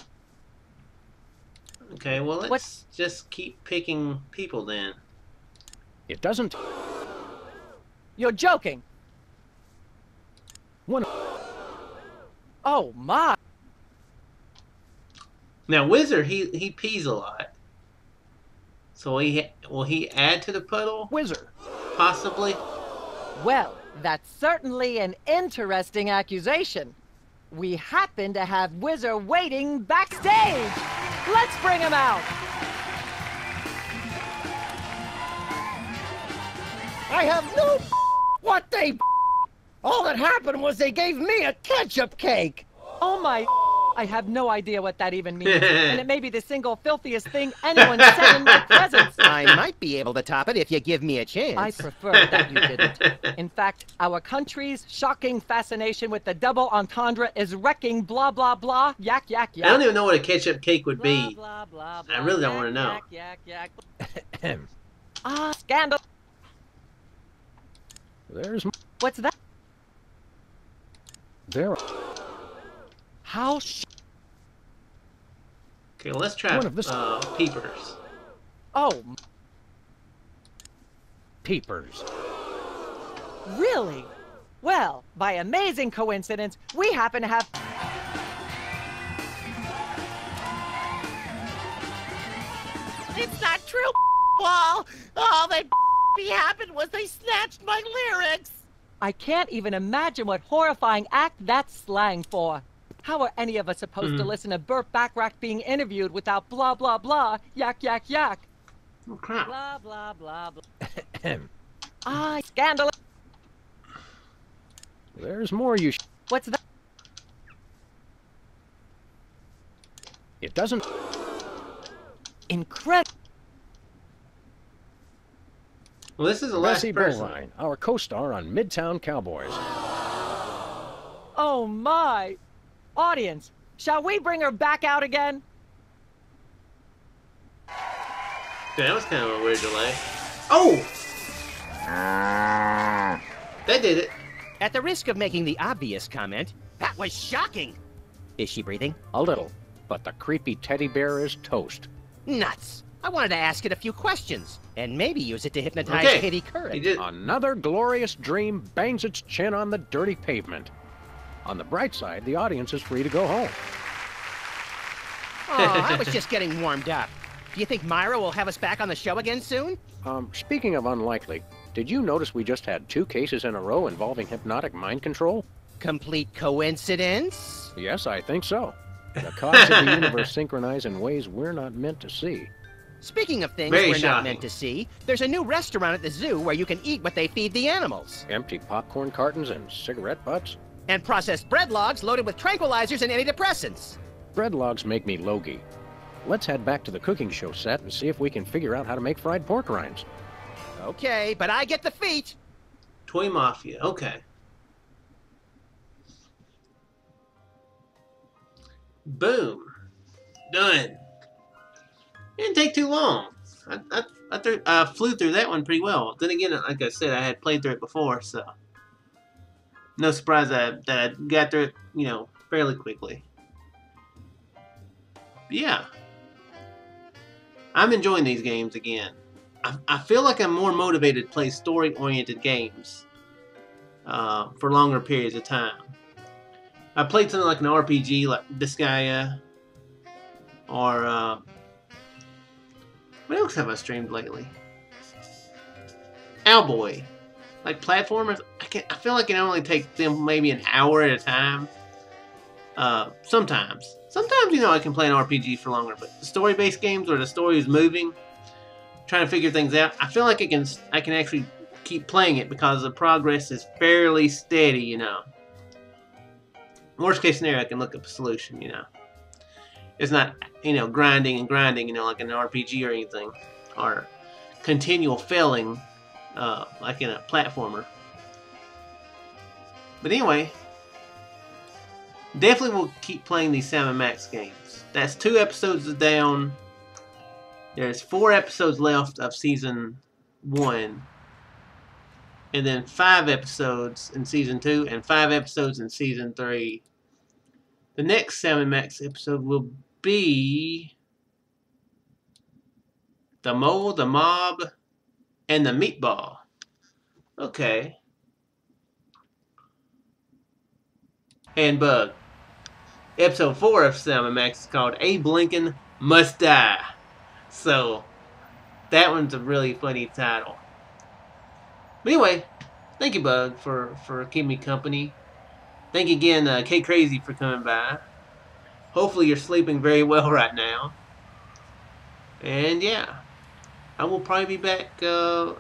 Okay, well let's just keep picking people then. It doesn't. You're joking. One. Oh, my. Now Wizard, he pees a lot. So will he add to the puddle? Wizard. Possibly. Well, that's certainly an interesting accusation. We happen to have Whizzer waiting backstage. Let's bring him out. I have no what they all that happened was they gave me a ketchup cake. Oh my, I have no idea what that even means. And it may be the single filthiest thing anyone said in my presence. I might be able to top it if you give me a chance. I prefer that you didn't. In fact, our country's shocking fascination with the double entendre is wrecking blah blah blah, yak yak yak. I don't even know what a ketchup cake would be. Blah, blah, blah, I really don't yak, want to know. Yak, yak, yak. Ah, scandal. There's. What's that? There. Okay, How well, let's try One of the- peepers. Oh, Peepers. really? Well, by amazing coincidence, we happen to have... It's not true, Wall. All that happened was they snatched my lyrics. I can't even imagine what horrifying act that's slang for. How are any of us supposed to listen to Burt Bacharach being interviewed without blah, blah, blah, yak, yak, yak? Oh, crap. Blah, blah, blah, blah. Ah, scandalous. There's more you. What's that? It doesn't. Incredible. Well, this is the last Bessie person. Bullrine, our co-star on Midtown Cowboys. Oh my! Audience, shall we bring her back out again? Dude, that was kind of a weird delay. Oh! That did it. At the risk of making the obvious comment, that was shocking. Is she breathing? A little, but the creepy teddy bear is toast. Nuts. I wanted to ask it a few questions, and maybe use it to hypnotize Kitty Curran. Another glorious dream bangs its chin on the dirty pavement. On the bright side, the audience is free to go home. Oh, I was just getting warmed up. Do you think Myra will have us back on the show again soon? Speaking of unlikely, did you notice we just had 2 cases in a row involving hypnotic mind control? Complete coincidence? Yes, I think so. The cause of the universe synchronize in ways we're not meant to see. Speaking of things Very we're not shocking. meant to see, there's a new restaurant at the zoo where you can eat what they feed the animals. Empty popcorn cartons and cigarette butts? And processed bread logs loaded with tranquilizers and antidepressants. Bread logs make me logy. Let's head back to the cooking show set and see if we can figure out how to make fried pork rinds. Okay, but I get the feet. Toy Mafia. Okay. Boom. Done. Didn't take too long. I flew through that one pretty well. Then again, like I said, I had played through it before, so no surprise that I got through it, you know, fairly quickly. But yeah, I'm enjoying these games again. I feel like I'm more motivated to play story-oriented games for longer periods of time. I played something like an RPG, like Disgaea, or what else have I streamed lately? Owlboy. Like platformers, I feel like it only takes them maybe an hour at a time. Sometimes, you know, I can play an RPG for longer, but the story-based games where the story is moving, trying to figure things out, I feel like I can actually keep playing it because the progress is fairly steady, you know. Worst case scenario, I can look up a solution, you know. It's not, you know, grinding, you know, like in an RPG or anything, or continual failing, like in a platformer. But anyway, definitely will keep playing these Sam & Max games. That's 2 episodes down. There's 4 episodes left of season 1. And then 5 episodes in season 2 and 5 episodes in season 3. The next Sam & Max episode will be the Mole, the Mob, and the Meatball. Okay. And Bug. Episode 4 of Sam & Max is called Abe Lincoln Must Die. So, that one's a really funny title. But anyway, thank you, Bug, for keeping me company. Thank you again, K Crazy, for coming by. Hopefully you're sleeping very well right now. And yeah, I will probably be back. I'll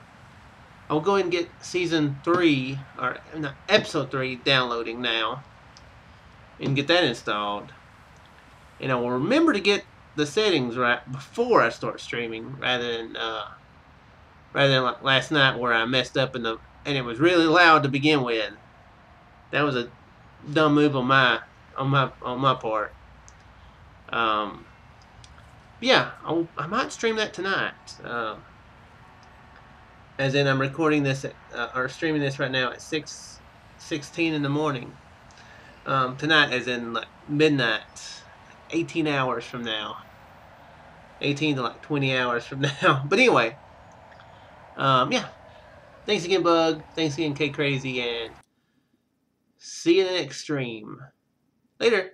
go ahead and get season 3, or no, episode 3 downloading now. And get that installed. And I will remember to get the settings right before I start streaming, rather than like last night where I messed up and it was really loud to begin with. That was a dumb move on my part. Yeah, I might stream that tonight. As in, I'm recording this or streaming this right now at 6:16 in the morning. Tonight, as in like midnight, 18 hours from now. 18 to like 20 hours from now. But anyway, yeah. Thanks again, Bug. Thanks again, K Crazy, and see you in the next stream. Later.